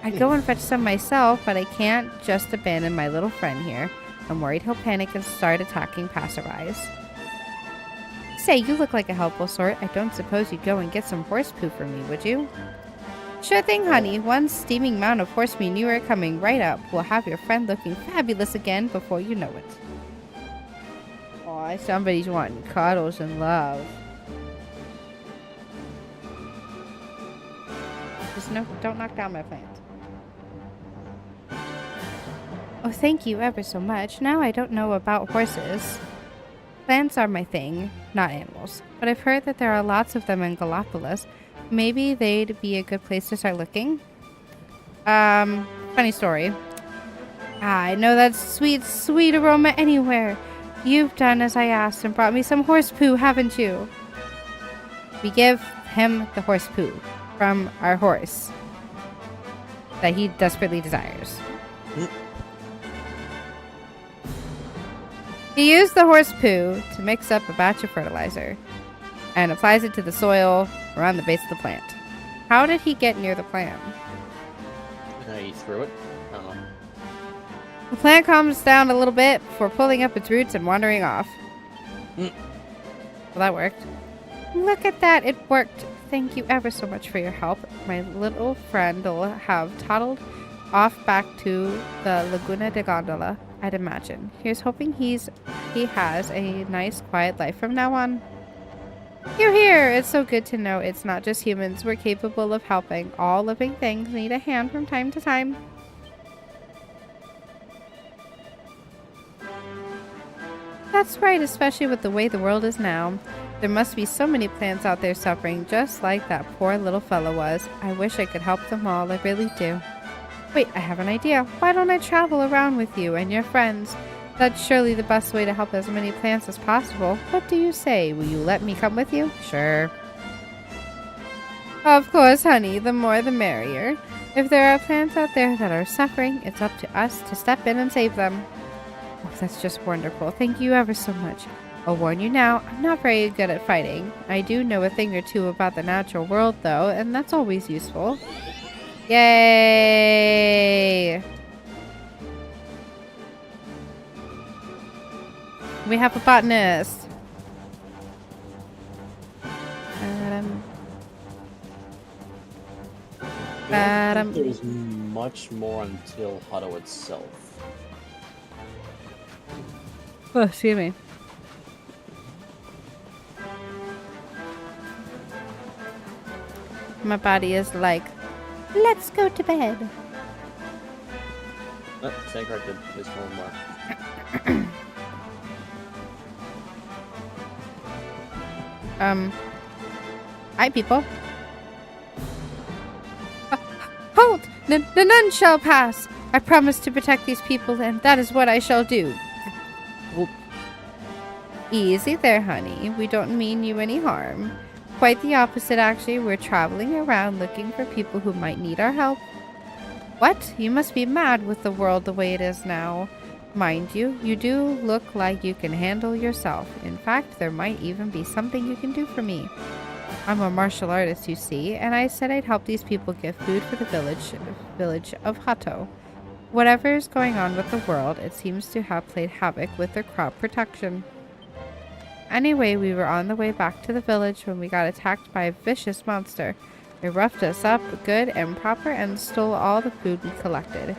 I'd go and fetch some myself, but I can't just abandon my little friend here. I'm worried he'll panic and start attacking passerbys. Say, you look like a helpful sort. I don't suppose you'd go and get some horse poo for me, would you? Sure thing, honey. One steaming mound of horse manure coming right up. We'll have your friend looking fabulous again before you know it. Aw, somebody's wanting cuddles and love. Just don't knock down my plant. Oh, thank you ever so much. Now I don't know about horses. Plants are my thing, not animals. But I've heard that there are lots of them in Galapagos. Maybe they'd be a good place to start looking. Funny story. I know that sweet, sweet aroma anywhere. You've done as I asked and brought me some horse poo, haven't you? We give him the horse poo from our horse that he desperately desires. He used the horse poo to mix up a batch of fertilizer and applies it to the soil around the base of the plant. How did he get near the plant? He threw it. I don't know. The plant calms down a little bit before pulling up its roots and wandering off. Well, that worked. Look at that, it worked. Thank you ever so much for your help. My little friend will have toddled off back to the Laguna de Gondola, I'd imagine. Here's hoping he has a nice, quiet life from now on. You're here! It's so good to know it's not just humans we're capable of helping. All living things need a hand from time to time. That's right, especially with the way the world is now. There must be so many plants out there suffering, just like that poor little fellow was. I wish I could help them all, I really do. Wait, I have an idea. Why don't I travel around with you and your friends? That's surely the best way to help as many plants as possible. What do you say? Will you let me come with you? Sure. Of course, honey. The more the merrier. If there are plants out there that are suffering, it's up to us to step in and save them. Oh, that's just wonderful. Thank you ever so much. I'll warn you now, I'm not very good at fighting. I do know a thing or two about the natural world, though, and that's always useful. Yay! We have a botanist. I don't think there's much more until Hutto itself. Oh, excuse me. My body is like, let's go to bed. Oh, stand corrected. There's one more. Hi, people. Halt! None shall pass. I promise to protect these people, and that is what I shall do. Easy there, honey. We don't mean you any harm. Quite the opposite, actually. We're traveling around looking for people who might need our help. What? You must be mad with the world the way it is now. Mind you, you do look like you can handle yourself. In fact, there might even be something you can do for me. I'm a martial artist, you see, and I said I'd help these people get food for the village of Hutto. Whatever is going on with the world, it seems to have played havoc with their crop protection. Anyway, we were on the way back to the village when we got attacked by a vicious monster. It roughed us up good and proper and stole all the food we collected.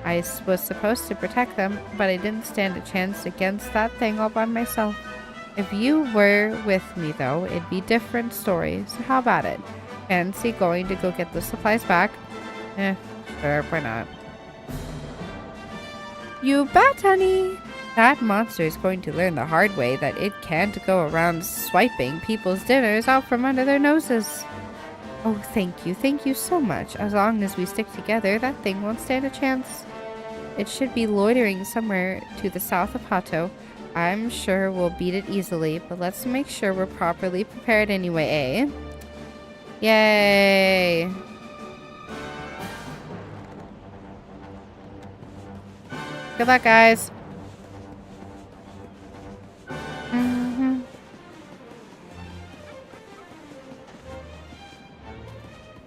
I was supposed to protect them, but I didn't stand a chance against that thing all by myself. If you were with me, though, it'd be a different story, so how about it? Fancy going to go get the supplies back? Sure, why not? You bet, honey! That monster is going to learn the hard way that it can't go around swiping people's dinners out from under their noses. Oh, thank you so much. As long as we stick together, that thing won't stand a chance. It should be loitering somewhere to the south of Hutto. I'm sure we'll beat it easily, but let's make sure we're properly prepared anyway, eh? Yay! Good luck, guys.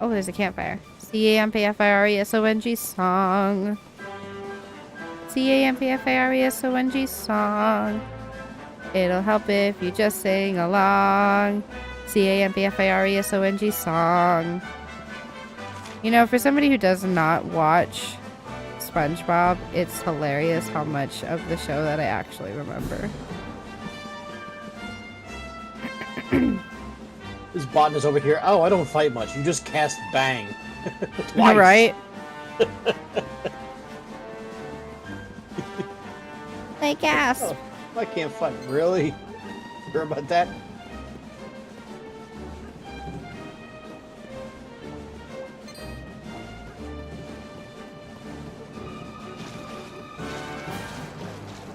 Oh, there's a campfire. CAMPFIRESONG song. CAMPFIRESONG song. It'll help if you just sing along. CAMPFIRESONG song. You know, for somebody who does not watch SpongeBob, it's hilarious how much of the show that I actually remember. This botanist over here. Oh, I don't fight much. You just cast bang. Twice. Right? I gasp. Oh, I can't fight. Really? Sure about that?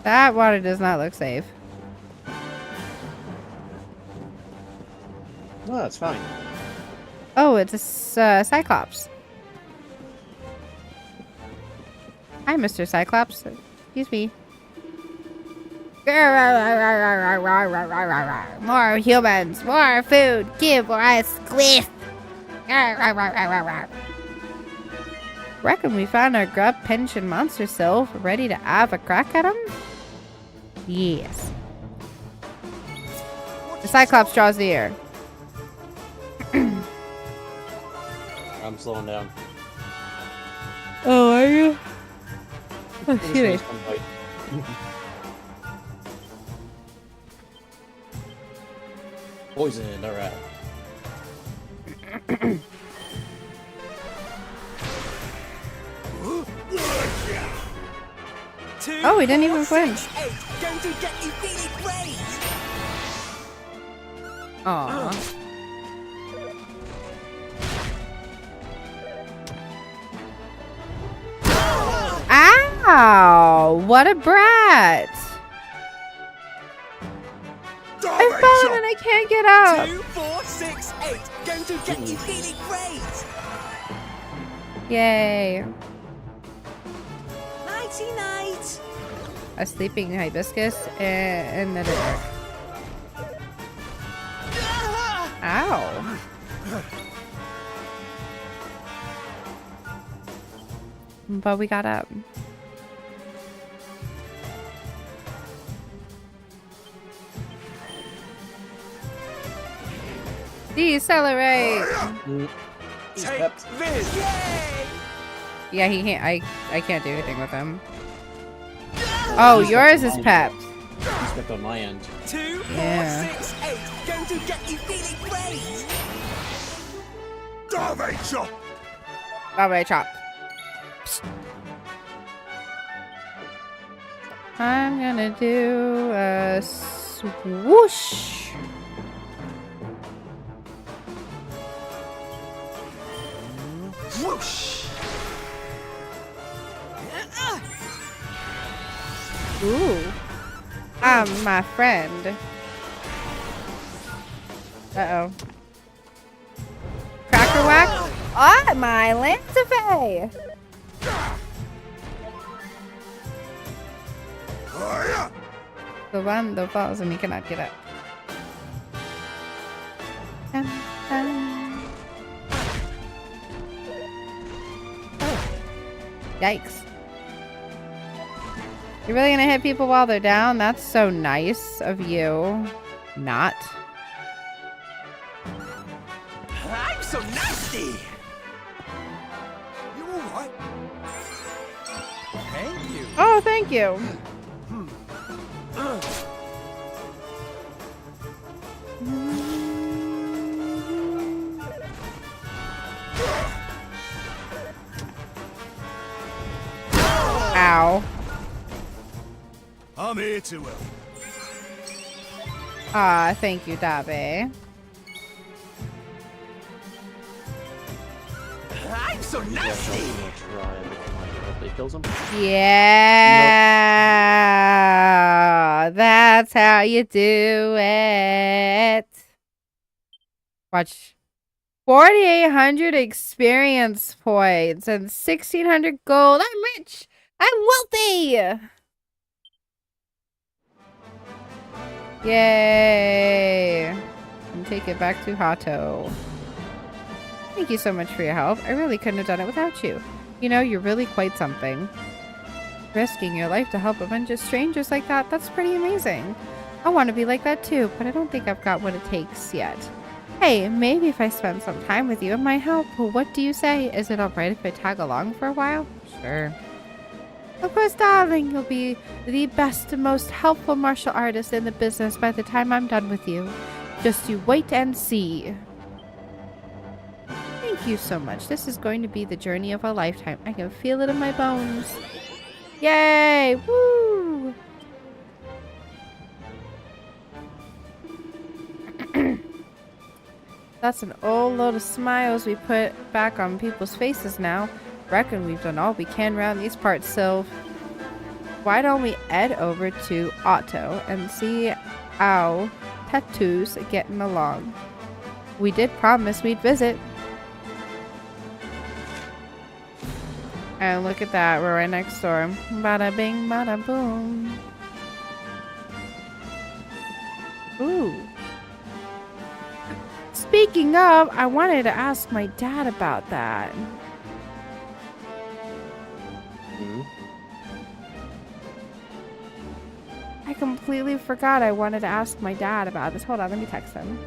That water does not look safe. No, it's fine. Oh, it's a Cyclops. Hi, Mr. Cyclops. Excuse me. More humans, more food, give us squiff. Reckon we found our grub pension monster self, ready to have a crack at him? Yes. The Cyclops draws the air. I'm slowing down. Oh, are you? Oh, excuse me. This one's fun fight. Poison, alright. Oh, he didn't even flinch. Going to get you feeling great. Aww. Ow! What a brat! I fell and I can't get up. 2, 4, 6, 8. Going to get you feeling great. Yay! Nighty night. A sleeping hibiscus and the dark. Ow! But we got up. Decelerate! Take this. Yay! Yeah, he can't. I can't do anything with him. Oh, yours is pepped. He's pepped on my end. 2, 4, Yeah. 6, 8. Going to get you feeling great. Darby chop! Alright, chop. I'm gonna do a swoosh. Whoosh! Ooh. My friend. Uh-oh. Cracker whack? Oh, my Lantifay! The one that falls and he cannot get up. Dun, dun. Oh. Yikes. You're really gonna hit people while they're down? That's so nice of you. Not. I'm so nasty. You alright? Thank you. Oh, thank you. Ow. I'm here to help. Ah, thank you, Dabe. I'm so nasty. Hopefully kills him. Yeah, that's how you do it. Watch. 4,800 experience points and 1,600 gold. I'm rich. I'm wealthy. Yay. And take it back to Hato. Thank you so much for your help. I really couldn't have done it without you. You know, you're really quite something. Risking your life to help a bunch of strangers like that, that's pretty amazing. I want to be like that too, but I don't think I've got what it takes yet. Hey, maybe if I spend some time with you, it might help. What do you say? Is it alright if I tag along for a while? Sure. Of course, darling, you'll be the best and most helpful martial artist in the business by the time I'm done with you. Just you wait and see. Thank you so much. This is going to be the journey of a lifetime. I can feel it in my bones. Yay! Woo! That's an old load of smiles we put back on people's faces now. Reckon we've done all we can round these parts, Sylv. Why don't we head over to Otto and see how Tattoos getting along? We did promise we'd visit. And look at that, we're right next door. Bada bing, bada boom. Ooh. Speaking of, I wanted to ask my dad about that. I completely forgot I wanted to ask my dad about this. Hold on, let me text him.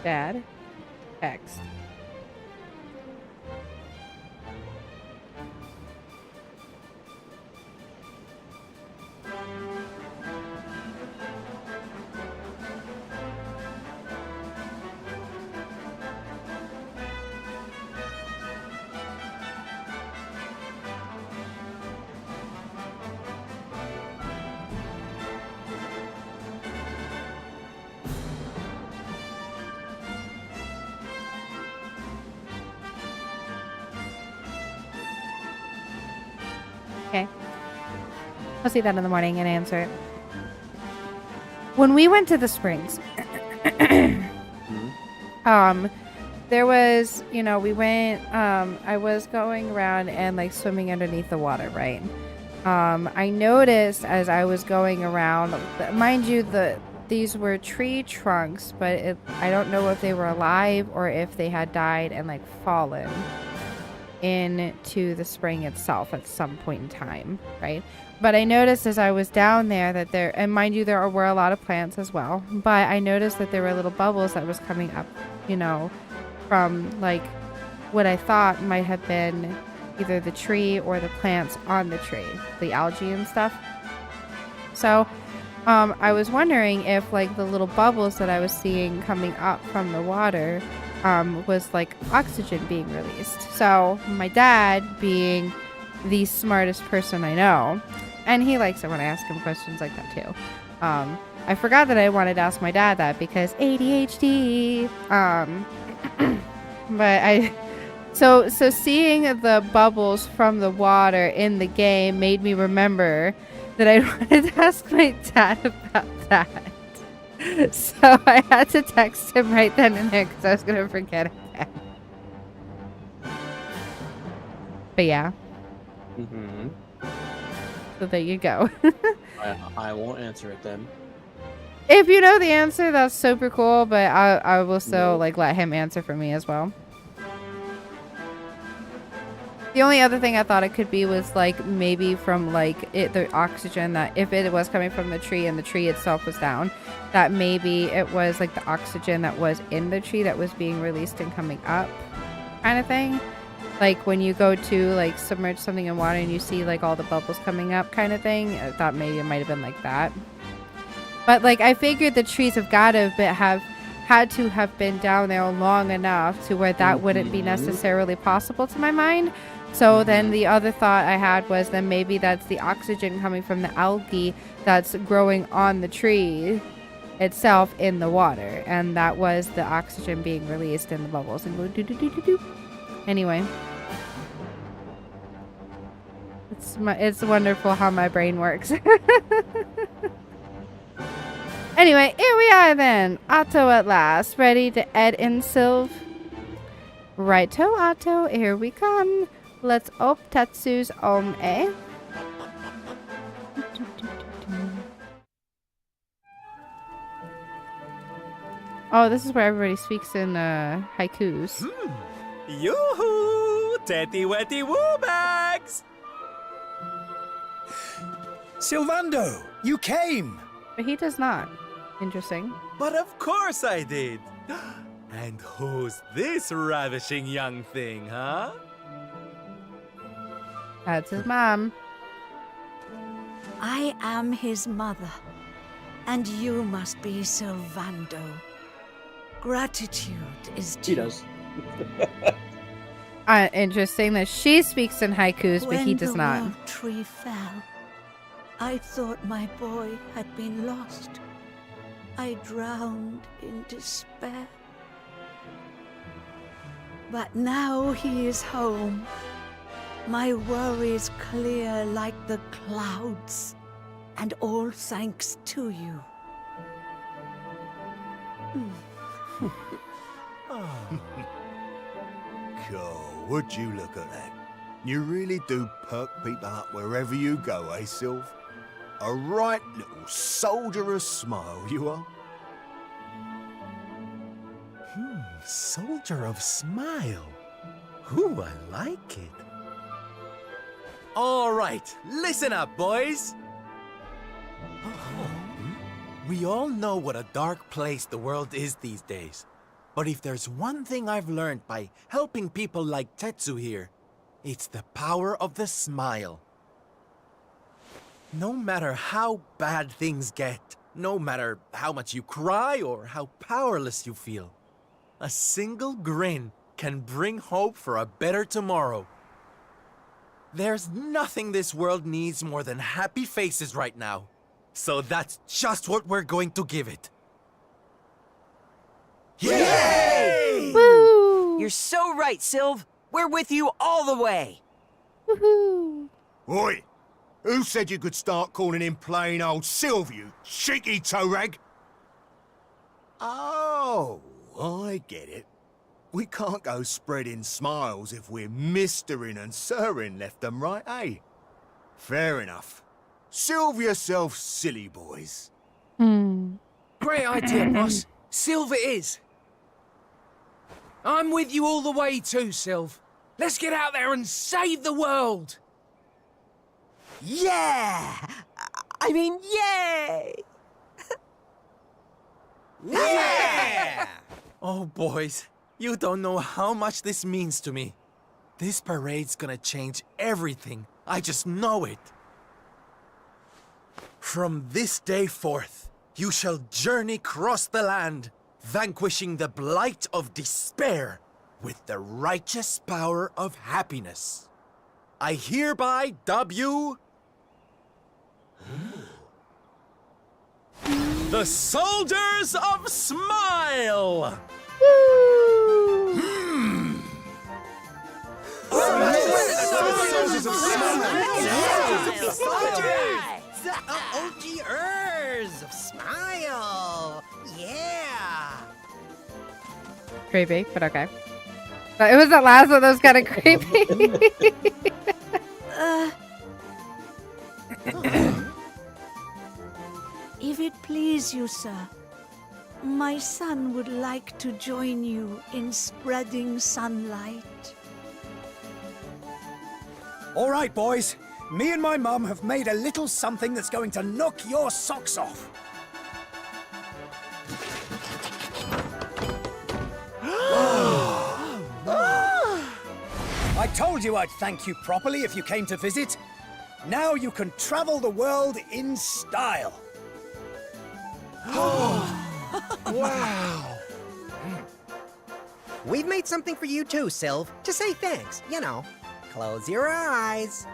Dad, text. Okay. I'll see that in the morning and answer it. When we went to the springs, there was, you know, we went, I was going around and like swimming underneath the water, right? I noticed as I was going around, mind you, these were tree trunks, but I don't know if they were alive or if they had died and like fallen into the spring itself at some point in time, right? But I noticed as I was down there that there, and mind you, there were a lot of plants as well, but I noticed that there were little bubbles that was coming up, you know, from like what I thought might have been either the tree or the plants on the tree, the algae and stuff. So I was wondering if like the little bubbles that I was seeing coming up from the water was like oxygen being released. So my dad, being the smartest person I know, and he likes it when I ask him questions like that too. I forgot that I wanted to ask my dad that because ADHD. But so seeing the bubbles from the water in the game made me remember that I wanted to ask my dad about that. So I had to text him right then and there because I was gonna forget it. But yeah. So there you go. I won't answer it then. If you know the answer, that's super cool. But I will still like let him answer for me as well. The only other thing I thought it could be was like maybe from like the oxygen, that if it was coming from the tree and the tree itself was down, that maybe it was like the oxygen that was in the tree that was being released and coming up, kind of thing. Like when you go to like submerge something in water and you see like all the bubbles coming up, kind of thing. I thought maybe it might have been like that. But like I figured the trees have got to have had to have been down there long enough to where that wouldn't be necessarily possible to my mind. So then the other thought I had was then maybe that's the oxygen coming from the algae that's growing on the tree itself in the water. And that was the oxygen being released in the bubbles and go do do do do do. Anyway. It's wonderful how my brain works. Anyway, here we are then. Otto at last. Ready to Ed and Sylv? Righto, Otto. Here we come. Let's op Tatsu's eh? Oh, this is where everybody speaks in haikus. Yoo-hoo! Tetty wetty woo bags! Sylvando, you came! But he does not. Interesting. But of course I did! And who's this ravishing young thing, huh? That's his mom. I am his mother, and you must be Sylvando. Gratitude is due. She does. interesting that she speaks in haikus, but he When does the not. world tree fell, I thought my boy had been lost. I drowned in despair. But now he is home. My worries clear like the clouds, and all thanks to you. God, would you look at that? You really do perk people up wherever you go, eh, Sylv? A right little soldierous smile, you are. Soldier of Smile. Ooh, I like it. All right, listen up, boys. We all know what a dark place the world is these days. But if there's one thing I've learned by helping people like Tetsu here, it's the power of the smile. No matter how bad things get, no matter how much you cry or how powerless you feel, a single grin can bring hope for a better tomorrow. There's nothing this world needs more than happy faces right now. So that's just what we're going to give it. Yay! Woo! You're so right, Sylv. We're with you all the way. Woohoo! Oi! Who said you could start calling him plain old Sylv, you cheeky toe rag? Oh, I get it. We can't go spreading smiles if we're mistering and sirring left and right, eh? Fair enough. Sylv yourself, silly boys. Great idea, boss. Sylv it is. I'm with you all the way too, Sylv. Let's get out there and save the world. Yeah! I mean, yay! Yeah! Oh, boys, you don't know how much this means to me. This parade's gonna change everything. I just know it. From this day forth, you shall journey across the land, vanquishing the blight of despair with the righteous power of happiness. I hereby dub you the Soldiers of Smile! Soldiers of The OGers of Smile. Yeah. Creepy, but okay. But it was that last one that was kind of creepy. If it please you, sir, my son would like to join you in spreading sunlight. All right, boys. Me and my mum have made a little something that's going to knock your socks off. I told you I'd thank you properly if you came to visit. Now you can travel the world in style. Wow. We've made something for you too, Sylv, to say thanks, you know. Close your eyes.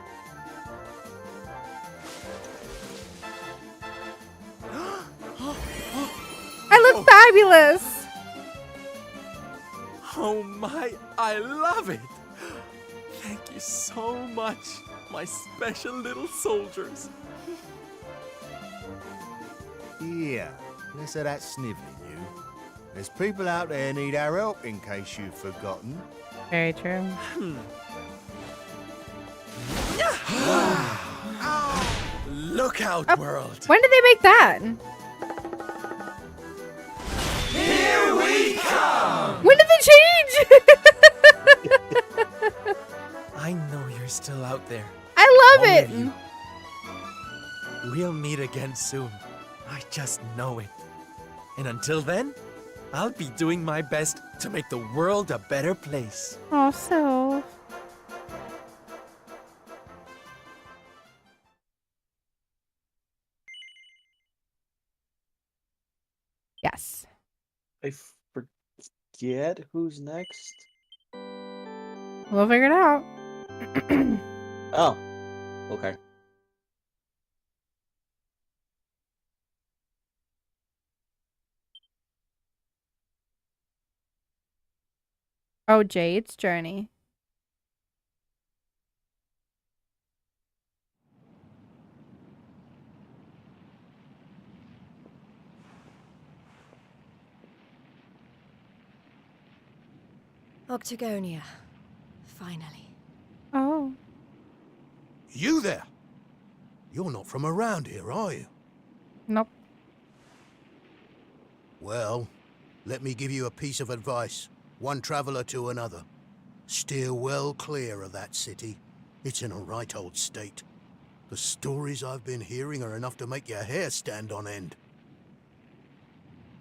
I look fabulous. Oh my, I love it! Thank you so much, my special little soldiers. Yeah, less of that snivelling, you. There's people out there need our help, in case you've forgotten. Very true. Look out, world! When did they make that? Here we come! When did they change? I know you're still out there. I love All it. of you. We'll meet again soon. I just know it. And until then, I'll be doing my best to make the world a better place. Oh, so. Yes. I forget who's next. We'll figure it out. Oh, okay. Oh, Jade's journey. Octagonia. Finally. Oh. You there? You're not from around here, are you? Nope. Well, let me give you a piece of advice. One traveler to another. Steer well clear of that city. It's in a right old state. The stories I've been hearing are enough to make your hair stand on end.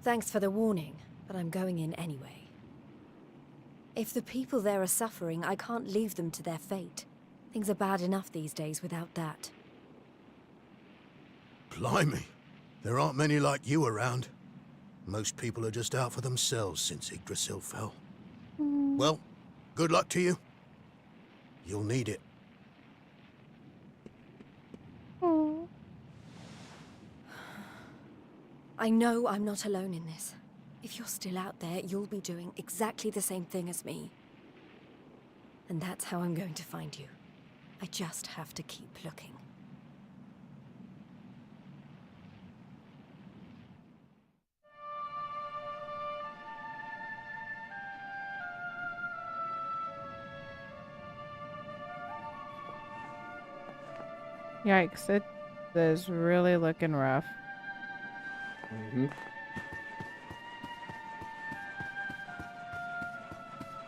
Thanks for the warning, but I'm going in anyway. If the people there are suffering, I can't leave them to their fate. Things are bad enough these days without that. Blimey, there aren't many like you around. Most people are just out for themselves since Yggdrasil fell. Well, good luck to you. You'll need it. I know I'm not alone in this. If you're still out there, you'll be doing exactly the same thing as me. And that's how I'm going to find you. I just have to keep looking. Yikes, it is really looking rough.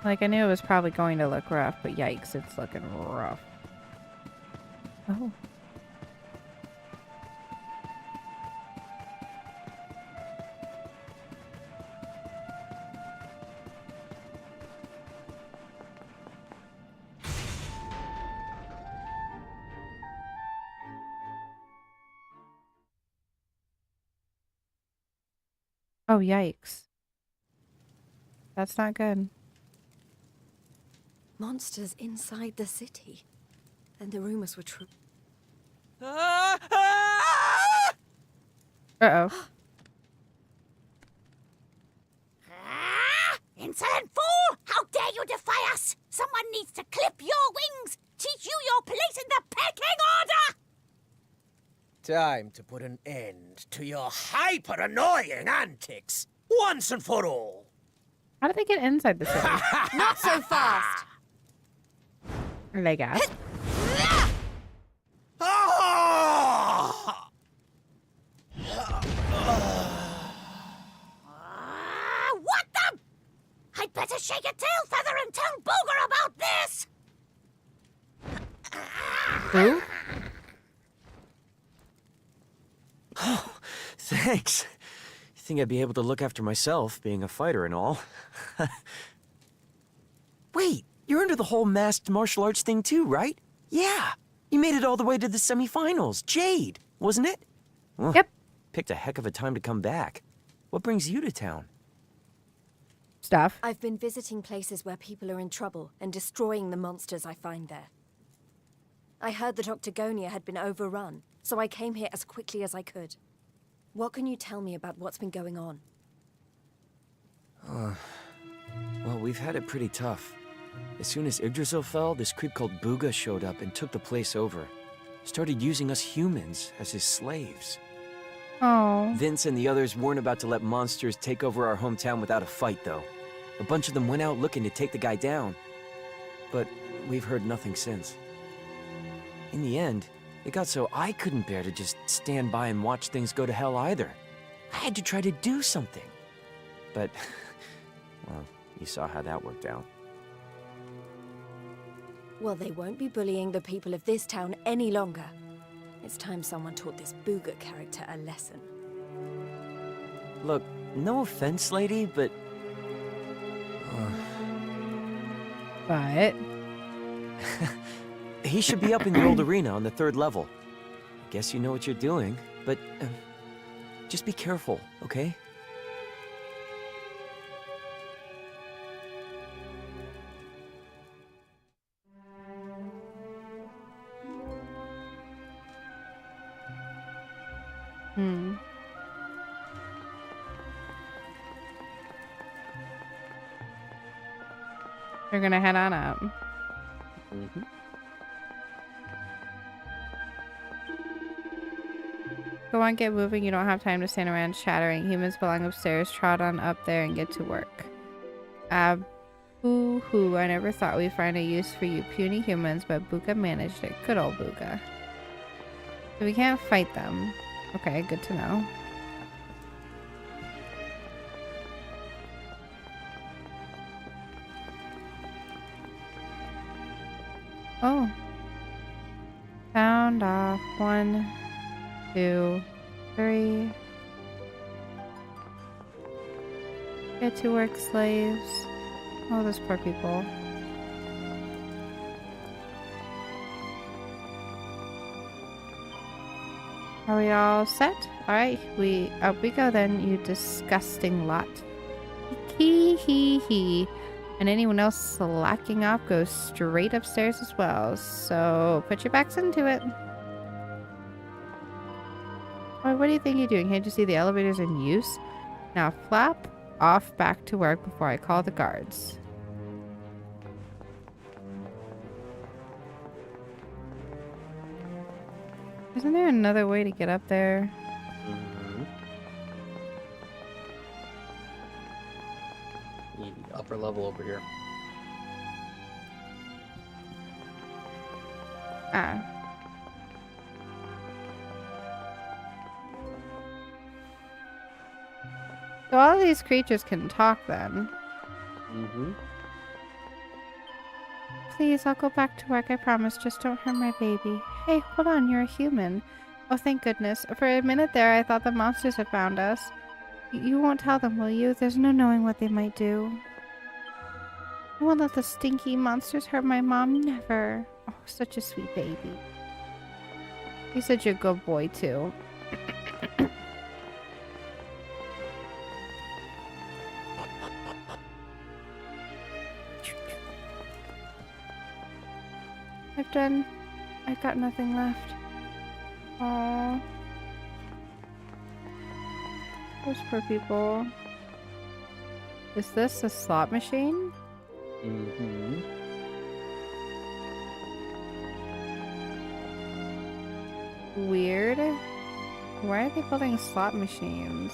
Like, I knew it was probably going to look rough, but yikes, it's looking rough. Oh. Oh, yikes. That's not good. Monsters inside the city. And the rumors were true. Uh-oh. Insolent fool! How dare you defy us! Someone needs to clip your wings! Teach you your place in the pecking order! Time to put an end to your hyper-annoying antics, once and for all. How did they get inside the city? Not so fast! They gas. What the? I'd better shake a tail feather and tell Booger about this! Who? Oh, thanks. You think I'd be able to look after myself, being a fighter and all? Wait, you're into the whole masked martial arts thing too, right? Yeah. You made it all the way to the semifinals. Jade, wasn't it? Well, yep. Picked a heck of a time to come back. What brings you to town? Stuff. I've been visiting places where people are in trouble and destroying the monsters I find there. I heard that Octagonia had been overrun, so I came here as quickly as I could. What can you tell me about what's been going on? Well, we've had it pretty tough. As soon as Yggdrasil fell, this creep called Booga showed up and took the place over. Started using us humans as his slaves. Oh. Vince and the others weren't about to let monsters take over our hometown without a fight, though. A bunch of them went out looking to take the guy down. But we've heard nothing since. In the end, it got so I couldn't bear to just stand by and watch things go to hell either. I had to try to do something. But, well, you saw how that worked out. Well, they won't be bullying the people of this town any longer. It's time someone taught this Booga character a lesson. Look, no offense, lady, but... But... he should be up in the old arena on the 3rd level. Guess you know what you're doing, but... just be careful, okay? Hmm. We're gonna head on up. Mm-hmm. Go on, get moving. You don't have time to stand around chattering. Humans belong upstairs. Trot on up there and get to work. Boo-hoo. I never thought we'd find a use for you puny humans, but Buka managed it. Good old Buka. So we can't fight them. Okay, good to know. Oh. Sound off. 1, 2, 3. Get to work, slaves. Oh, those poor people. Are we all set? Alright, up we go then, you disgusting lot. Hee hee hee. And anyone else slacking off goes straight upstairs as well. So put your backs into it. Oh, what do you think you're doing? Can't you see the elevator's in use? Now flap off back to work before I call the guards. Isn't there another way to get up there? The upper level over here. Ah. So all of these creatures can talk then. Mm-hmm. Please, I'll go back to work, I promise. Just don't hurt my baby. Hey, hold on, you're a human. Oh, thank goodness. For a minute there, I thought the monsters had found us. You won't tell them, will you? There's no knowing what they might do. I won't let the stinky monsters hurt my mom. Never. Oh, such a sweet baby. He's such a good boy, too. I've got nothing left. Aww. Those poor people. Is this a slot machine? Mm-hmm. Weird. Why are they building slot machines?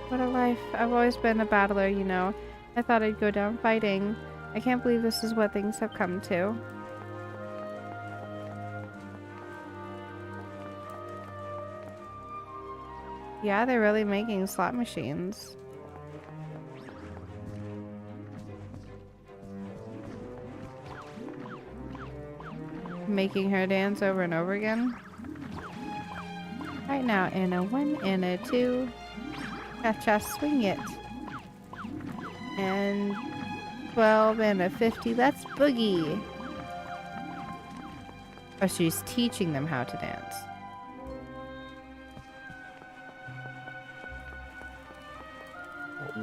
What a life. I've always been a battler, you know. I thought I'd go down fighting. I can't believe this is what things have come to. Yeah, they're really making slot machines. Making her dance over and over again. Right now, in a 1 and a 2. Cha-cha, swing it. And 12 and a 50. Let's boogie. Oh, she's teaching them how to dance.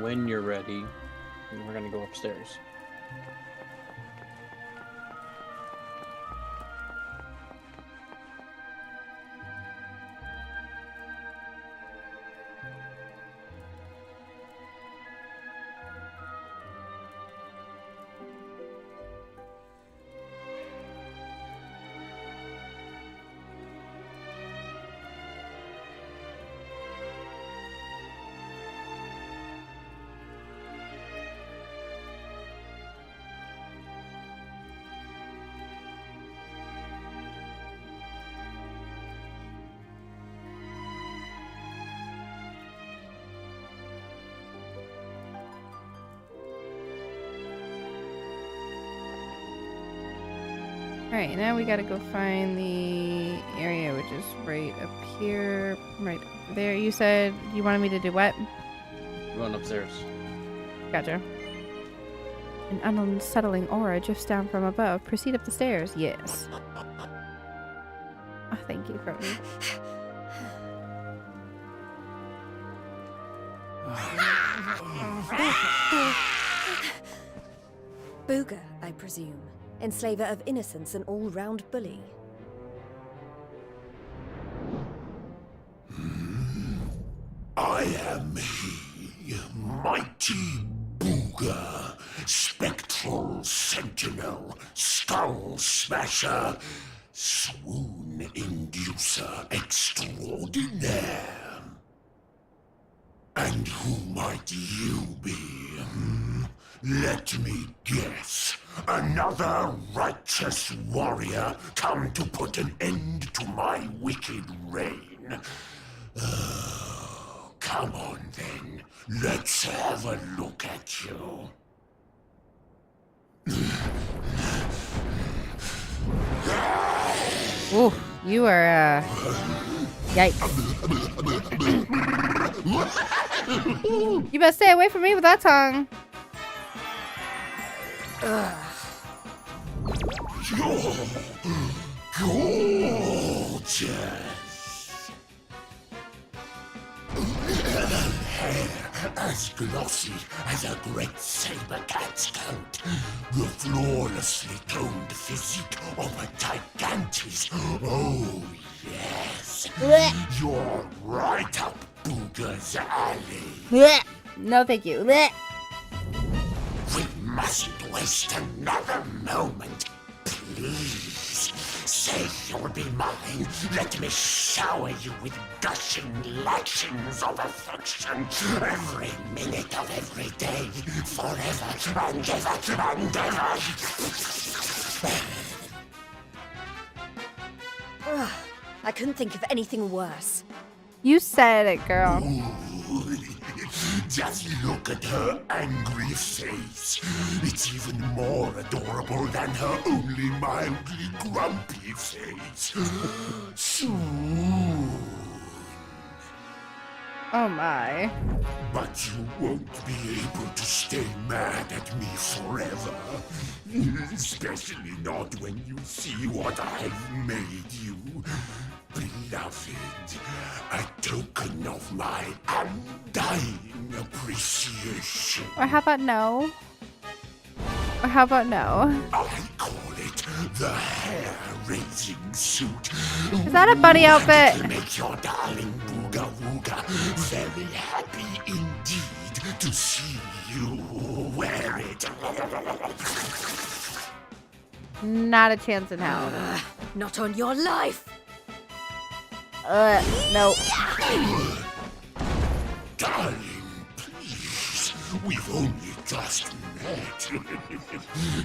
When you're ready, we're gonna go upstairs. Alright, now we gotta go find the area, which is right up here, right there. You said you wanted me to do what? We're going upstairs. Gotcha. An unsettling aura drifts down from above. Proceed up the stairs. Yes. Oh, thank you, Crony. Booga, I presume. Enslaver of innocence, an all-round bully. I am he, mighty Booger, spectral sentinel, skull smasher, swoon inducer extraordinaire. And who might you be? Let me guess. Another righteous warrior come to put an end to my wicked reign. Come on then, let's have a look at you. Ooh, you are, yikes. You better stay away from me with that tongue. You're gorgeous. Hair as glossy as a great saber cat's coat. The flawlessly toned physique of a gigantis. Oh, yes. You're right up Booger's alley. No, thank you. We mustn't waste another moment. Please, say you'll be mine. Let me shower you with gushing lashings of affection. Every minute of every day, forever and ever and ever. I couldn't think of anything worse. You said it, girl. Just look at her angry face. It's even more adorable than her only mildly grumpy face. Soon. Oh my. But you won't be able to stay mad at me forever. Especially not when you see what I've made you. Beloved, a token of my undying appreciation. Or how about no? Or how about no? I call it the hair-raising suit. Is that a bunny outfit? To make your darling Booga Wooga very happy indeed to see you wear it. Not a chance in hell. Not on your life. No. Darling, please, we've only just met.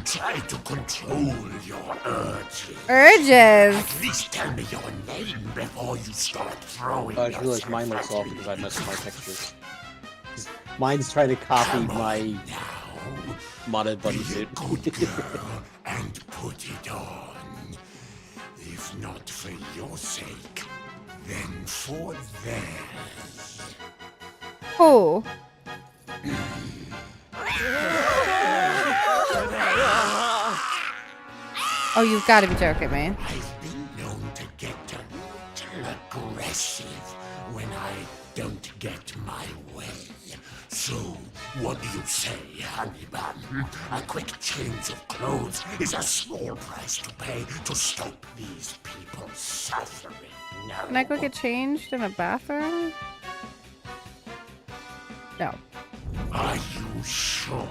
Try to control your urges. Urges? At least tell me your name before you start throwing I just realized mine looks off because I messed with my textures. Mine's trying to copy my modded bunny suit. Good girl and put it on. If not for your sake, then for theirs. Oh. Oh, you've got to be joking, man. I've been known to get a little aggressive when I don't get my way. So, what do you say, honey bun? A quick change of clothes is a small price to pay to stop these people suffering. No. Can I go get changed in a bathroom? No. Are you sure?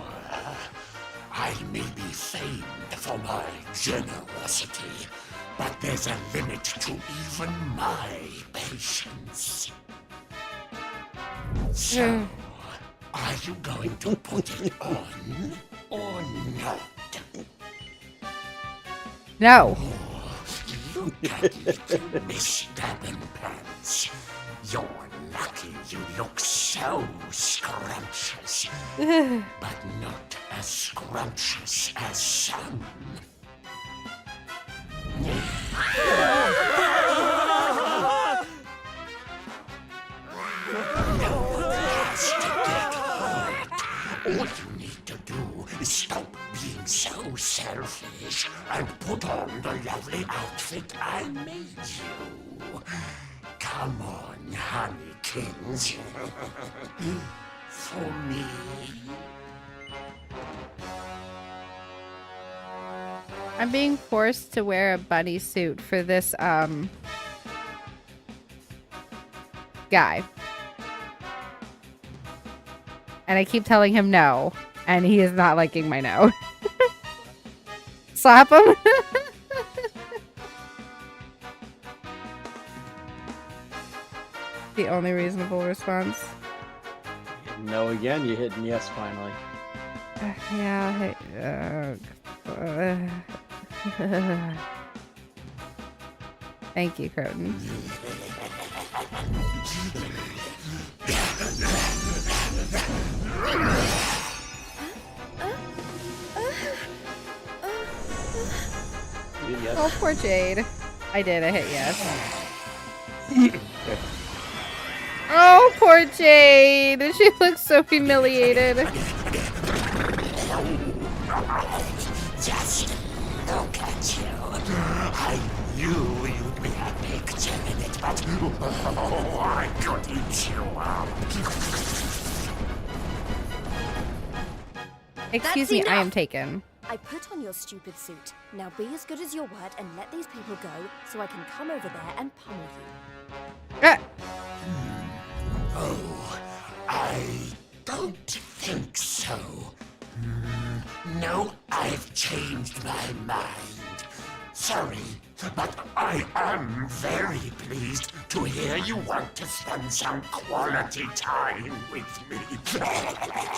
I may be famed for my generosity, but there's a limit to even my patience. So, are you going to put it on or not? No. Look at little Miss Pants. You're lucky you look so scrumptious, but not as scrumptious as some. All you need to do is stop being so selfish and put on the lovely outfit I made you. Come on, honeykins. For me. I'm being forced to wear a bunny suit for this guy. And I keep telling him no, and he is not liking my no. Slap him. The only reasonable response. No again, you hit yes finally. Yeah. Thank you, Croton. Yes. Oh, poor Jade. I did. I hit yes. Oh, poor Jade. She looks so humiliated. Just look at you. I knew you'd be a picture in it, but oh, I could eat you up. Excuse me, I am taken. I put on your stupid suit. Now be as good as your word and let these people go so I can come over there and pummel you. Oh, I don't think so. No, I've changed my mind. Sorry, but I am very pleased to hear you want to spend some quality time with me.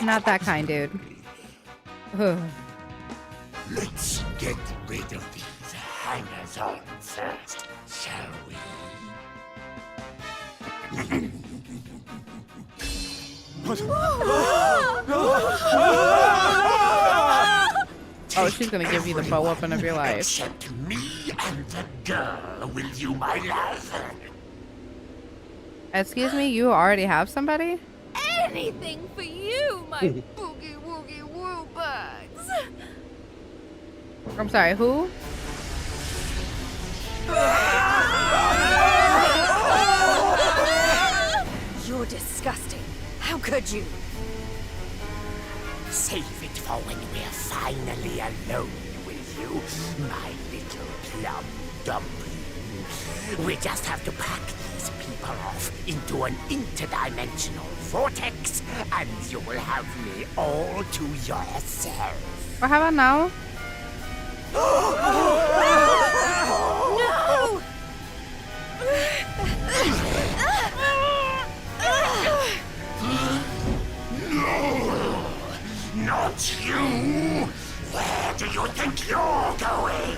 Not that kind, dude. Ugh. Let's get rid of these hangers-on first, shall we? Oh, she's gonna give you the bow weapon of your life. Except me and the girl, will you, my love? Excuse me, you already have somebody? Anything for you, my boogie woogie woo bugs. I'm sorry, who? You're disgusting. How could you? Save it for when we're finally alone with you, my little plum dumpling. We just have to pack these people off into an interdimensional vortex, and you will have me all to yourself. What how about now? No! Not you! Where do you think you're going?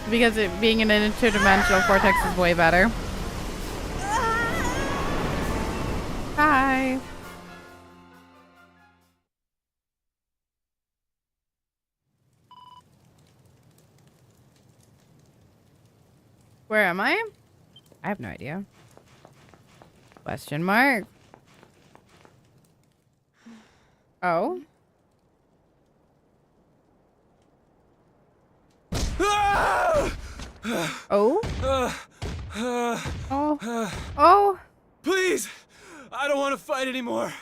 Because being in an interdimensional vortex is way better. Hi. Where am I? I have no idea. Question mark. Oh. Oh? Oh. Oh. Please! I don't want to fight anymore.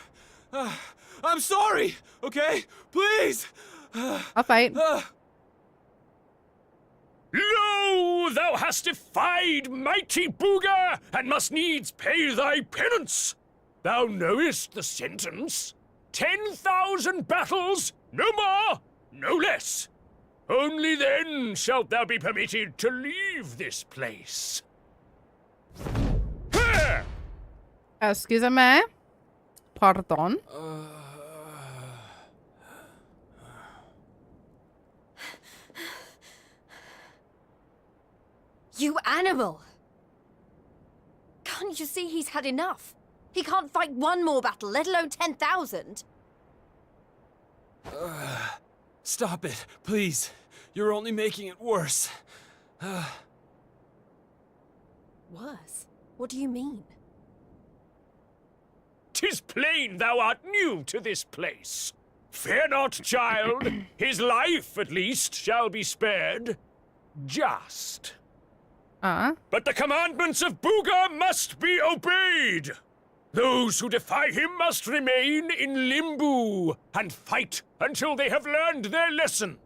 I'm sorry, okay? Please! I'll fight. Lo, thou hast defied mighty Booga, and must needs pay thy penance. Thou knowest the sentence. 10,000 battles, no more, no less. Only then shalt thou be permitted to leave this place. Excuse-me. Pardon. You animal! Can't you see he's had enough? He can't fight one more battle, let alone 10,000. Stop it, please. You're only making it worse. Worse? What do you mean? 'Tis plain thou art new to this place. Fear not, child. His life, at least, shall be spared. Just. But the commandments of Booga must be obeyed. Those who defy him must remain in limbo and fight until they have learned their lesson.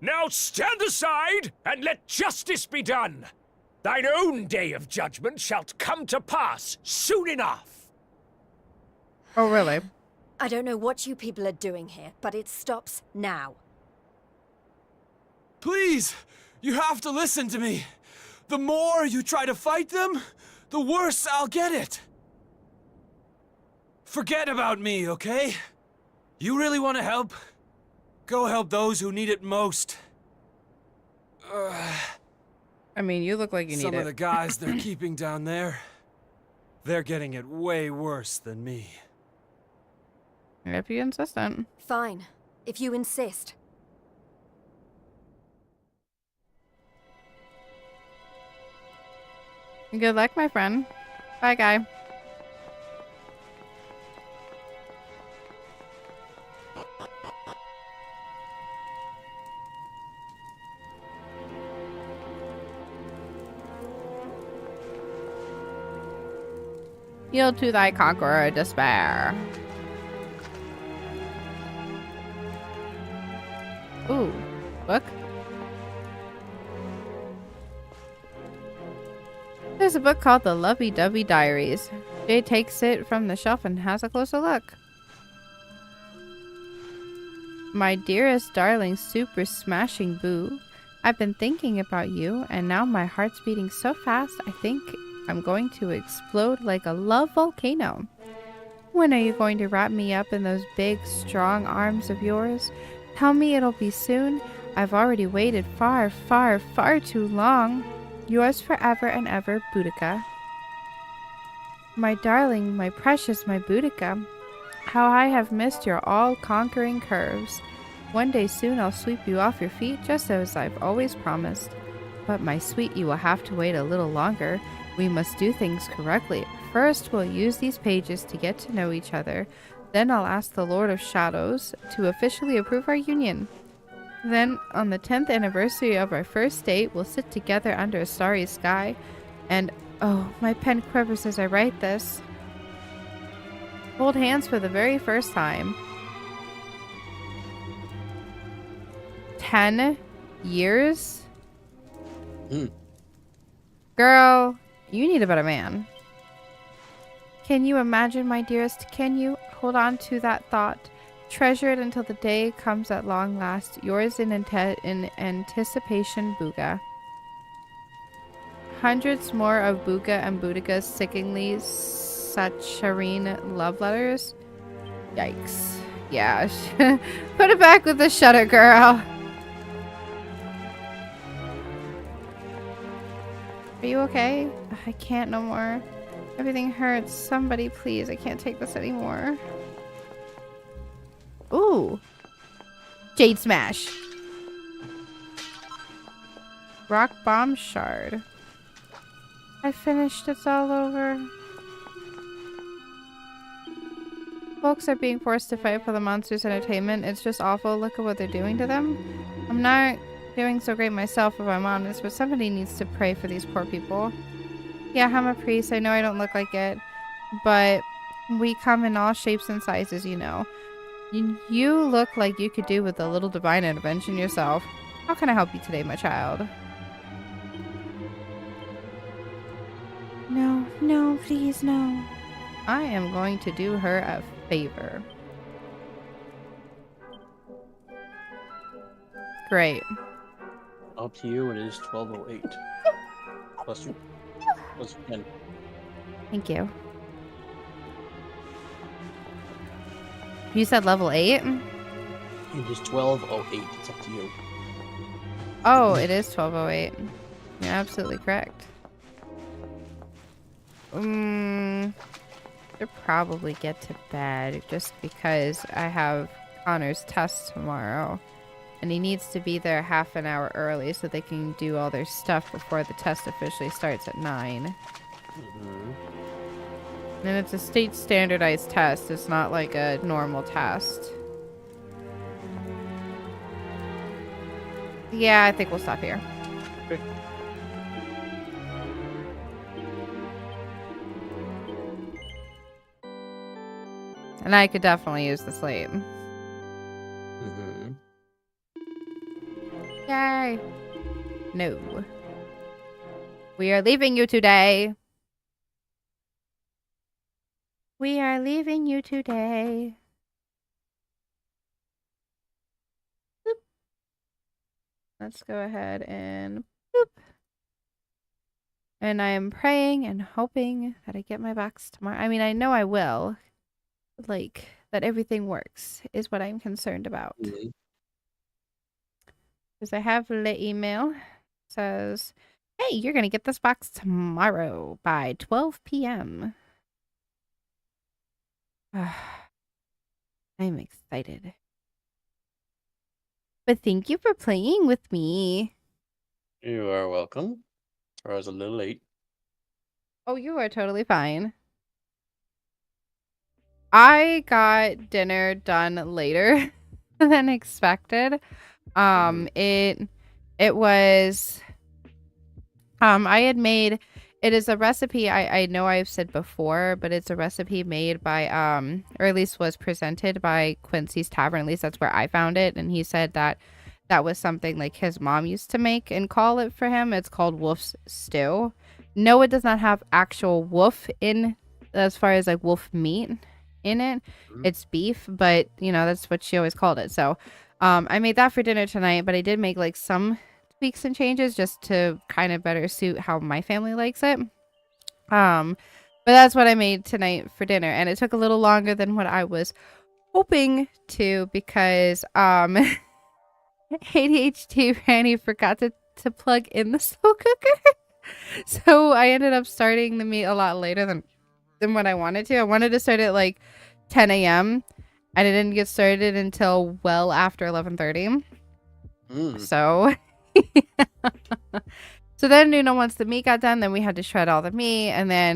Now stand aside, and let justice be done. Thine own day of judgment shalt come to pass soon enough. Oh, really? I don't know what you people are doing here, but it stops now. Please, you have to listen to me. The more you try to fight them, the worse I'll get it. Forget about me, okay? You really want to help? Go help those who need it most. I mean, you look like you need it. Some of the guys they're keeping down there, they're getting it way worse than me. If you're insistent. Fine, if you insist. Good luck, my friend. Bye, guy. Yield to thy conqueror, despair. Ooh, book. There's a book called The Lovey-Dovey Diaries. Jay takes it from the shelf and has a closer look. My dearest darling super smashing boo, I've been thinking about you and now my heart's beating so fast I think I'm going to explode like a love volcano. When are you going to wrap me up in those big, strong arms of yours? Tell me it'll be soon. I've already waited far, far, far too long. Yours forever and ever, Boudica. My darling, my precious, my Boudica. How I have missed your all-conquering curves. One day soon I'll sweep you off your feet just as I've always promised. But my sweet, you will have to wait a little longer. We must do things correctly. First, we'll use these pages to get to know each other. Then I'll ask the Lord of Shadows to officially approve our union. Then, on the 10th anniversary of our first date, we'll sit together under a starry sky. And, oh, my pen quivers as I write this. Hold hands for the very first time. 10 years? Girl, you need a better man. Can you imagine, my dearest? Can you hold on to that thought? Treasure it until the day comes at long last. Yours in anticipation, Bouga. Hundreds more of Bouga and Boudica's sickeningly saccharine love letters. Yikes. Yeah. Put it back with the shutter, girl. Are you okay? I can't no more. Everything hurts. Somebody, please. I can't take this anymore. Ooh. Jade Smash. Rock Bomb Shard. I finished. It's all over. Folks are being forced to fight for the monsters' entertainment. It's just awful. Look at what they're doing to them. I'm not doing so great myself, if I'm honest, but somebody needs to pray for these poor people. Yeah, I'm a priest. I know I don't look like it, but we come in all shapes and sizes, you know. You look like you could do with a little divine intervention yourself. How can I help you today, my child? No, no, please, no. I am going to do her a favor. Great. Up to you, it is 12:08. Plus 2. Plus 10. Thank you. You said level 8? It is 12:08. It's up to you. Oh, it is 12:08. You're absolutely correct. Should probably get to bed just because I have Connor's test tomorrow. And he needs to be there half an hour early so they can do all their stuff before the test officially starts at 9. And it's a state standardized test. It's not like a normal test. Yeah, I think we'll stop here. Okay. And I could definitely use the sleep. Yay. No. We are leaving you today. We are leaving you today. Boop. Let's go ahead and boop. And I am praying and hoping that I get my box tomorrow. I mean, I know I will. Like, that everything works is what I'm concerned about. Because I have the email. Says, hey, you're going to get this box tomorrow by 12 p.m. I'm excited. But thank you for playing with me. You are welcome. I was a little late. Oh, you are totally fine. I got dinner done later than expected. It was I had made it is a recipe I know I've said before, but it's a recipe made by or at least was presented by Quincy's Tavern. At least that's where I found it, and he said that that was something like his mom used to make and call it for him. It's called Wolf's Stew. No, it does not have actual wolf in as far as like wolf meat in it. It's beef, but you know, that's what she always called it. So I made that for dinner tonight, but I did make like some tweaks and changes just to kind of better suit how my family likes it. But that's what I made tonight for dinner, and it took a little longer than what I was hoping to because ADHD Rani forgot to plug in the slow cooker. So I ended up starting the meat a lot later than what I wanted to. I wanted to start at like 10 a.m. and it didn't get started until well after 11:30. So so then, you know, once the meat got done, then we had to shred all the meat, and then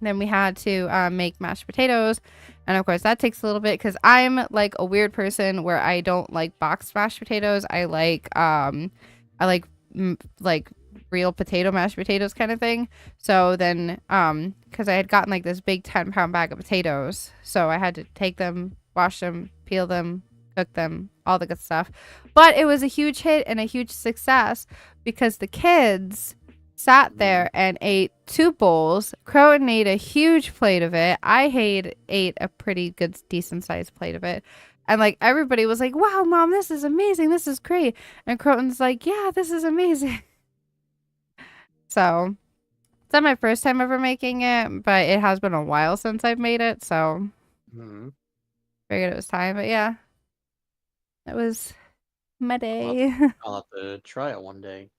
then we had to make mashed potatoes. And of course that takes a little bit because I'm like a weird person where I don't like boxed mashed potatoes. I like like real potato mashed potatoes kind of thing. So then because I had gotten like this big 10-pound bag of potatoes, so I had to take them, wash them, peel them, cook them, all the good stuff. But it was a huge hit and a huge success because the kids sat there and ate 2 bowls. Croton ate a huge plate of it. I ate a pretty good, decent sized plate of it. And like everybody was like, wow, Mom, this is amazing. This is great. And Croton's like, yeah, this is amazing. So it's not my first time ever making it, but it has been a while since I've made it. So figured it was time. But yeah, that was my day. I'll have to try it one day.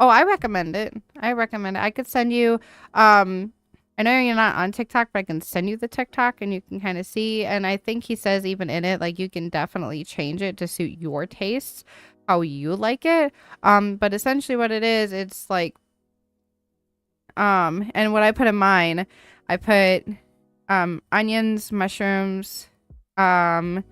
Oh, I recommend it. I recommend it. I could send you, I know you're not on TikTok, but I can send you the TikTok and you can kind of see. And I think he says even in it, like you can definitely change it to suit your tastes, how you like it. But essentially what it is, it's like, and what I put in mine, I put, onions, mushrooms, garlic.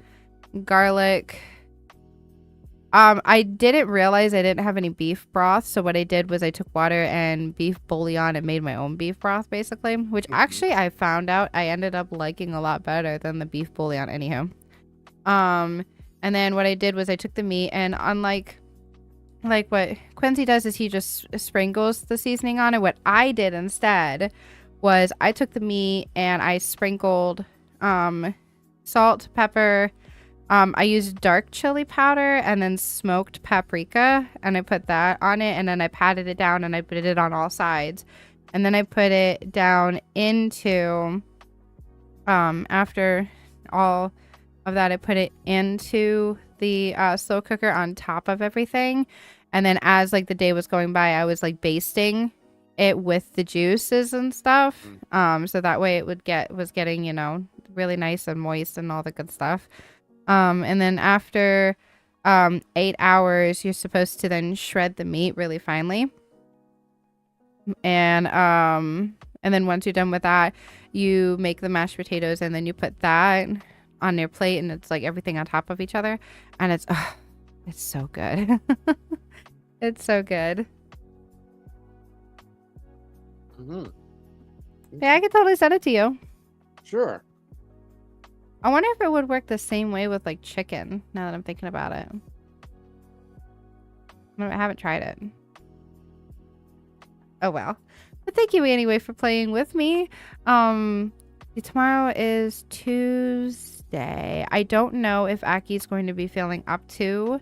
I didn't realize I didn't have any beef broth, so what I did was I took water and beef bouillon and made my own beef broth, basically, which actually I found out I ended up liking a lot better than the beef bouillon, anywho. And then what I did was I took the meat, and unlike like what Quincy does is he just sprinkles the seasoning on it. What I did instead was I took the meat and I sprinkled salt, pepper. I used dark chili powder and then smoked paprika, and I put that on it, and then I patted it down and I put it on all sides, and then I put it down into after all of that I put it into the slow cooker on top of everything. And then as like the day was going by, I was like basting it with the juices and stuff, so that way it was getting, you know, really nice and moist and all the good stuff. And then after 8 hours, you're supposed to then shred the meat really finely. And then once you're done with that, you make the mashed potatoes, and then you put that on your plate, and it's like everything on top of each other, and it's so good. It's so good. Yeah, I could totally send it to you. Sure. I wonder if it would work the same way with like chicken, now that I'm thinking about it. I haven't tried it. Oh well. But thank you anyway for playing with me. Tomorrow is Tuesday. I don't know if Aki's going to be feeling up to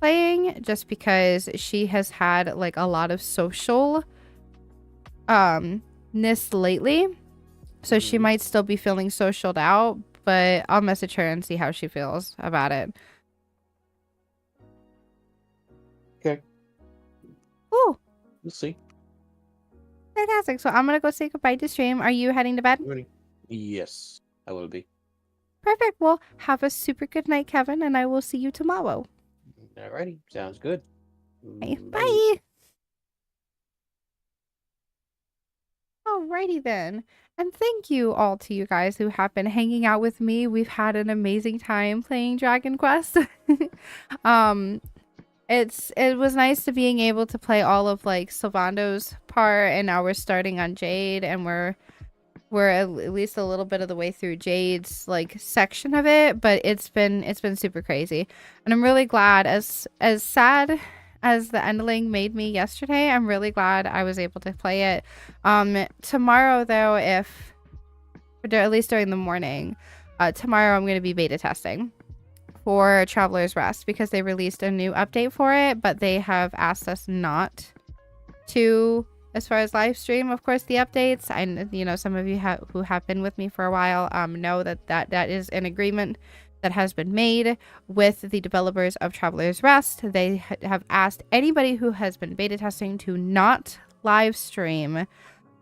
playing, just because she has had like a lot of social ness lately. So she might still be feeling socialed out, but I'll message her and see how she feels about it. Okay. Ooh. We'll see. Fantastic. So I'm gonna go say goodbye to stream. Are you heading to bed? Yes, I will be. Perfect. Well, have a super good night, Kevin, and I will see you tomorrow. Alrighty, sounds good. Okay, bye. Alrighty then. And thank you all to you guys who have been hanging out with me. We've had an amazing time playing Dragon Quest. It was nice to being able to play all of like Sylvando's part, and now we're starting on Jade, and we're at least a little bit of the way through Jade's like section of it, but it's been super crazy. And I'm really glad, as sad as the ending made me yesterday, I'm really glad I was able to play it. Tomorrow though, at least during the morning, tomorrow I'm going to be beta testing for Traveler's Rest, because they released a new update for it, but they have asked us not to, as far as live stream, of course, the updates. Some of you who have been with me for a while know that is an agreement that has been made with the developers of Traveler's Rest. They have asked anybody who has been beta testing to not live stream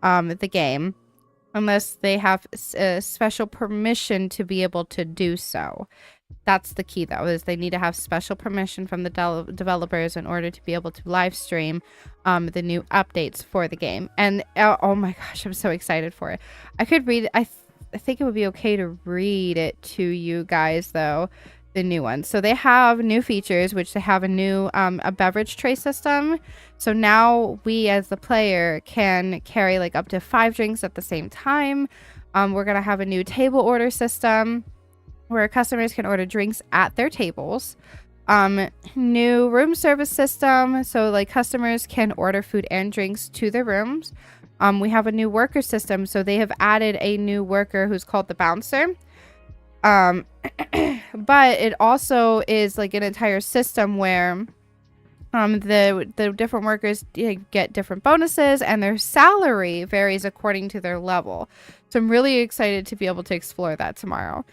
the game unless they have special permission to be able to do so. That's the key, though, is they need to have special permission from the developers in order to be able to live stream the new updates for the game. And oh my gosh, I'm so excited for it. I could read it. I think it would be okay to read it to you guys, though, the new one. So they have new features, which they have a new a beverage tray system. So now we as the player can carry like up to 5 drinks at the same time. We're going to have a new table order system where customers can order drinks at their tables. New room service system, so like customers can order food and drinks to their rooms. We have a new worker system, so they have added a new worker who's called the bouncer. But it also is like an entire system where the different workers get different bonuses, and their salary varies according to their level. So I'm really excited to be able to explore that tomorrow.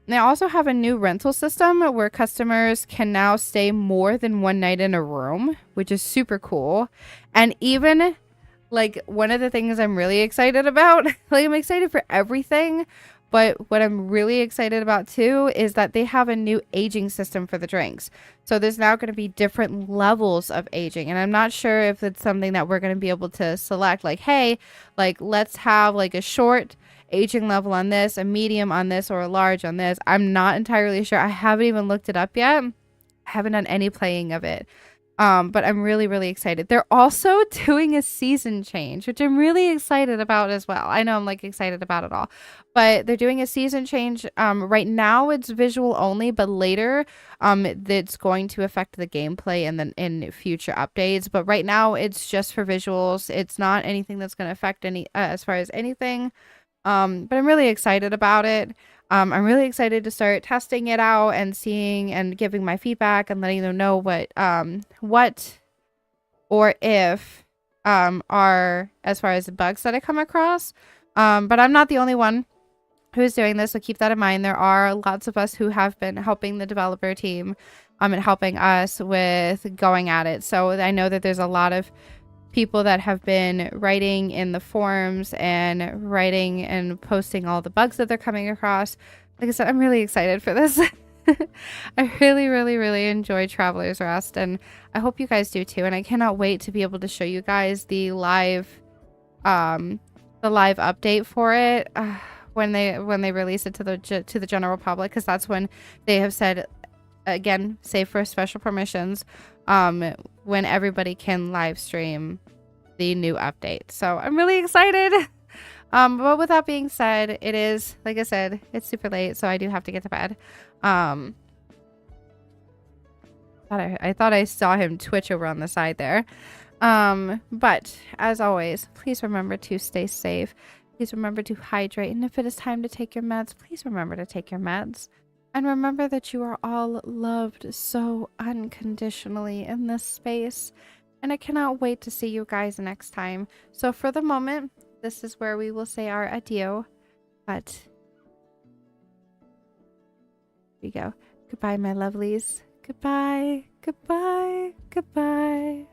They also have a new rental system where customers can now stay more than one night in a room, which is super cool. And even like one of the things I'm really excited about, like I'm excited for everything, but what I'm really excited about too is that they have a new aging system for the drinks. So there's now going to be different levels of aging, and I'm not sure if it's something that we're going to be able to select, like, hey, like let's have like a short aging level on this, a medium on this, or a large on this. I'm not entirely sure. I haven't even looked it up yet. I haven't done any playing of it. But I'm really, really excited. They're also doing a season change, which I'm really excited about as well. I know I'm like excited about it all, but they're doing a season change. Right now it's visual only, but later, it's going to affect the gameplay and then in future updates. But right now it's just for visuals. It's not anything that's going to affect any, as far as anything. But I'm really excited about it. I'm really excited to start testing it out and seeing and giving my feedback and letting them know what or if are as far as the bugs that I come across. But I'm not the only one who's doing this, so keep that in mind. There are lots of us who have been helping the developer team and helping us with going at it. So I know that there's a lot of people that have been writing in the forums and writing and posting all the bugs that they're coming across. Like I said, I'm really excited for this. I really, really, really enjoy Traveler's Rest, and I hope you guys do too. And I cannot wait to be able to show you guys the live update for it when they release it to the general public, because that's when they have said, again, save for special permissions, when everybody can live stream the new update. So I'm really excited. But with that being said, it is, like I said, it's super late, so I do have to get to bed. I thought I saw him twitch over on the side there. But as always, please remember to stay safe. Please remember to hydrate. And if it is time to take your meds, please remember to take your meds. And remember that you are all loved so unconditionally in this space. And I cannot wait to see you guys next time. So for the moment, this is where we will say our adieu. But here we go. Goodbye, my lovelies. Goodbye. Goodbye. Goodbye.